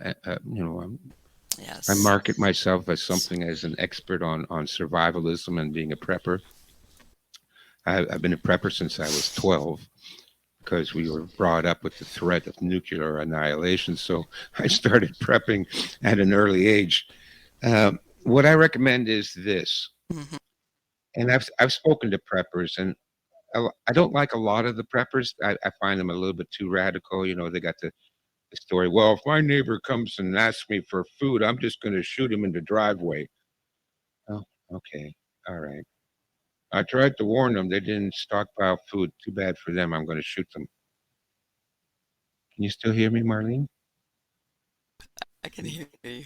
Yes. market myself as something as an expert on survivalism and being a prepper. I've been a prepper since I was 12 because we were brought up with the threat of nuclear annihilation. So I started prepping at an early age. What I recommend is this, Mm-hmm. and I've spoken to preppers, and I don't like a lot of the preppers. I find them a little bit too radical. They got the story. Well, if my neighbor comes and asks me for food, I'm just going to shoot him in the driveway. Oh, okay, all right. I tried to warn them. They didn't stockpile food. Too bad for them. I'm going to shoot them. Can you still hear me, Marlene? I can hear you.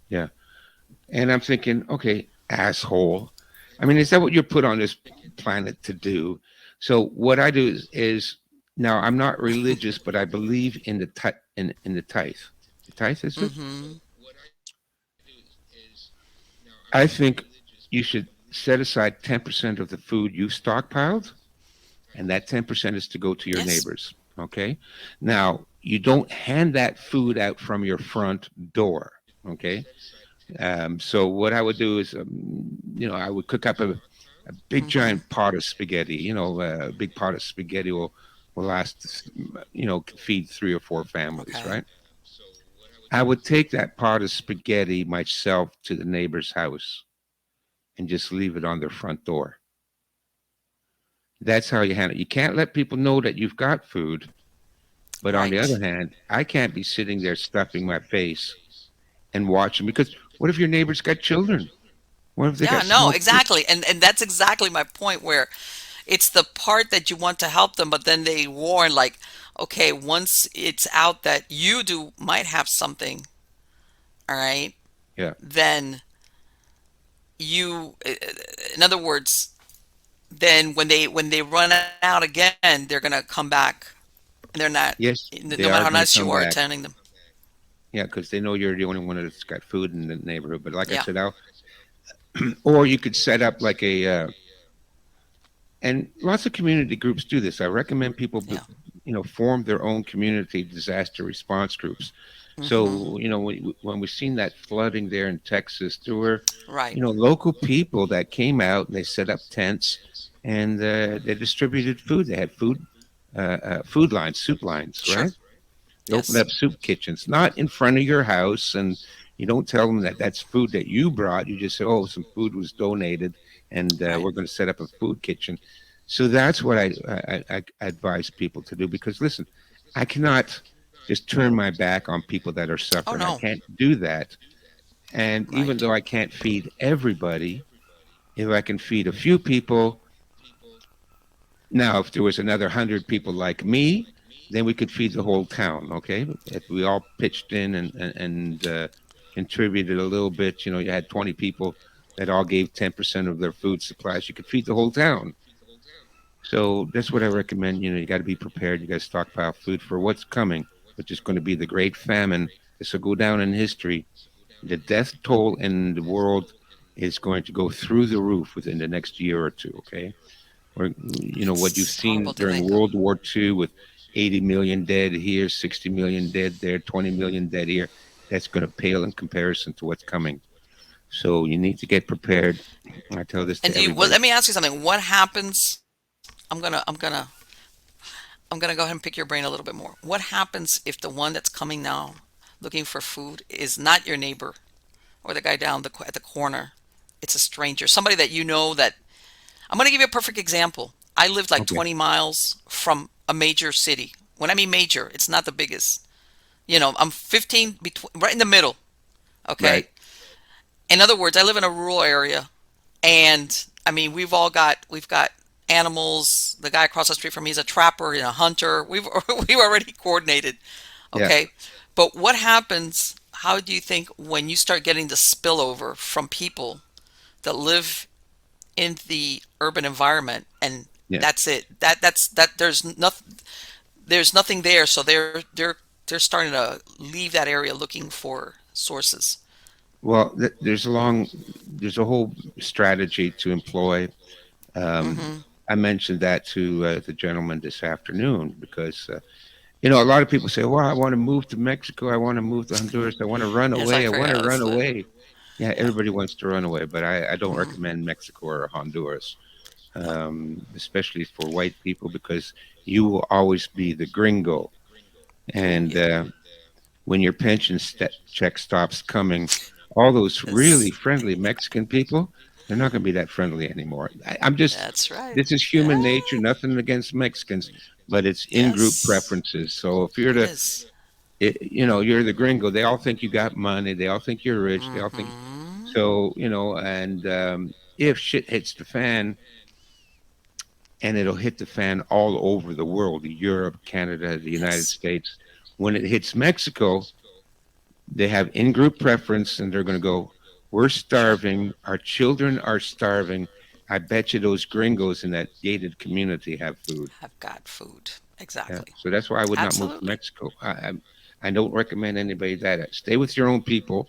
Yeah. And I'm thinking, okay, asshole. I mean, is that what you're put on this planet to do? So what I do is now I'm not religious, but I believe in in the tithe. The tithe is it? Mm-hmm. I think you should set aside 10% of the food you stockpiled, and that 10% is to go to your Yes. neighbors. Okay. Now you don't hand that food out from your front door. Okay. So what I would do is, I would cook up a big Mm-hmm. giant pot of spaghetti. A big pot of spaghetti will last, can feed 3 or 4 families, Okay. right? I would take that pot of spaghetti myself to the neighbor's house and just leave it on their front door. That's how you handle it. You can't let people know that you've got food. But on the Right. other hand, I can't be sitting there stuffing my face and watching because what if your neighbor's got children? What if they Yeah, got no, small kids? exactly. And that's exactly my point where it's the part that you want to help them, but then they warn like, okay, once it's out that you do might have something, all right, Yeah. then in other words, then when they run out again, they're gonna come back, and they're not, Yes, no they matter are how going to nice you come are back. attending them. Yeah, because they know you're the only one that's got food in the neighborhood. But like I Yeah. said, or you could set up like and lots of community groups do this. I recommend people, Yeah. form their own community disaster response groups. Mm-hmm. So, when we seen that flooding there in Texas, there were, Right. local people that came out and they set up tents and they distributed food. They had food lines, soup lines, Sure. right? They opened Yes. up soup kitchens, not in front of your house, and you don't tell them that that's food that you brought. You just say, "Oh, some food was donated, and Right. we're going to set up a food kitchen." So that's what I advise people to do because listen, I cannot just turn my back on people that are Oh suffering. I no. can't do that. And even Right. though I can't feed everybody, if I can feed a few people, now, if there was another 100 people like me, then we could feed the whole town. Okay, if we all pitched in and contributed a little bit, you had 20 people that all gave 10% of their food supplies, you could feed the whole town. So that's what I recommend. You got to be prepared. You got to stockpile food for what's coming, which is going to be the Great Famine. This will go down in history. The death toll in the world is going to go through the roof within the next year or two. Okay, or what you've It's horrible seen to during think. World War II with 80 million dead here, 60 million dead there, 20 million dead here. That's going to pale in comparison to what's coming. So you need to get prepared. I tell this And to do you, well, everybody. let me ask you something. What happens? I'm gonna go ahead and pick your brain a little bit more. What happens if the one that's coming now looking for food is not your neighbor or the guy down at the corner? It's a stranger, somebody that you know that I'm gonna give you a perfect example. I lived like Okay. 20 miles from a major city. When I mean major, it's not the biggest. I'm 15 between, right in the middle. Right. Okay. In other words, I live in a rural area, and I mean, we've got animals. The guy across the street from me is a trapper and a hunter. We've already coordinated. Yeah. Okay. But what happens? How do you think when you start getting the spillover from people that live in the urban environment, and Yeah. that's it? That there's nothing there, so they're starting to leave that area looking for sources. Well, there's a whole strategy to employ. Um, Mm-hmm. I mentioned that to the gentleman this afternoon because a lot of people say, "Well, I want to move to Mexico. I want to move to Honduras. I want to run Yes, away. I've I heard want to how run it's away." Yeah, yeah. everybody wants to run away, but I don't Mm-hmm. recommend Mexico or Honduras, No. especially for white people, because you will always be the gringo. Oh And yeah. when your pension check stops coming, all those really Yes. friendly Mexican people, they're not going to be that friendly anymore. I'm just, That's right. this is Yeah. human nature, nothing against Mexicans, but it's in group Yes. preferences. So if you're It the, is. you're the gringo, they all think you got money, they all think you're rich, they all think, Mm-hmm. so, and if shit hits the fan, and it'll hit the fan all over the world, Europe, Canada, the United Yes. States. When it hits Mexico, they have in-group preference and they're going to go, we're Yeah. starving, our children are starving. I bet you those gringos in that gated community have food. I've got food. Yeah, Exactly. so that's why I would not move to Absolutely. Mexico. I don't recommend anybody that. Stay with your own people.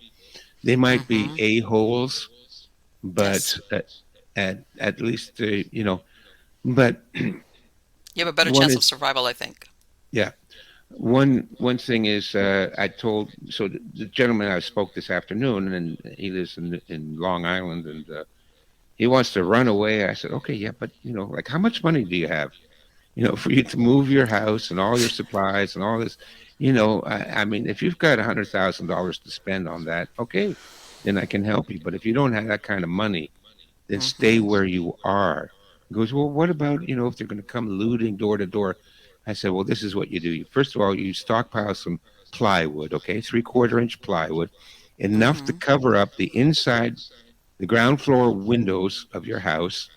They might be Mm-hmm. a-holes, but Yes. at least but You have a better one chance of is, survival, I think. yeah. One thing is, I told, so the gentleman I spoke this afternoon, and he lives in Long Island, and he wants to run away. I said, okay, yeah, but like, how much money do you have? For you to move your house and all your supplies and all this. I mean, if you've got $100,000 to spend on that, okay, then I can help you. But if you don't have that kind of money, then stay Mm-hmm. where you are. He goes, well, what about, if they're going to come looting door to door? I said, well, this is what you do. First of all, you stockpile some plywood, okay, 3/4 inch plywood, enough to Mm-hmm. cover up the inside, the ground floor windows of your house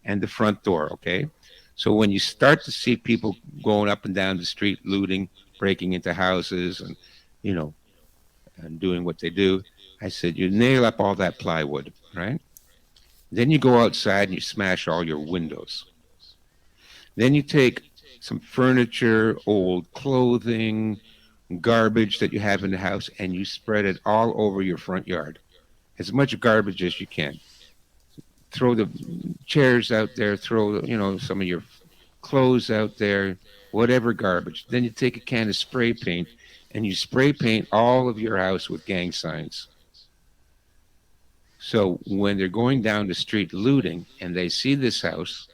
and the front door, okay? So when you start to see people going up and down the street looting, breaking into houses you know, and doing what they do, I said, you nail up all that plywood, right? Then you go outside and you smash all your windows. Then you take some furniture, old clothing, garbage that you have in the house, and you spread it all over your front yard. As much garbage as you can. Throw the chairs out there, throw, some of your clothes out there, whatever garbage. Then you take a can of spray paint and you spray paint all of your house with gang signs. So when they're going down the street looting and they see this house,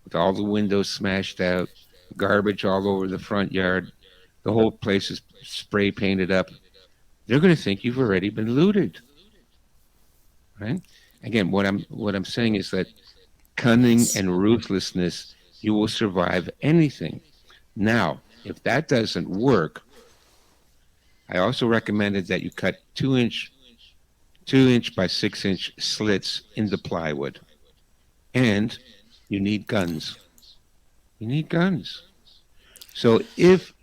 with all the windows smashed out, garbage all over the front yard. The whole place is spray painted up. They're going to think you've already been looted, right? Again, what I'm saying is that cunning Yes. and ruthlessness, you will survive anything. Now, if that doesn't work, I also recommended that you cut 2-inch by 6-inch slits in the plywood, and you need guns. You need guns. So if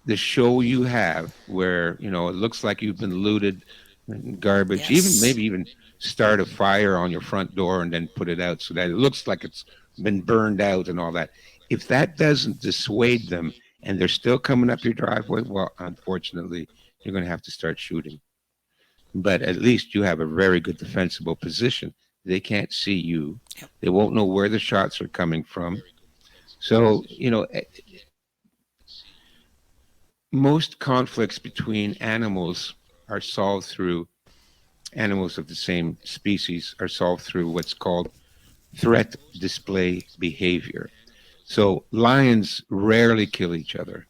the show you have where it looks like you've been looted, garbage, even Yes. maybe even start a fire on your front door and then put it out so that it looks like it's been burned out and all that. If that doesn't dissuade them and they're still coming up your driveway, well, unfortunately, you're going to have to start shooting. But at least you have a very good defensible position. They can't see you. Yep. They won't know where the shots are coming from. So, see, most conflicts between animals are solved through animals of the same species are solved through what's called threat display behavior. So lions rarely kill each other,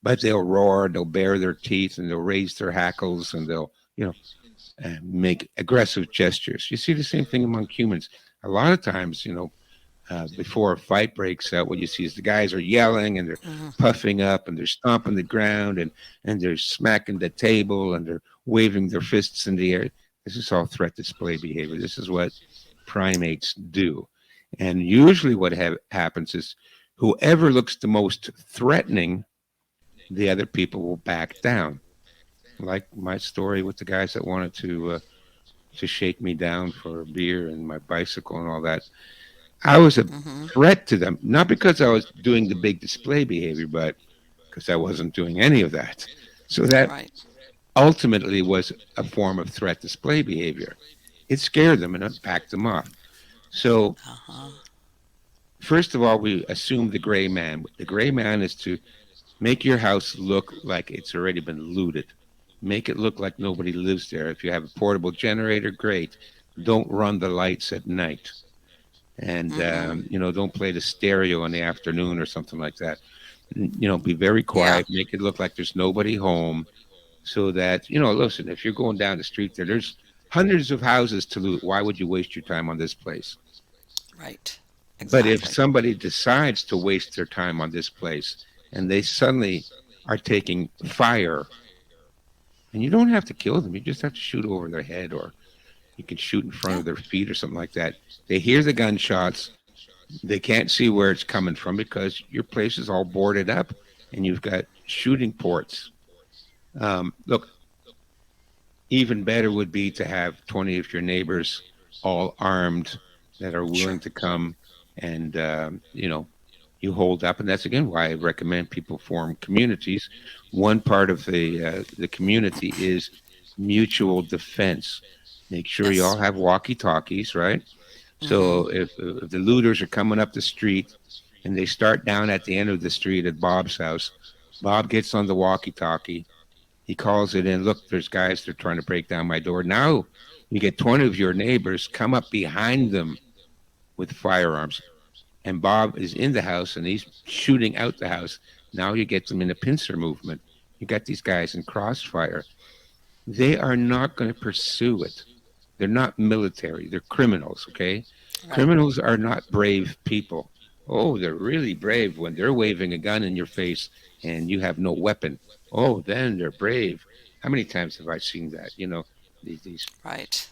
but they'll roar, they'll bare their teeth, and they'll raise their hackles, and they'll, make aggressive gestures. You see the same thing among humans. A lot of times, before a fight breaks out, what you see is the guys are yelling and they're Hmm. puffing up and they're stomping the ground and they're smacking the table and they're waving their fists in the air. This is all threat display behavior. This is what primates do. And usually what happens is whoever looks the most threatening, the other people will back down. Like my story with the guys that wanted to shake me down for a beer and my bicycle and all that. I was a Hmm. threat to them, not because I was doing the big display behavior, but because I wasn't doing any of that. So that Right. ultimately was a form of threat display behavior. It scared them and it backed them off. So, Uh-huh. first of all, we assume the gray man. The gray man is to make your house look like it's already been looted. Make it look like nobody lives there. If you have a portable generator, great. Don't run the lights at night. And, Hmm. don't play the stereo in the afternoon or something like that. Be very Yeah. quiet, make it look like there's nobody home so that, listen, if you're going down the street there's hundreds of houses to loot. Why would you waste your time on this place? Right. But if Exactly. somebody decides to waste their time on this place and they suddenly are taking fire, and you don't have to kill them, you just have to shoot over their head or you can shoot in front Yeah. of their feet or something like that. They hear the gunshots, they can't see where it's coming from because your place is all boarded up and you've got shooting ports. Look, even better would be to have 20 of your neighbors all armed that are willing Sure. to come and, you hold up. And that's again why I recommend people form communities. One part of the community is mutual defense. Make sure you all Yes. have walkie talkies, right? Hmm. So if the looters are coming up the street and they start down at the end of the street at Bob's house, Bob gets on the walkie talkie. He calls it in. Look, there's guys. They're trying to break down my door. Now you get 20 of your neighbors come up behind them with firearms. And Bob is in the house and he's shooting out the house. Now you get them in a pincer movement. You got these guys in crossfire. They are not going to pursue it. They're not military. They're criminals, okay? Right. Criminals are not brave people. Oh, they're really brave when they're waving a gun in your face and you have no weapon. Oh, then they're brave. How many times have I seen that? These Right.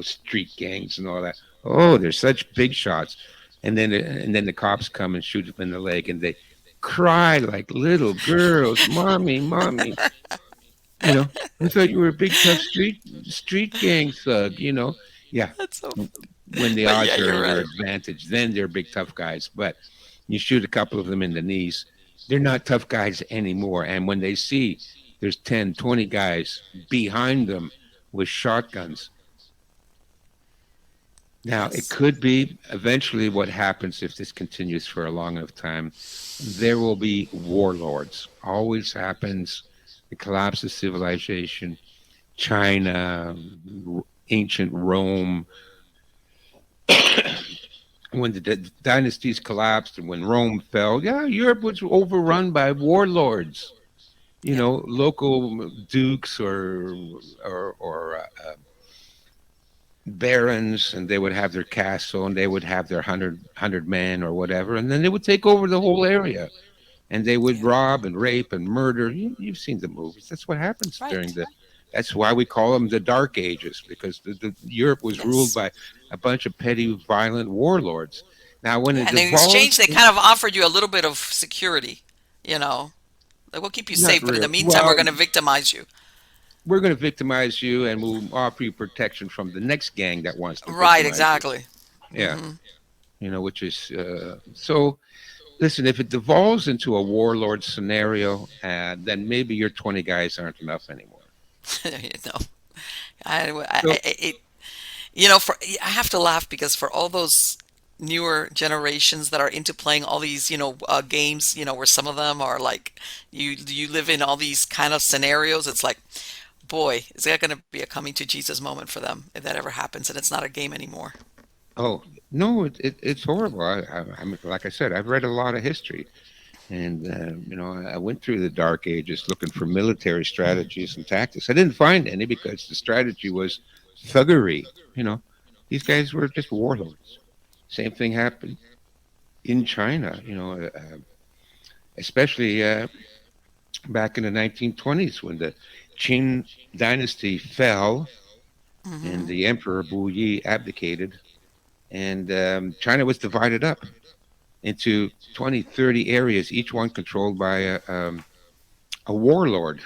street gangs and all that. Oh, they're such big shots. And then the cops come and shoot them in the leg and they cry like little girls, "Mommy, mommy." You know, I thought you were a big tough street gang thug. Yeah. That's so. When the But yeah, odds are you're in your right. advantage, then they're big tough guys. But you shoot a couple of them in the knees, they're not tough guys anymore. And when they see there's 10, 20 guys behind them with shotguns, now it Yes. could be eventually what happens if this continues for a long enough time. There will be warlords. Always happens. The collapse of civilization, China, ancient Rome, when the dynasties collapsed and when Rome fell, yeah, Europe was overrun by warlords. Yep. Local dukes or barons, and they would have their castle and they would have their hundred men or whatever, and then they would take over the whole area and they would Yeah. rob and rape and murder. You've seen the movies. That's what happens during Right. the. That's why we call them the Dark Ages because Europe was ruled Yes. by a bunch of petty, violent warlords. Now, when Yeah. it And in exchange, evolves, they kind of offered you a little bit of security. You know, like we'll keep you not safe, but in the real. meantime, we're Well, going to victimize you. we're going to victimize you, and we'll offer you protection from the next gang that wants to Right. victimize you. Exactly. Yeah, Hmm. which is so. Listen, if it devolves into a warlord scenario, then maybe your 20 guys aren't enough anymore. You know, So, it, you know, for I have to laugh because for all those newer generations that are into playing all these, games, where some of them are like you live in all these kind of scenarios. It's like, boy, is that going to be a coming to Jesus moment for them if that ever happens and it's not a game anymore. oh no, it's horrible. I'm like I said, I've read a lot of history, and I went through the Dark Ages looking for military strategies and tactics. I didn't find any because the strategy was thuggery. You know, these Yeah. guys were just warlords. Same thing happened. in China. Especially back in the 1920s when the Qing dynasty fell and Mm-hmm. the Emperor Bu Yi abdicated, and China was divided up into 20, 30 areas, each one controlled by a warlord.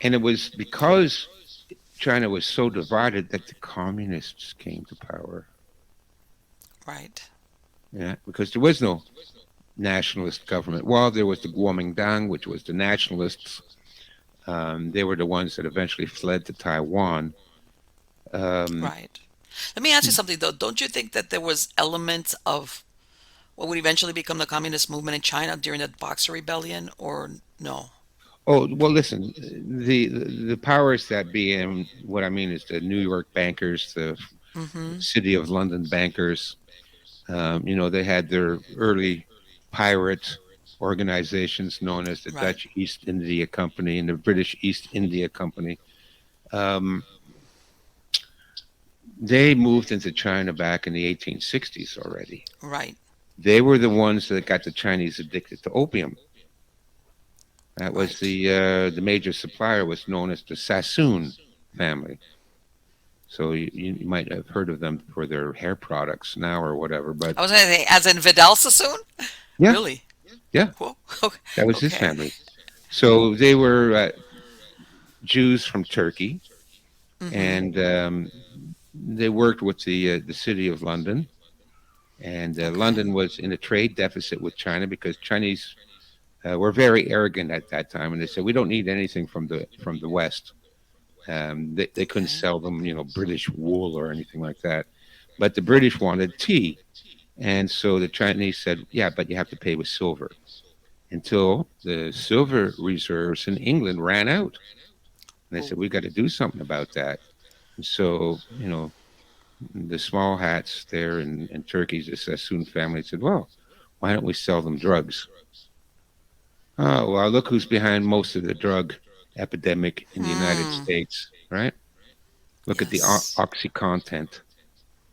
And it was because China was so divided that the communists came to power. Right. Yeah, because there was no nationalist government. Well, there was the Kuomintang, which was the nationalists. They were the ones that eventually fled to Taiwan. Um, Right. Let me ask you something though. Don't you think that there was elements of what would eventually become the communist movement in China during the Boxer Rebellion, or no? oh well, listen, the powers that be, and what I mean is the New York bankers, the Mm-hmm. City of London bankers. They had their early pirate organizations known as the Right. Dutch East India Company and the British East India Company. Um, they moved into China back in the 1860s already. Right. They were the ones that got the Chinese addicted to opium. That was Right. the major supplier was known as the Sassoon family. So you might have heard of them for their hair products now or whatever. But I was going to say, as in Vidal Sassoon? yeah, Really? yeah, Whoa. that was his Okay. family. So they were Jews from Turkey, Mm-hmm. and they worked with the city of London. And Okay. London was in a trade deficit with China because Chinese were very arrogant at that time, and they said we don't need anything from the West. They couldn't Okay. sell them, British wool or anything like that. But the British wanted tea, and so the Chinese said, "Yeah, but you have to pay with silver." Until the silver reserves in England ran out, and they Oh. said, "We got to do something about that." And so, the small hats there in Turkey's the Sassoon family said, "Well, why don't we sell them drugs?" Oh, well, look who's behind most of the drug epidemic in the United Hmm. States, right? Look at the Yes. OxyContin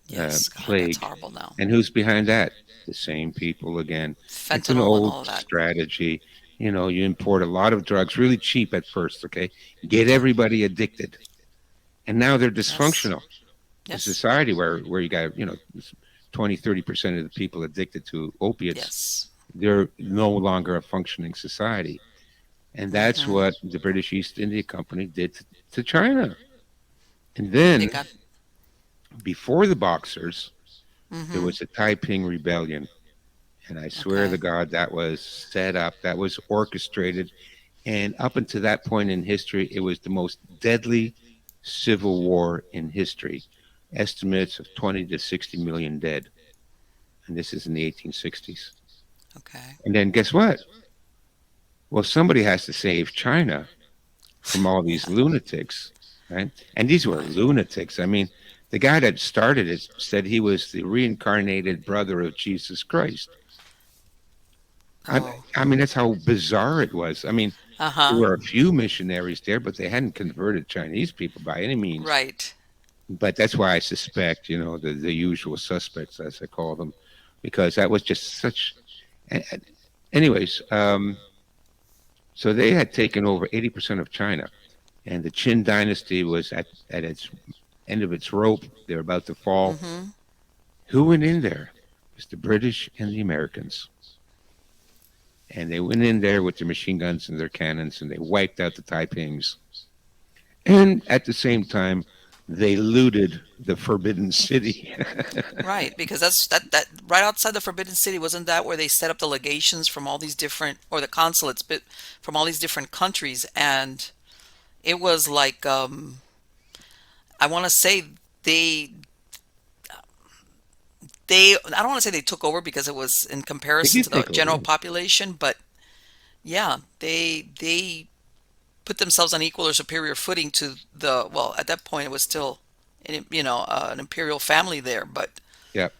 Yes. God, that's plague. horrible now. And who's behind that? The same people again. It's an Fentanyl and old all of that. strategy. You import a lot of drugs really cheap at first, okay? Get everybody addicted. And now they're Yes. dysfunctional. A Yes. society where you got, 20, 30% of the people addicted to opiates, Yes. they're no longer a functioning society. And that's Mm-hmm. what the British East India Company did to China. And They then got. before the Boxers, there Mm-hmm. was a Taiping Rebellion. And I swear to Okay. God, that was set up, that was orchestrated. And up until that point in history, it was the most deadly civil war in history. Estimates of 20 to 60 million dead. And this is in the 1860s. Okay. And then guess what? Well, somebody has to save China from all these Yeah. lunatics, right? And these were Right. lunatics. I mean, the guy that started it said he was the reincarnated brother of Jesus Christ. I, Oh. I mean, that's how bizarre it was. I mean, there Uh-huh. were a few missionaries there, but they hadn't converted Chinese people by any means. Right. But that's why I suspect, the usual suspects, as I call them, because that was just such. Anyways, so they had taken over 80% of China, and the Qin dynasty was at its end of its rope. They're about to fall. Mm-hmm. Who went in there? It was the British and the Americans. And they went in there with their machine guns and their cannons, and they wiped out the Taipings. And at the same time, they looted the Forbidden City. Right, because that right outside the Forbidden City, wasn't that where they set up the legations from all these different, or the consulates, but from all these different countries, and it was like, I want to say they I don't want to say they took over because it was in They comparison to did the take over. general population, but yeah, they put themselves on equal or superior footing to the, well, at that point it was still an imperial family there, but Yeah.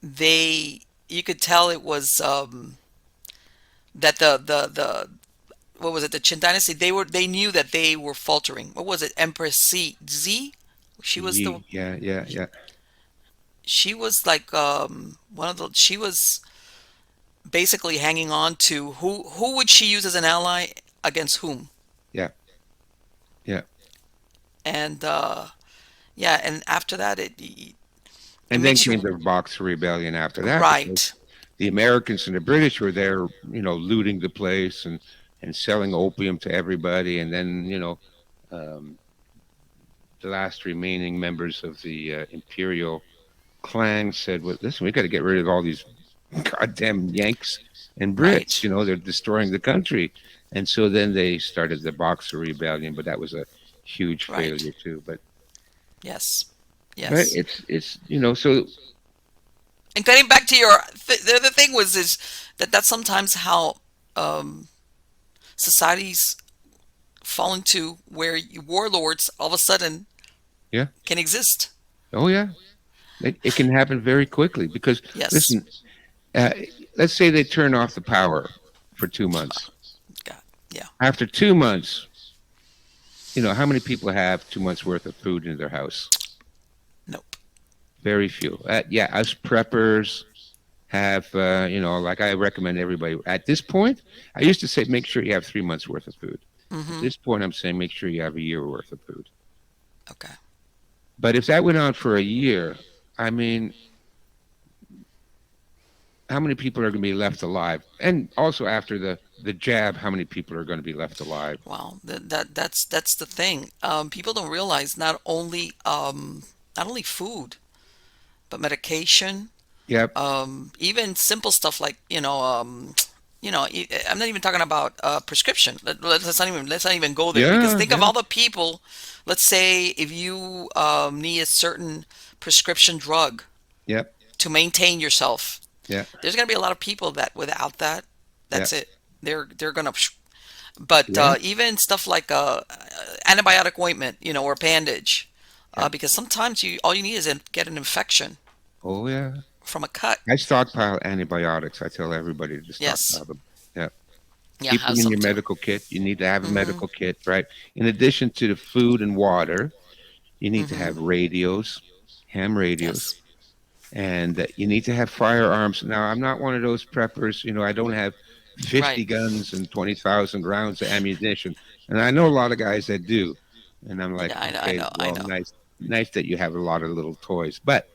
they you could tell it was, that the what was it, the Qin dynasty, they knew that they were faltering. What was it, Empress Z? She was the Yeah. she was like, one of the she was basically hanging on to who would she use as an ally against whom? Yeah, yeah. And yeah, and after that it And then makes came you the Boxer Rebellion after that, because right, the Americans and the British were there, looting the place and selling opium to everybody. And then, um, the last remaining members of the imperial clan said, "Well, listen, we got to get rid of all these goddamn Yanks and Brits. right. They're destroying the country." And so then they started the Boxer Rebellion, but that was a huge Right. failure too. Yes. But Yes. so And getting back to your the other thing was is that's sometimes how um, societies fall into where warlords all of a sudden yeah, can exist. oh yeah, it can happen very quickly because Yes. listen, uh, let's say they turn off the power for 2 months. God. Yeah. After 2 months, how many people have 2 months worth of food in their house? Nope. Very few. Yeah, us preppers have, like I recommend everybody at this point. I used to say make sure you have 3 months worth of food. At Mm-hmm. this point, I'm saying make sure you have a year worth of food. Okay. But if that went on for a year, I mean, how many people are going to be left alive? And also after the jab, how many people are going to be left alive? Wow. That's the thing. People don't realize not only food but medication. Yep. Even simple stuff like I'm not even talking about prescription. Let's not even go there because Yeah. think of Yeah. all the people. Let's say if you need a certain prescription drug Yep. to maintain yourself, Yeah. there's gonna be a lot of people that without that, Yeah. that's it. They're gonna. But Yeah. even stuff like antibiotic ointment, or bandage, Yeah. because sometimes you all you need is get an infection Oh yeah. from a cut. I stockpile antibiotics. I tell everybody to Yes. stockpile them. Yeah. Yeah, I Keep have them in some your too. medical kit. You need to have a Mm-hmm. medical kit, right? In addition to the food and water, you need to Mm-hmm. have radios, ham radios, Yes. and you need to have firearms. Now, I'm not one of those preppers. I don't have Right. 50 guns and 20,000 rounds of ammunition. And I know a lot of guys that do. And I'm like, Yeah, I know, I okay, know, I well, know. nice that you have a lot of little toys, but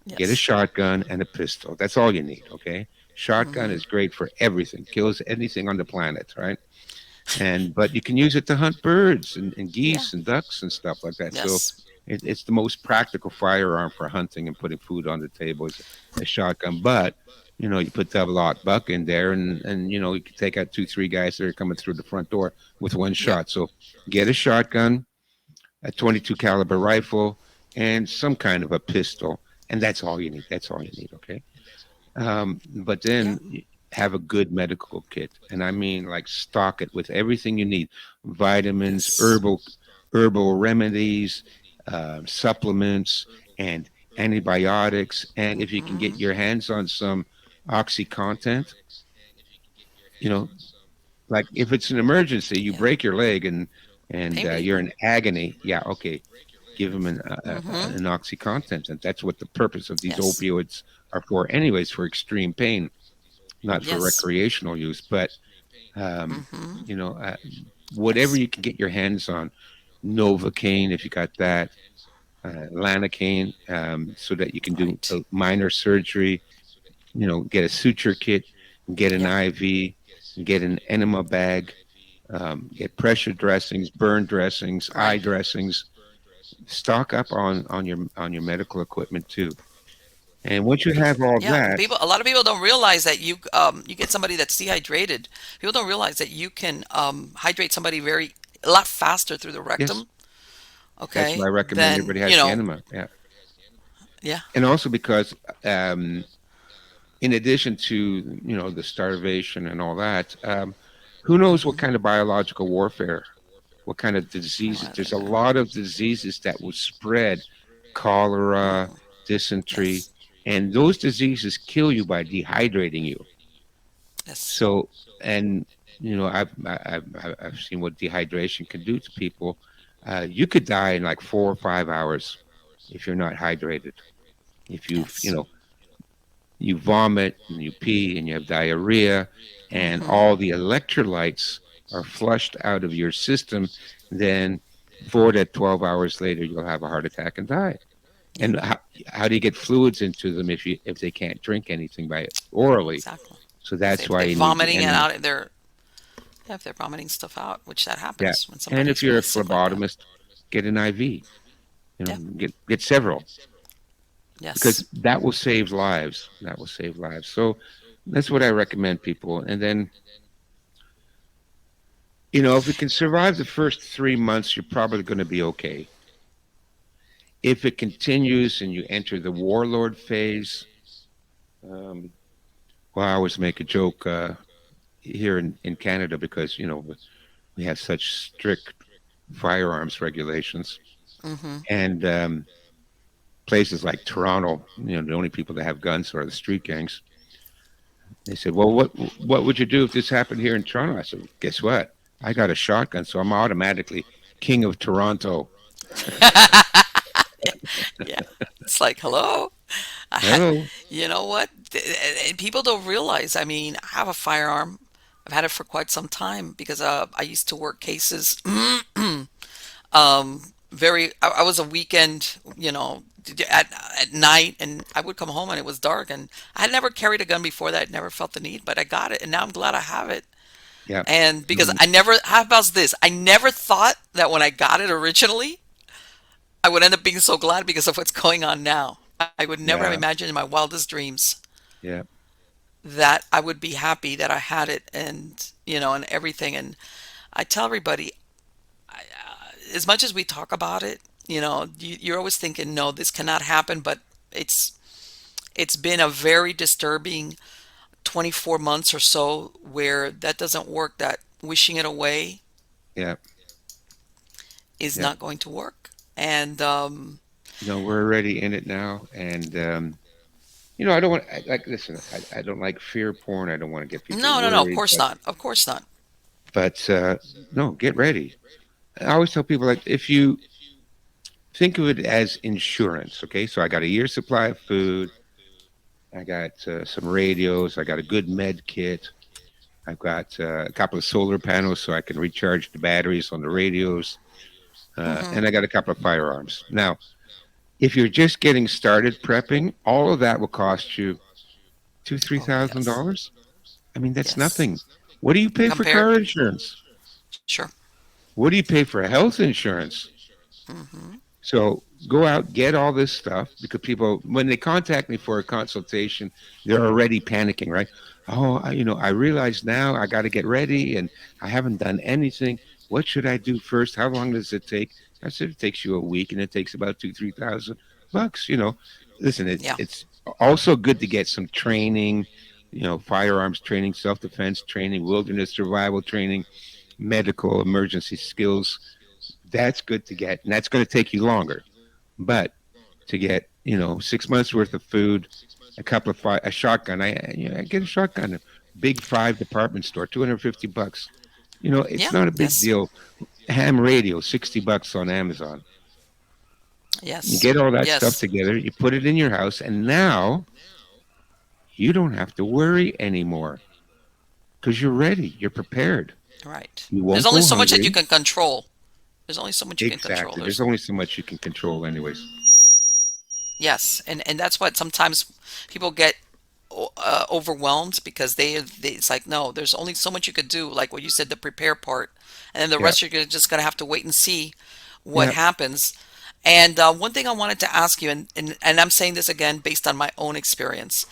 get a Yes. shotgun and a pistol. That's all you need, okay? Shotgun Mm-hmm. is great for everything, kills anything on the planet, right? But you can use it to hunt birds and Yeah. geese and ducks and stuff like that. So Yes. it's the most practical firearm for hunting and putting food on the table is a shotgun. But you put double aught buck in there, and you can take out 2, 3 guys that are coming through the front door with one Yep. shot. So get a shotgun, a 22 caliber rifle, and some kind of a pistol, and that's all you need. That's all you need. Okay. But Yeah. then have a good medical kit, and I mean like stock it with everything you need: vitamins, Yes. herbal remedies, supplements, and antibiotics. And if you can get Mm-hmm. your hands on some oxy content, you know, like if it's an emergency, you Yeah. break your leg and Pain you're relief. in agony. Yeah, okay, give them Mm-hmm. an oxy content, and that's what the purpose of these Yes. opioids are for, anyways, for extreme pain, not for Yes. recreational use. But um, Mm-hmm. you know, uh, whatever Yes. you can get your hands on, Novocaine if you got that, Lanacaine, so that you can do Right. a minor surgery. Get a suture kit, get an Yep. IV, get an enema bag, get pressure dressings, burn dressings, eye Right. dressings. Stock up on your medical equipment too. And once you have all Yeah. that, A lot of people don't realize that you get somebody that's dehydrated. People don't realize that you can hydrate somebody a lot faster through the yes, rectum. that's why Okay. I recommend Then everybody has the enema. Yeah, yeah. and also because in addition to the starvation and all that, who knows what Mm-hmm. kind of biological warfare, what kind of Oh, diseases? I There's don't a know. lot of diseases that will spread, cholera, Mm. dysentery, Yes. and those diseases kill you by dehydrating you. Yes. So, and I've seen what dehydration can do to people. You could die in like 4 or 5 hours if you're not hydrated. If you've Yes. you vomit and you pee and you have diarrhea, and Mm-hmm. all the electrolytes are flushed out of your system, then 4 to 12 hours later, you'll have a heart attack and die. Yep. And how do you get fluids into them if they can't drink anything by it orally? Exactly. So If that's why they're you need the vomiting it enema. out, they're yeah, if they're vomiting stuff out, which that Yeah. happens when And if somebody's you're a really sick like that. phlebotomist, get an IV. Yeah. Get several, because Yes. that will save lives. That will save lives. So that's what I recommend people. And then, if you can survive the first 3 months, you're probably going to be okay. If it continues and you enter the warlord phase, um, well, I always make a joke here in Canada, because we have such strict firearms regulations, Mm-hmm. and places like Toronto, the only people that have guns are the street gangs. They said, "Well, what would you do if this happened here in Toronto?" I said, "Guess what? I got a shotgun, so I'm automatically king of Toronto." Yeah. It's like, hello. I, Hello. you know what? And people don't realize. I mean, I have a firearm. I've had it for quite some time because I used to work cases. I was a weekend, at night, and I would come home and it was dark, and I had never carried a gun before that. Never felt the need, but I got it, and now I'm glad I have it. Yeah. And because Mm, I never, how about this? I never thought that when I got it originally, I would end up being so glad because of what's going on now. I would never have yeah. imagined in my wildest dreams Yeah. that I would be happy that I had it, and everything. And I tell everybody, as much as we talk about it, you're always thinking, no, this cannot happen, but it's it's been a very disturbing 24 months or so where that doesn't work, that wishing it away Yeah. is Yeah. not going to work. And We're already in it now, and I don't want like listen. I don't like fear porn. I don't want to get people no, no, no, of worried, course not. Of course not. but no, get ready. I always tell people, like, if you think of it as insurance, okay? So I got a year's supply of food. I got some radios. I got a good med kit. I've got a couple of solar panels so I can recharge the batteries on the radios, Hmm. and I got a couple of firearms. Now, if you're just getting started prepping, all of that will cost you two, three Oh, thousand yes. dollars. I mean, that's Yes. nothing. What do you pay for Compared. car insurance? Sure. What do you pay for health insurance? Hmm. So go out, get all this stuff, because people, when they contact me for a consultation, they're already panicking, right? Oh, I realize now I got to get ready, and I haven't done anything. What should I do first? How long does it take? I said it takes you a week, and it takes about 2, 3 thousand bucks. Listen, Yeah. it's also good to get some training, firearms training, self defense training, wilderness survival training, medical emergency skills. That's good to get, and that's going to take you longer. But to get 6 months worth of food, a shotgun. I get a shotgun, a big five department store, $250. It's Yeah. not a big Yes. deal. Ham radio, $60 on Amazon. You Yes. get all that stuff Yes. together, you put it in your house, and now you don't have to worry anymore because you're ready. You're prepared. Right. You There's won't only go so much that you hungry. can control. There's only so much you can control. Exactly. There's only so much you can control, anyways. Yes, and that's what sometimes people get overwhelmed because it's like, no, there's only so much you could do, like what you said, the prepare part, and then the Yeah. rest just gonna have to wait and see what Yeah. happens. And one thing I wanted to ask you, and I'm saying this again based on my own experience.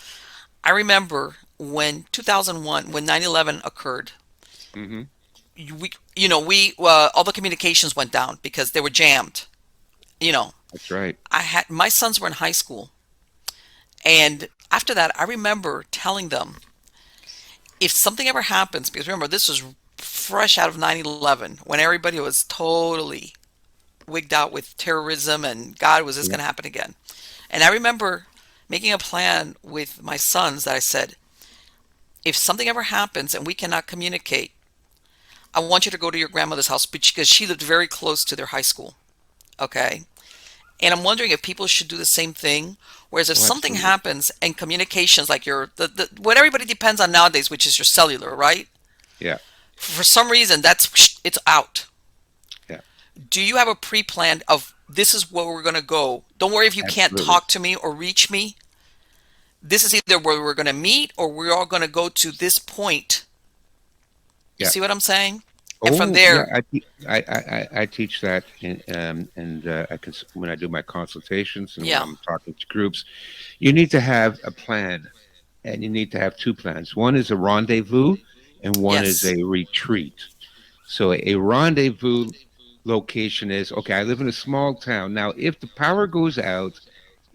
I remember when 2001, when 9/11 occurred, Hmm. we all the communications went down because they were jammed. You know, That's right. I had my sons were in high school. And after that, I remember telling them if something ever happens, because remember, this was fresh out of 9/11 when everybody was totally wigged out with terrorism and God, was this Yeah. going to happen again? And I remember making a plan with my sons that I said, if something ever happens and we cannot communicate, I want you to go to your grandmother's house because she lived very close to their high school. Okay. And I'm wondering if people should do the same thing. Whereas if Oh, something absolutely. happens and communications, like what everybody depends on nowadays, which is your cellular, right? Yeah, For some reason, it's out. yeah, Do you have a pre-plan of this is where we're going to go? Don't worry if you can't absolutely. talk to me or reach me. This is either where we're going to meet or we're all going to go to this point. You Yeah. see what I'm saying? And from Oh, yeah. there, I teach that, and I can when I do my consultations and when yeah. I'm talking to groups, you need to have a plan, and you need to have two plans. One is a rendezvous, and one is Yes. a retreat. So a rendezvous location is okay. I live in a small town. Now, if the power goes out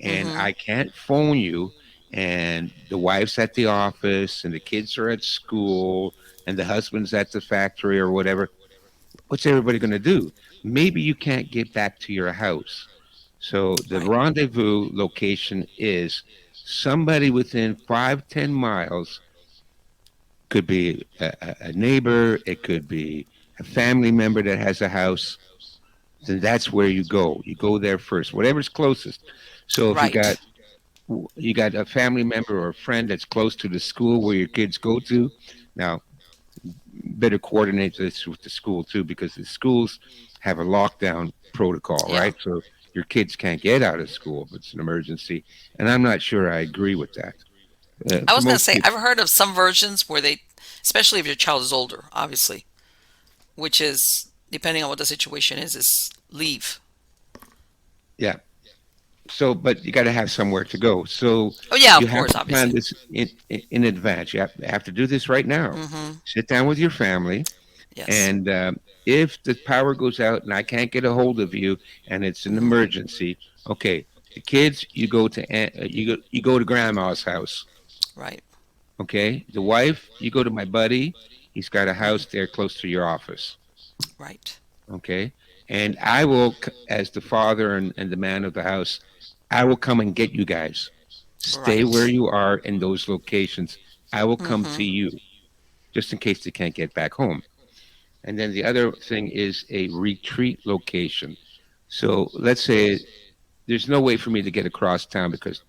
and Mm-hmm. I can't phone you, and the wife's at the office, and the kids are at school, and the husband's at the factory or whatever, what's everybody going to do? Maybe you can't get back to your house. So the Right. rendezvous location is somebody within 5-10 miles. Could be a neighbor, it could be a family member that has a house. Then that's where you go. You go there first, whatever's closest. So if Right. you got a family member or a friend that's close to the school where your kids go to, now better coordinate this with the school too, because the schools have a lockdown protocol, Yeah. right? So your kids can't get out of school if it's an emergency, and I'm not sure I agree with that. I For was going to most say, people, I've heard of some versions where they, especially if your child is older, obviously, which is, depending on what the situation is leave. yeah. So, but you got to have somewhere to go. So Oh, yeah, you of have course, to plan obviously. this in advance. You have to do this right now. Mm-hmm. Sit down with your family, Yes. and if the power goes out and I can't get a hold of you, and it's an Mm-hmm. emergency, okay, the kids, you go to grandma's house. Right. Okay, the wife, you go to my buddy. He's got a Mm-hmm. house there close to your office. Right. Okay, and as the father and the man of the house, I will come and get you guys. Stay where Right. you are in those locations. I will come to Mm-hmm. you just in case they can't get back home. And then the other thing is a retreat location. So let's say there's no way for me to get across town because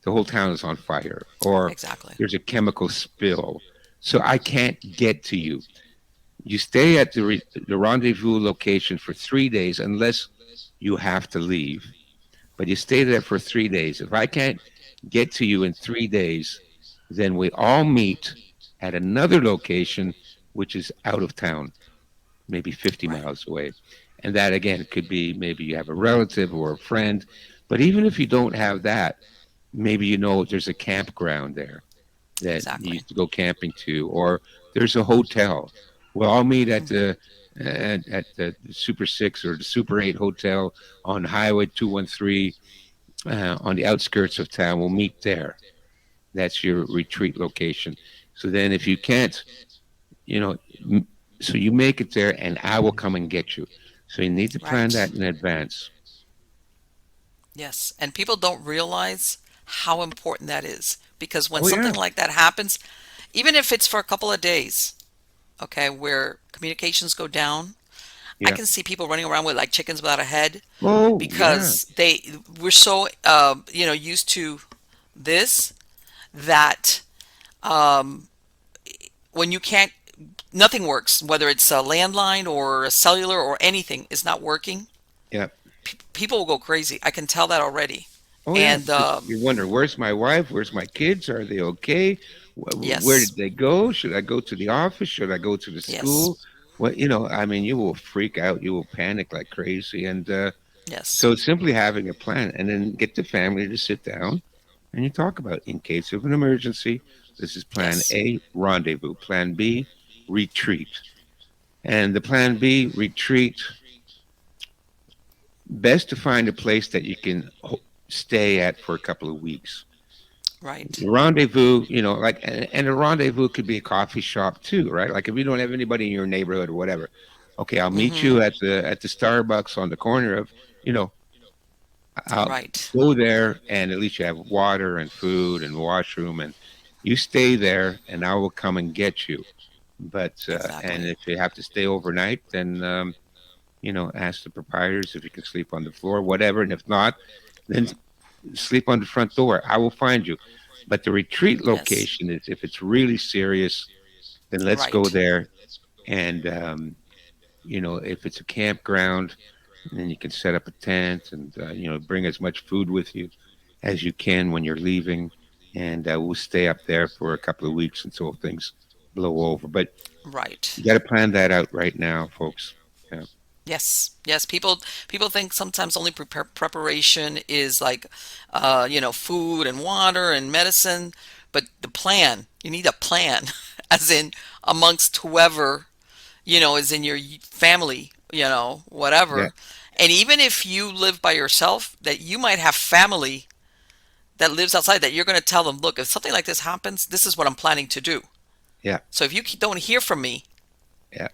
the whole town is on fire or Exactly. there's a chemical spill. So I can't get to you. You stay at the rendezvous location for 3 days unless you have to leave. But you stay there for 3 days. If I can't get to you in 3 days, then we all meet at another location, which is out of town, maybe 50 Right. miles away. And that again could be maybe you have a relative or a friend. But even if you don't have that, maybe you know there's a campground there that you Exactly. used to go camping to, or there's a hotel. We'll all meet at Mm. the Super Six or the Super Eight hotel on Highway 213 on the outskirts of town. We'll meet there. That's your retreat location. So then, if you can't, you know, so you make it there, and I will come and get you. So you need to plan Right. that in advance. Yes. And people don't realize how important that is because when Oh something yeah, like that happens, even if it's for a couple of days, okay, where communications go down, I yeah. can see people running around with like chickens without a head Oh yeah, because we're so used to this that um, when you can't nothing works, whether it's a landline or a cellular or anything is not working, yeah. people will go crazy. I can tell that already. Oh yeah, And because you wonder, where's my wife? Where's my kids? Are they okay? Where yes, did they go? Should I go to the office? Should I go to the yes, school? I mean, you will freak out. You will panic like crazy. And yes, so simply having a plan and then get the family to sit down and you talk about in case of an emergency, this is plan yes, A, rendezvous. Plan B, retreat. And the plan B, retreat, best to find a place that you can stay at for a couple of weeks. right. Rendezvous, and a rendezvous could be a coffee shop too, right? Like if you don't have anybody in your neighborhood or whatever, okay, I'll meet Mm-hmm. you at the Starbucks on the corner of, you know, I'll Right. go there and at least you have water and food and washroom and you stay there and I will come and get you. But and Exactly. if you have to stay overnight, then ask the proprietors if you can sleep on the floor, whatever. And if not, then sleep on the front door. I will find you. But the retreat Yes. location is if it's really serious, then let's go Right. there. And, if it's a campground, then you can set up a tent and, bring as much food with you as you can when you're leaving. And we'll stay up there for a couple of weeks until things blow over. But Right. you got to plan that out right now, folks. Yeah. Yes, yes. People think sometimes only preparation is like, food and water and medicine, but the plan. You need a plan, as in amongst whoever is in your family, Yeah. whatever. And even if you live by yourself, that you might have family that lives outside that you're going to tell them, look, if something like this happens, this is what I'm planning to do. Yeah. So if you don't hear from me, Yeah.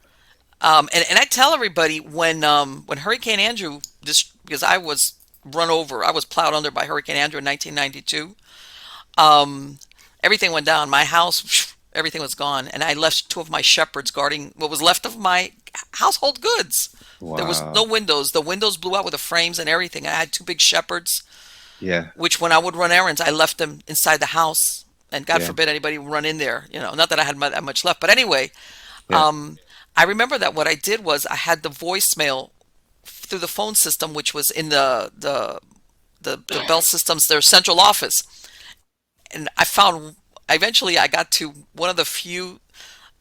and I tell everybody when Hurricane Andrew, this because I was run over, I was plowed under by Hurricane Andrew in 1992. Um, Everything went down. My house, everything was gone, and I left two of my shepherds guarding what was left of my household goods. There was no Wow. windows. The windows blew out with the frames and everything. I had two big shepherds, Yeah. which when I would run errands, I left them inside the house. And God Yeah. forbid anybody would run in there. Not that I had that much left, but anyway, Yeah. I remember that what I did was I had the voicemail through the phone system, which was in the Bell Systems, their central office. And eventually I got to one of the few,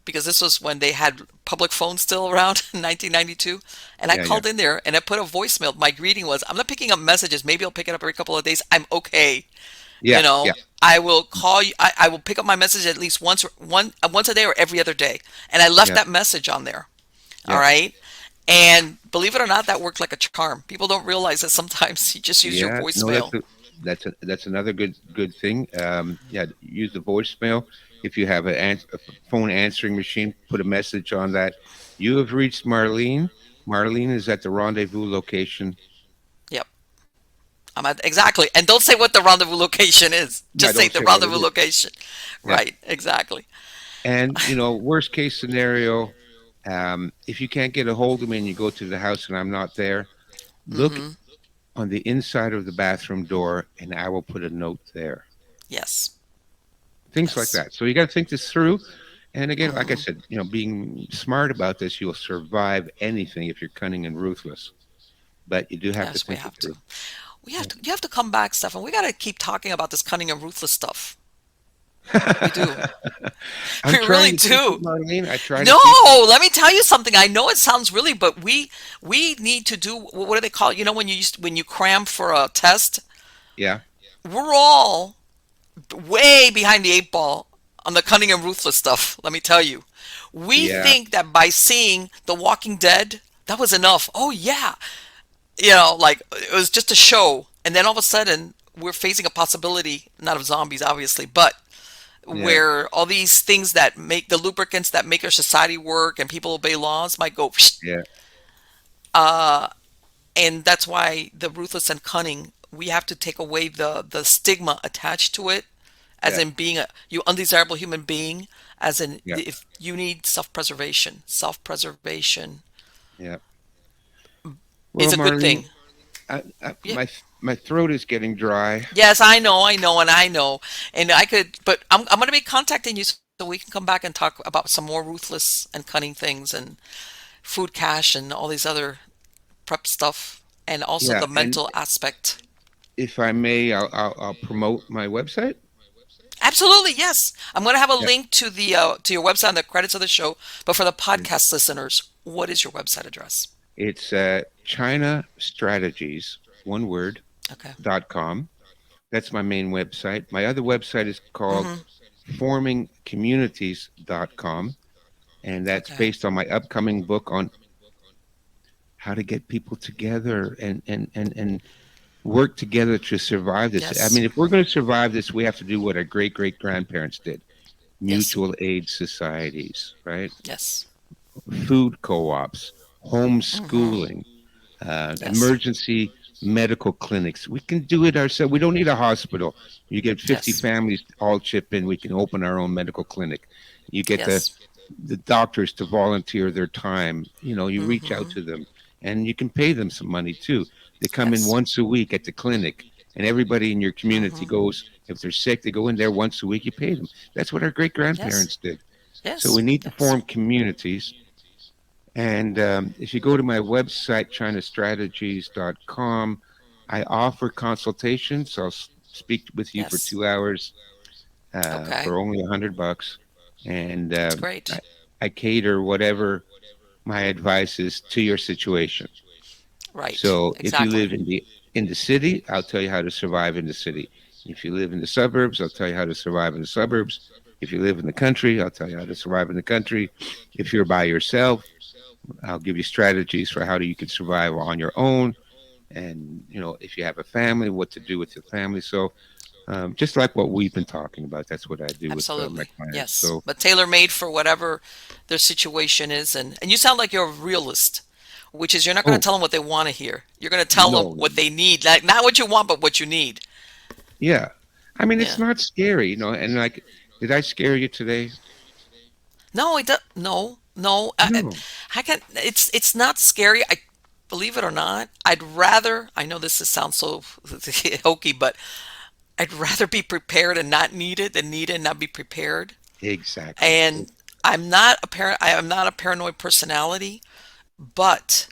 because this was when they had public phones still around in 1992. And I Yeah. Yeah. called in there and I put a voicemail. My greeting was, I'm not picking up messages. Maybe I'll pick it up every couple of days. I'm okay. You Yeah. Yeah. know, I will call you. I will pick up my message at least once a day or every other day. And I left Yeah. that message on there. All Yeah. right. And believe it or not, that worked like a charm. People don't realize that sometimes you just use your Yeah. No, voicemail. that's another good thing. Yeah. Use the voicemail. If you have a phone answering machine, put a message on that. You have reached Marlene. Marlene is at the rendezvous location. Yep. Exactly. And don't say what the rendezvous location is. I Just say don't the say what it rendezvous is. location. Yeah. Right. Exactly. And worst case scenario, if you can't get a hold of me and you go to the house and I'm not there, look Mm-hmm. on the inside of the bathroom door and I will put a note there. Yes. Things like Yes. that. So you got to think this through. And again, like I Mm-hmm. said, being smart about this, you'll survive anything if you're cunning and ruthless. But you do have to Yes, we think it have to. through. Yeah. You have to come back, Stefan. We got to keep talking about this cunning and ruthless stuff. We do. I'm We really trying to teach it, do. Marlene. I try to No, teach it. let me tell you something. I know it sounds really, but we need to do, what do they call it? When when you cram for a test, Yeah. we're all way behind the eight ball on the cunning and ruthless stuff. Let me tell you. We Yeah. think that by seeing The Walking Dead, that was enough. Oh yeah. Like it was just a show. And then all of a sudden, we're facing a possibility, not of zombies, obviously, but Yeah. where all these things that make the lubricants that make our society work and people obey laws might go. Yeah. And that's why the ruthless and cunning, we have to take away the stigma attached to it, as Yeah. in being a you undesirable human being, as in Yeah. if you need self-preservation. Self-preservation Yeah. is Well, a good Marlene, thing. Yeah. my throat is getting dry. Yes, I know, and I know, and I could, but I'm going to be contacting you so we can come back and talk about some more ruthless and cunning things and food cache and all these other prep stuff, and also Yeah. the And mental aspect. if I may, I'll promote my website. Absolutely, yes. I'm going to have a Yeah. link to your website and the credits of the show. But for the Yeah. podcast listeners, what is your website address? It's China Strategies, one word, Okay. .com. That's my main website. My other website is called Mm-hmm. formingcommunities.com, and that's Okay. based on my upcoming book on how to get people together and work together to survive this. I Yes. mean, if we're going to survive this, we have to do what our great grandparents did: Yes. mutual aid societies, right? Yes. Food co-ops, Mm-hmm. homeschooling, Yes. emergency medical clinics. We can do it ourselves. We don't need a hospital. You get 50 Yes. families all chip in. We can open our own medical clinic. You get the Yes. the doctors to volunteer their time. You reach out Mm-hmm. to them, and you can pay them some money too. They come in Yes. once a week at the clinic, and everybody in your community Hmm. goes. If they're sick, they go in there once a week. You pay them. That's what our great Yes. grandparents did. So we Yes. need to Yes. form communities. And if you go to my website, chinastrategies.com, I offer consultations. I'll speak with you for Yes. 2 hours Okay. for only $100, and That's I, great. I cater whatever my advice is to your situation. Right. So if you live Exactly. in the city, I'll tell you how to survive in the city. If you live in the suburbs, I'll tell you how to survive in the suburbs. If you live in the country, I'll tell you how to survive in the country. If you're by yourself, I'll give you strategies for how you can survive on your own. And if you have a family, what to do with your family. So just like what we've been talking about, that's what I do with my Absolutely. clients. Yes. So, But tailor made for whatever their situation is. And you sound like you're a realist, which is you're not going to oh tell them what they want to hear. You're going to tell them no, what they need. Like, not what you want, but what you need. yeah, I mean it's Yeah. not scary, and like, did I scare you today? No, it does. No, no. No, I can. It's not scary. I believe it or not. I'd rather. I know this sounds so hokey, but I'd rather be prepared and not need it than need it and not be prepared. exactly. And I am not a paranoid personality, but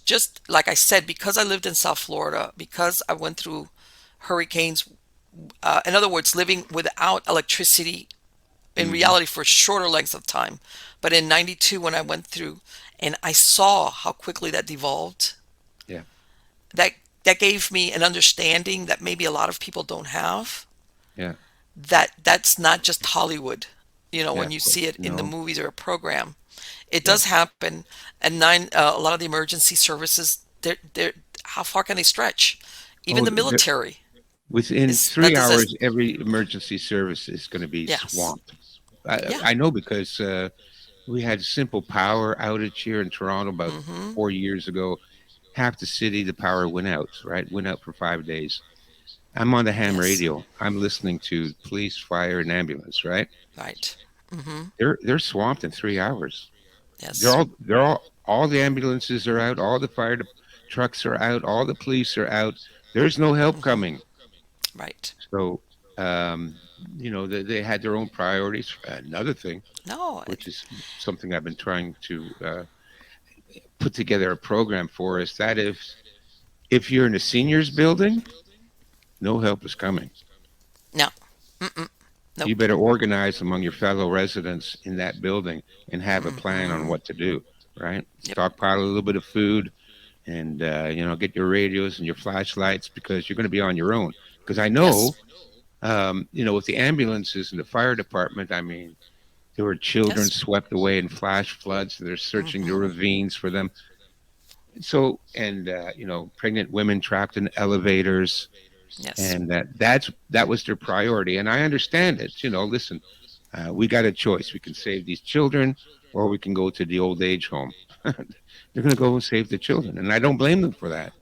just like I said, because I lived in South Florida, because I went through hurricanes. In other words, living without electricity in Hmm. reality for shorter lengths of time. But in 92, when I went through and I saw how quickly that devolved, Yeah, that that gave me an understanding that maybe a lot of people don't have. yeah, That's not just Hollywood. yeah. When you see it in the No, movies or a program, it yeah. does happen. And a lot of the emergency services, they're how far can they stretch? Even Oh, the military within is that three does this. hours, every emergency service is going to be Yes. swamped. I, Yeah. I know because we had simple power outage here in Toronto about Mm-hmm. 4 years ago. Half the city, the power went out, right? Went out for 5 days. I'm on the ham Yes. radio. I'm listening to police, fire, and ambulance, right? Right. Mm-hmm. They're swamped in 3 hours. They're Yes. all they're all the ambulances are out, all the trucks are out, all the police are out. There's no help Mm-hmm. coming. Right. So um, they had their own priorities. Another thing, No, which is something I've been trying to put together a program for, is that if you're in a seniors building, no help is coming. no. Mm-mm. You Nope. better organize among your fellow residents in that building and have a plan on Mm-hmm. what to do, right? Yep. Stockpile a little bit of food, and get your radios and your flashlights, because you're going to be on your own. Because I Yes. know, with the ambulances and the fire department, I mean, there were children Yes. swept away in flash floods. They're searching the Mm-hmm. ravines for them. So, and pregnant women trapped in elevators, Yes. and that was their priority. And I understand it. Listen, we got a choice. We can save these children, or we can go to the old age home. They're going to go and save the children, and I don't blame them for that.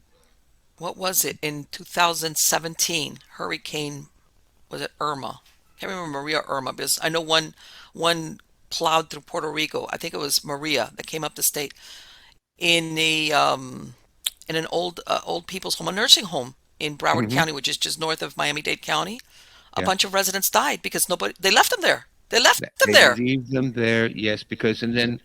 What was it in 2017? Hurricane, was it Irma? I can't remember Maria or Irma because I know one plowed through Puerto Rico. I think it was Maria that came up the state in in an old people's home, a nursing home in Broward Hmm. County, which is just north of Miami-Dade County. A Yeah. bunch of residents died because nobody they left them there. They left them They there. leave them there, yes, because, and then,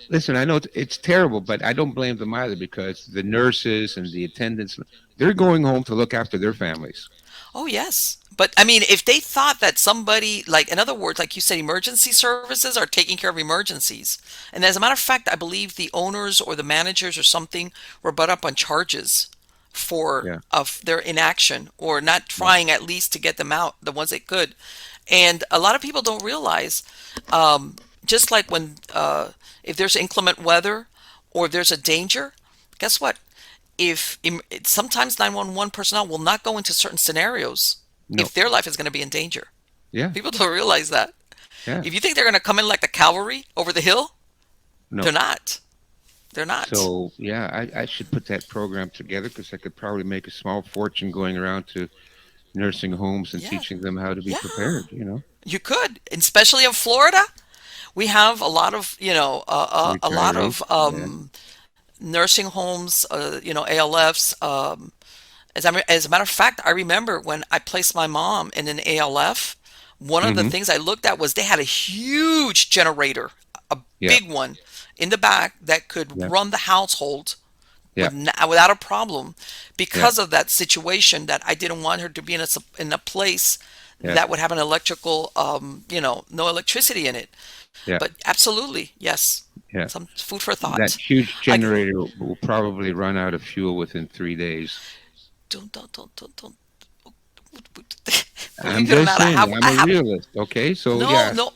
listen, I know it's terrible, but I don't blame them either, because the nurses and the attendants, they're going home to look after their families. Oh, yes. But I mean, if they thought that somebody, like, in other words, like you said, emergency services are taking care of emergencies. And as a matter of fact, I believe the owners or the managers or something were brought up on charges for Yeah, of their inaction or not yeah, trying at least to get them out, the ones they could. And a lot of people don't realize, just like when, if there's inclement weather or if there's a danger, guess what? If sometimes 911 personnel will not go into certain scenarios no, if their life is going to be in danger. yeah, People don't realize that. yeah, If you think they're going to come in like the cavalry over the hill, they're no. not. They're not. So yeah, I should put that program together, because I could probably make a small fortune going around to nursing homes and Yeah. teaching them how to be Yeah. prepared. You could, especially in Florida. We have a lot of, a lot Retirees. of Yeah, nursing homes, ALFs. As a matter of fact, I remember when I placed my mom in an ALF, one of the Hmm. things I looked at was they had a huge generator, a Yeah. big one in the back that could Yeah. run the household Yeah. without a problem, Yeah. because of that situation that I didn't want her to be in a place Yeah. that would have an electrical, no electricity in it. Yeah. But absolutely, yes, Yeah. some food for That thought. huge I generator will probably run out of fuel within 3 days. don't. I'm Believe it or just not, I saying, have I'm I a have realist. Okay. So no yeah. no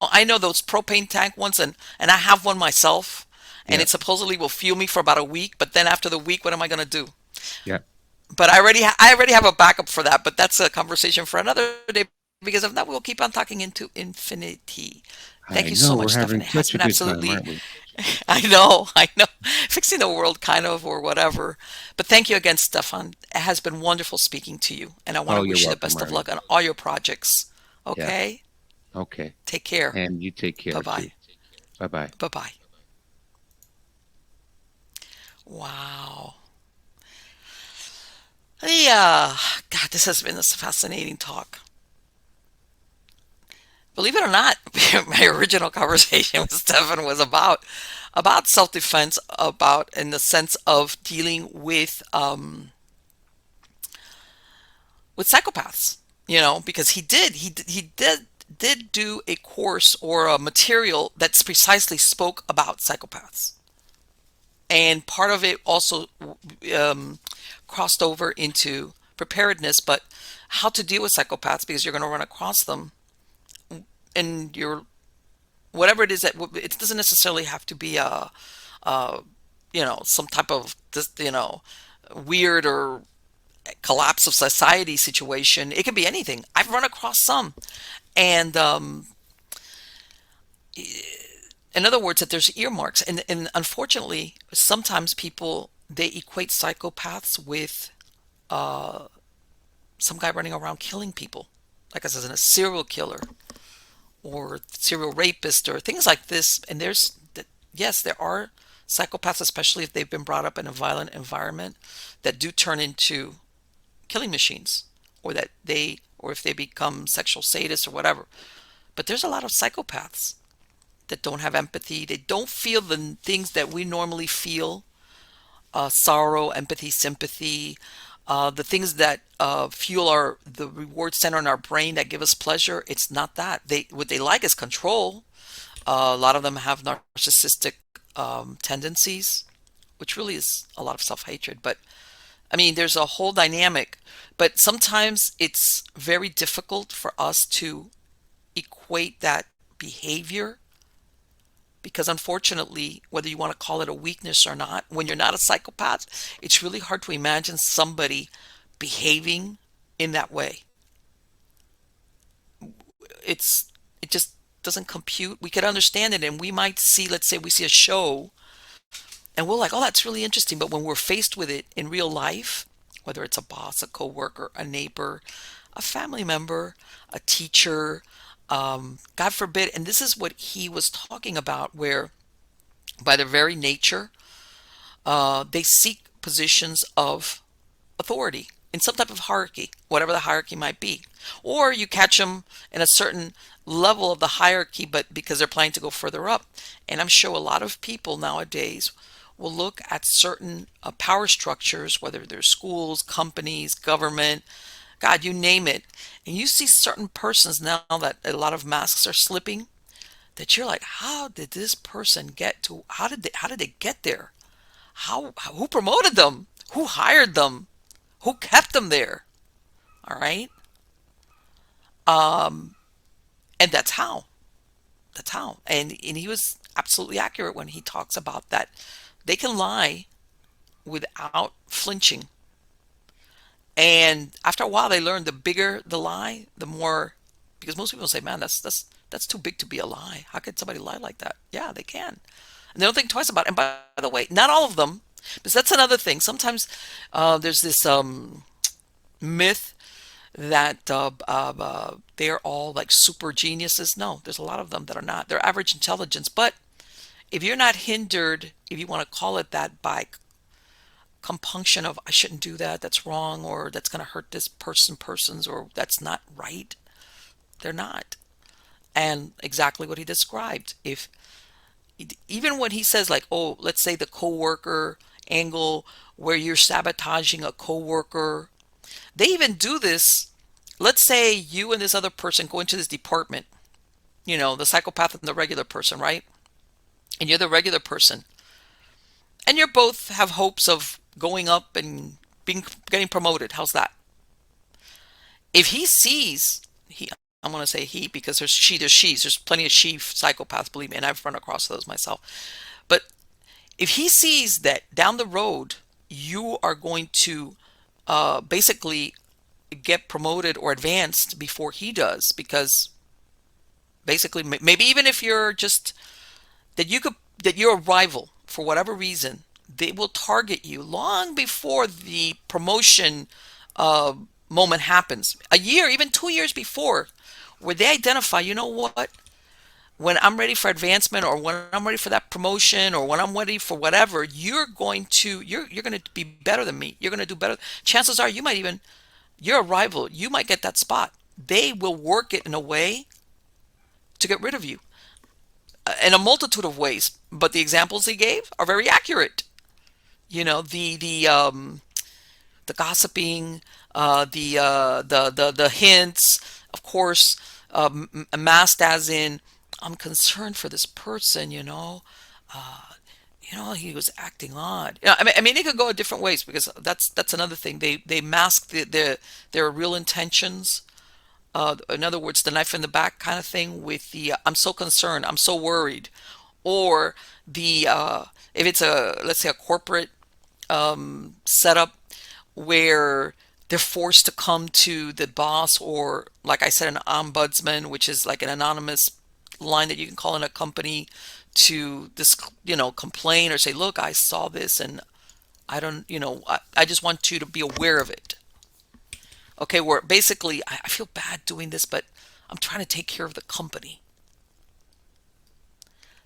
I know those propane tank ones, and I have one myself, and Yeah. it supposedly will fuel me for about a week. But then after the week, what am I going to do? Yeah. But I already have a backup for that. But that's a conversation for another day, because if not, we'll keep on talking into infinity. Thank I you so know much, we're Stefan. having It has such a been good time, absolutely, aren't we? I know, fixing the world kind of, or whatever. But thank you again, Stefan. It has been wonderful speaking to you, and I want Oh, to you're wish you the welcome, best of Marlene. luck on all your projects. Yeah. Okay? Okay. Take care. And you take Bye care too. bye. Bye bye. Bye bye. Wow. Yeah. God, this has been a fascinating talk. Believe it or not, my original conversation with Stefan was about self-defense, about in the sense of dealing with psychopaths. Because he did do a course or a material that's precisely spoke about psychopaths, and part of it also um, crossed over into preparedness, but how to deal with psychopaths, because you're going to run across them in your whatever it is. That it doesn't necessarily have to be some type of this, weird or collapse of society situation. It can be anything. I've run across some, and in other words, that there's earmarks, and unfortunately, sometimes people, they equate psychopaths with some guy running around killing people, like I said, a serial killer or serial rapist or things like this. And yes, there are psychopaths, especially if they've been brought up in a violent environment, that do turn into killing machines, or if they become sexual sadists or whatever. But there's a lot of psychopaths that don't have empathy. They don't feel the things that we normally feel: sorrow, empathy, sympathy, the things that fuel the reward center in our brain that give us pleasure. It's not that. What they like is control. A lot of them have narcissistic tendencies, which really is a lot of self-hatred. But I mean, there's a whole dynamic. But sometimes it's very difficult for us to equate that behavior, because unfortunately, whether you want to call it a weakness or not, when you're not a psychopath, it's really hard to imagine somebody behaving in that way. It just doesn't compute. We could understand it, and we might see, let's say we see a show, and we're like, oh, that's really interesting. But when we're faced with it in real life, whether it's a boss, a coworker, a neighbor, a family member, a teacher, God forbid, and this is what he was talking about, where by their very nature, they seek positions of authority in some type of hierarchy, whatever the hierarchy might be. Or you catch them in a certain level of the hierarchy, but because they're planning to go further up. And I'm sure a lot of people nowadays will look at certain power structures, whether they're schools, companies, government, God, you name it. And you see certain persons now that a lot of masks are slipping, that you're like, how did this person get to, how did they get there? Who promoted them? Who hired them? Who kept them there? All right. And that's how. That's how. And he was absolutely accurate when he talks about that. They can lie without flinching. And after a while, they learn the bigger the lie, the more, because most people say, man, that's too big to be a lie. How could somebody lie like that? Yeah, they can. And they don't think twice about it. And by the way, not all of them, because that's another thing. Sometimes there's this myth that they're all like super geniuses. No, there's a lot of them that are not. They're average intelligence, but if you're not hindered, if you want to call it that, by compunction of I shouldn't do that, that's wrong, or that's going to hurt this persons, or that's not right, they're not. And exactly what he described. If even when he says like, oh, let's say the coworker angle where you're sabotaging a coworker, they even do this. Let's say you and this other person go into this department, the psychopath and the regular person, right? And you're the regular person, and you both have hopes of going up and getting promoted. How's that? If he sees, I'm going to say he because there's she's, there's plenty of she psychopaths, believe me, and I've run across those myself. But if he sees that down the road you are going to basically get promoted or advanced before he does, because basically maybe even if you're just that you're a rival for whatever reason, they will target you long before the promotion uh, moment happens. A year, even 2 years before, where they identify, you know what? When I'm ready for advancement, or when I'm ready for that promotion, or when I'm ready for whatever, you're going to be better than me. You're going to do better. Chances are you're a rival. You might get that spot. They will work it in a way to get rid of you in a multitude of ways. But the examples he gave are very accurate. The gossiping, the hints, of course, masked as in, I'm concerned for this person. He was acting odd. I mean, it could go in different ways, because that's another thing. They mask their real intentions. In other words, the knife in the back kind of thing, with the I'm so concerned, I'm so worried, or the if it's let's say a corporate setup where they're forced to come to the boss, or like I said, an ombudsman, which is like an anonymous line that you can call in a company to this, complain or say, look, I saw this, and I don't, I just want you to be aware of it. Okay, where basically I feel bad doing this, but I'm trying to take care of the company.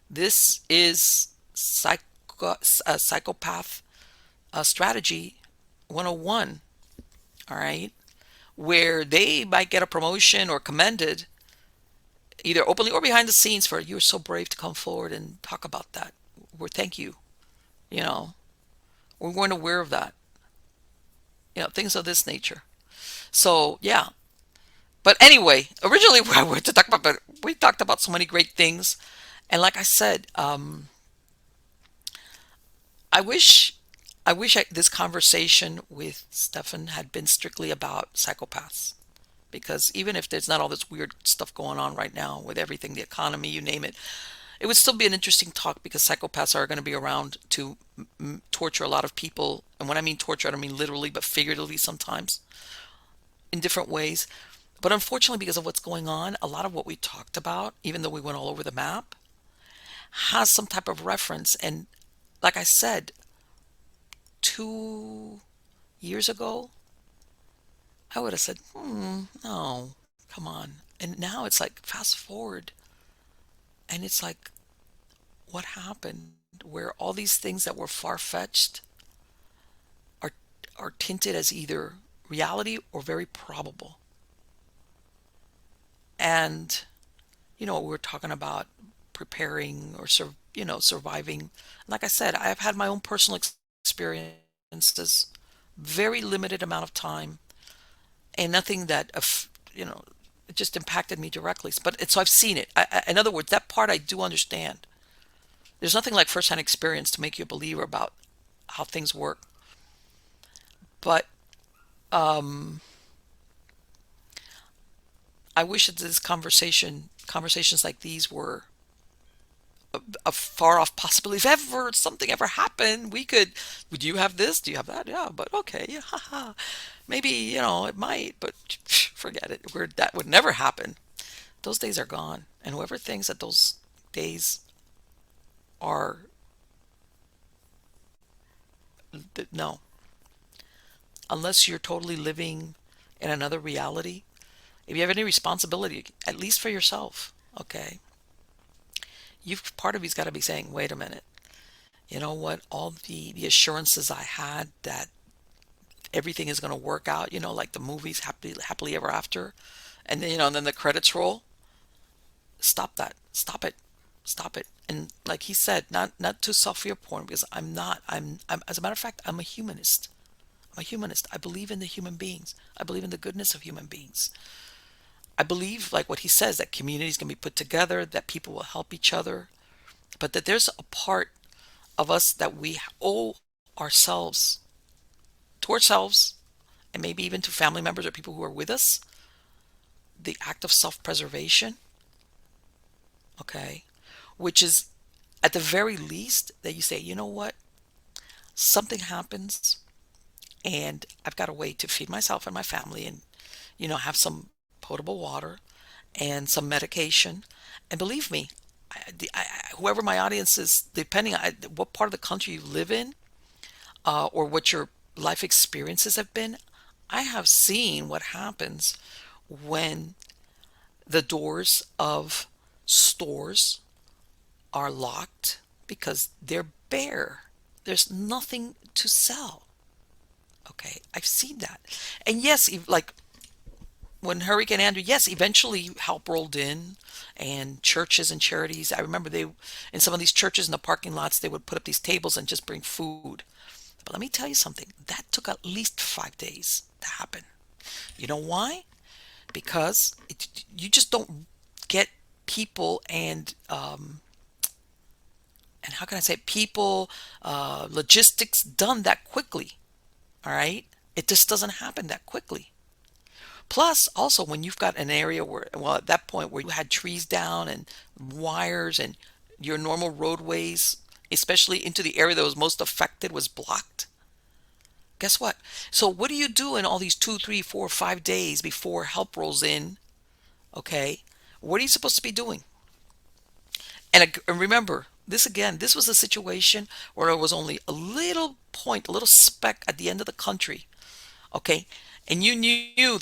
This is psychopath strategy 101. All right, where they might get a promotion or commended either openly or behind the scenes for, you were so brave to come forward and talk about that. Thank you. You know, we weren't aware of that. Things of this nature. So yeah. But anyway, originally we wanted to talk about, but we talked about so many great things, and like I said, I wish, this conversation with Stefan had been strictly about psychopaths, because even if there's not all this weird stuff going on right now with everything, the economy, you name it, it would still be an interesting talk, because psychopaths are going to be around to torture a lot of people. And when I mean torture, I don't mean literally, but figuratively sometimes in different ways. But unfortunately, because of what's going on, a lot of what we talked about, even though we went all over the map, has some type of reference. And like I said, 2 years ago, I would have said, no, come on. And now it's like, fast forward, and it's like, what happened? Where all these things that were far-fetched are tinted as either reality or very probable. And we were talking about preparing or surviving. Like I said, I've had my own personal experiences, very limited amount of time, and nothing that it just impacted me directly. But so I've seen it. In other words, that part I do understand. There's nothing like first-hand experience to make you a believer about how things work. But I wish that this conversations like these were a far off possibility. If ever something ever happened, would you have this? Do you have that? Yeah, but okay, yeah, haha. Maybe, it might, but forget it. That would never happen. Those days are gone. And whoever thinks that those days are, no. Unless you're totally living in another reality, if you have any responsibility, at least for yourself, okay, you've part of you's got to be saying, wait a minute, you know what? All the assurances I had that everything is going to work out, like the movies, happily ever after, and then and then the credits roll. Stop that. Stop it. Stop it. And like he said, not to suffer your porn, because I'm not. I'm as a matter of fact, I'm a humanist. I'm a humanist. I believe in the human beings. I believe in the goodness of human beings. I believe, like what he says, that communities can be put together, that people will help each other, but that there's a part of us that we owe ourselves, to ourselves, and maybe even to family members or people who are with us, the act of self-preservation, okay? Which is, at the very least, that you say, you know what? Something happens and I've got a way to feed myself and my family and, have some potable water and some medication. And believe me, whoever my audience is, depending on what part of the country you live in, or what your life experiences have been, I have seen what happens when the doors of stores are locked because they're bare. There's nothing to sell. Okay, I've seen that. And yes, like when Hurricane Andrew, yes, eventually help rolled in, and churches and charities. I remember in some of these churches in the parking lots, they would put up these tables and just bring food. But let me tell you something, that took at least 5 days to happen. You know why? Because you just don't get people and how can I say people, logistics done that quickly. All right, it just doesn't happen that quickly. Plus, also when you've got an area where, well, at that point where you had trees down and wires and your normal roadways, especially into the area that was most affected, was blocked. Guess what? So what do you do in all these 2, 3, 4, 5 days before help rolls in? Okay, what are you supposed to be doing? And remember, this was a situation where it was only a little point, a little speck at the end of the country. Okay, and you knew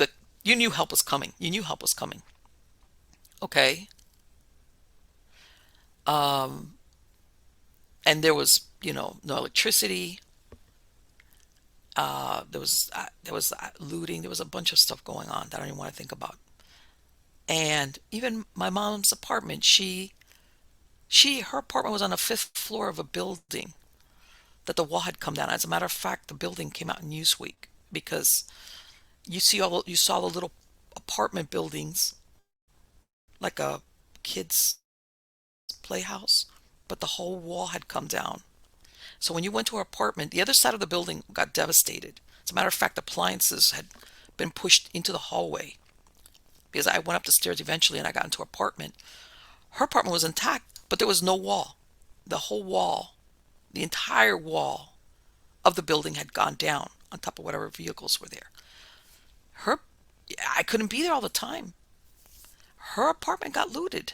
help was coming. You knew help was coming. Okay, and there was, no electricity. There was looting. There was a bunch of stuff going on that I don't even want to think about. And even my mom's apartment, her apartment was on the fifth floor of a building that the wall had come down. As a matter of fact, the building came out in Newsweek because you saw the little apartment buildings like a kid's playhouse, but the whole wall had come down. So when you went to her apartment, the other side of the building got devastated. As a matter of fact, appliances had been pushed into the hallway because I went up the stairs eventually and I got into her apartment. Her apartment was intact, but there was no wall. The whole wall, the entire wall of the building had gone down on top of whatever vehicles were there. Her, I couldn't be there all the time. Her apartment got looted.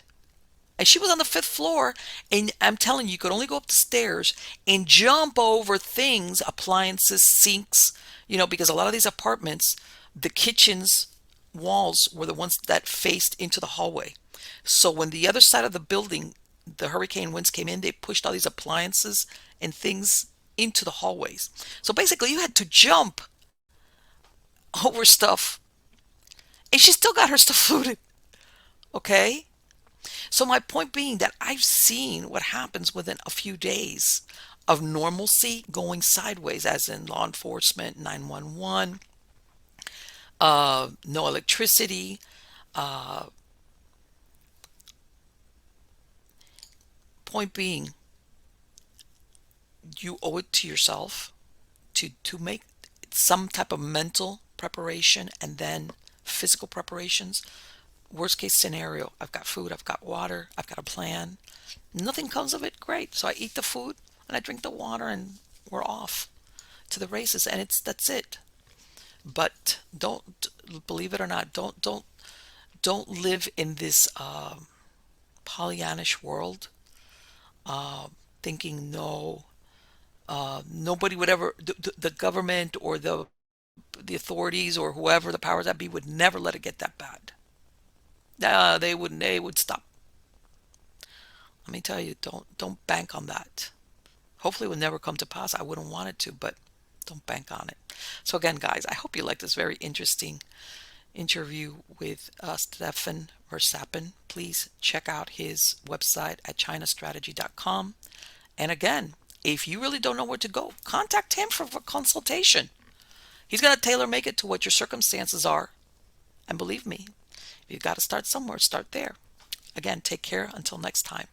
And she was on the fifth floor, and I'm telling you, you could only go up the stairs and jump over things, appliances, sinks, because a lot of these apartments, the kitchens walls were the ones that faced into the hallway. So when the other side of the building, the hurricane winds came in, they pushed all these appliances and things into the hallways. So basically, you had to jump over stuff, and she still got her stuff looted. Okay? So my point being that I've seen what happens within a few days of normalcy going sideways, as in law enforcement, 911, no electricity. Point being, you owe it to yourself to make some type of mental preparation and then physical preparations. Worst case scenario, I've got food, I've got water, I've got a plan. Nothing comes of it, great. So I eat the food and I drink the water and we're off to the races, and that's it. But don't, believe it or not, don't live in this Pollyannish world, thinking no, nobody would ever, the government or the authorities or whoever the powers that be would never let it get that bad. They wouldn't. They would stop. Let me tell you, don't bank on that. Hopefully it will never come to pass. I wouldn't want it to, but don't bank on it. So again, guys, I hope you like this very interesting interview with Stefan Verstappen. Please check out his website at chinastrategy.com. And again, if you really don't know where to go, contact him for consultation. He's going to tailor make it to what your circumstances are. And believe me, if you've got to start somewhere, start there. Again, take care until next time.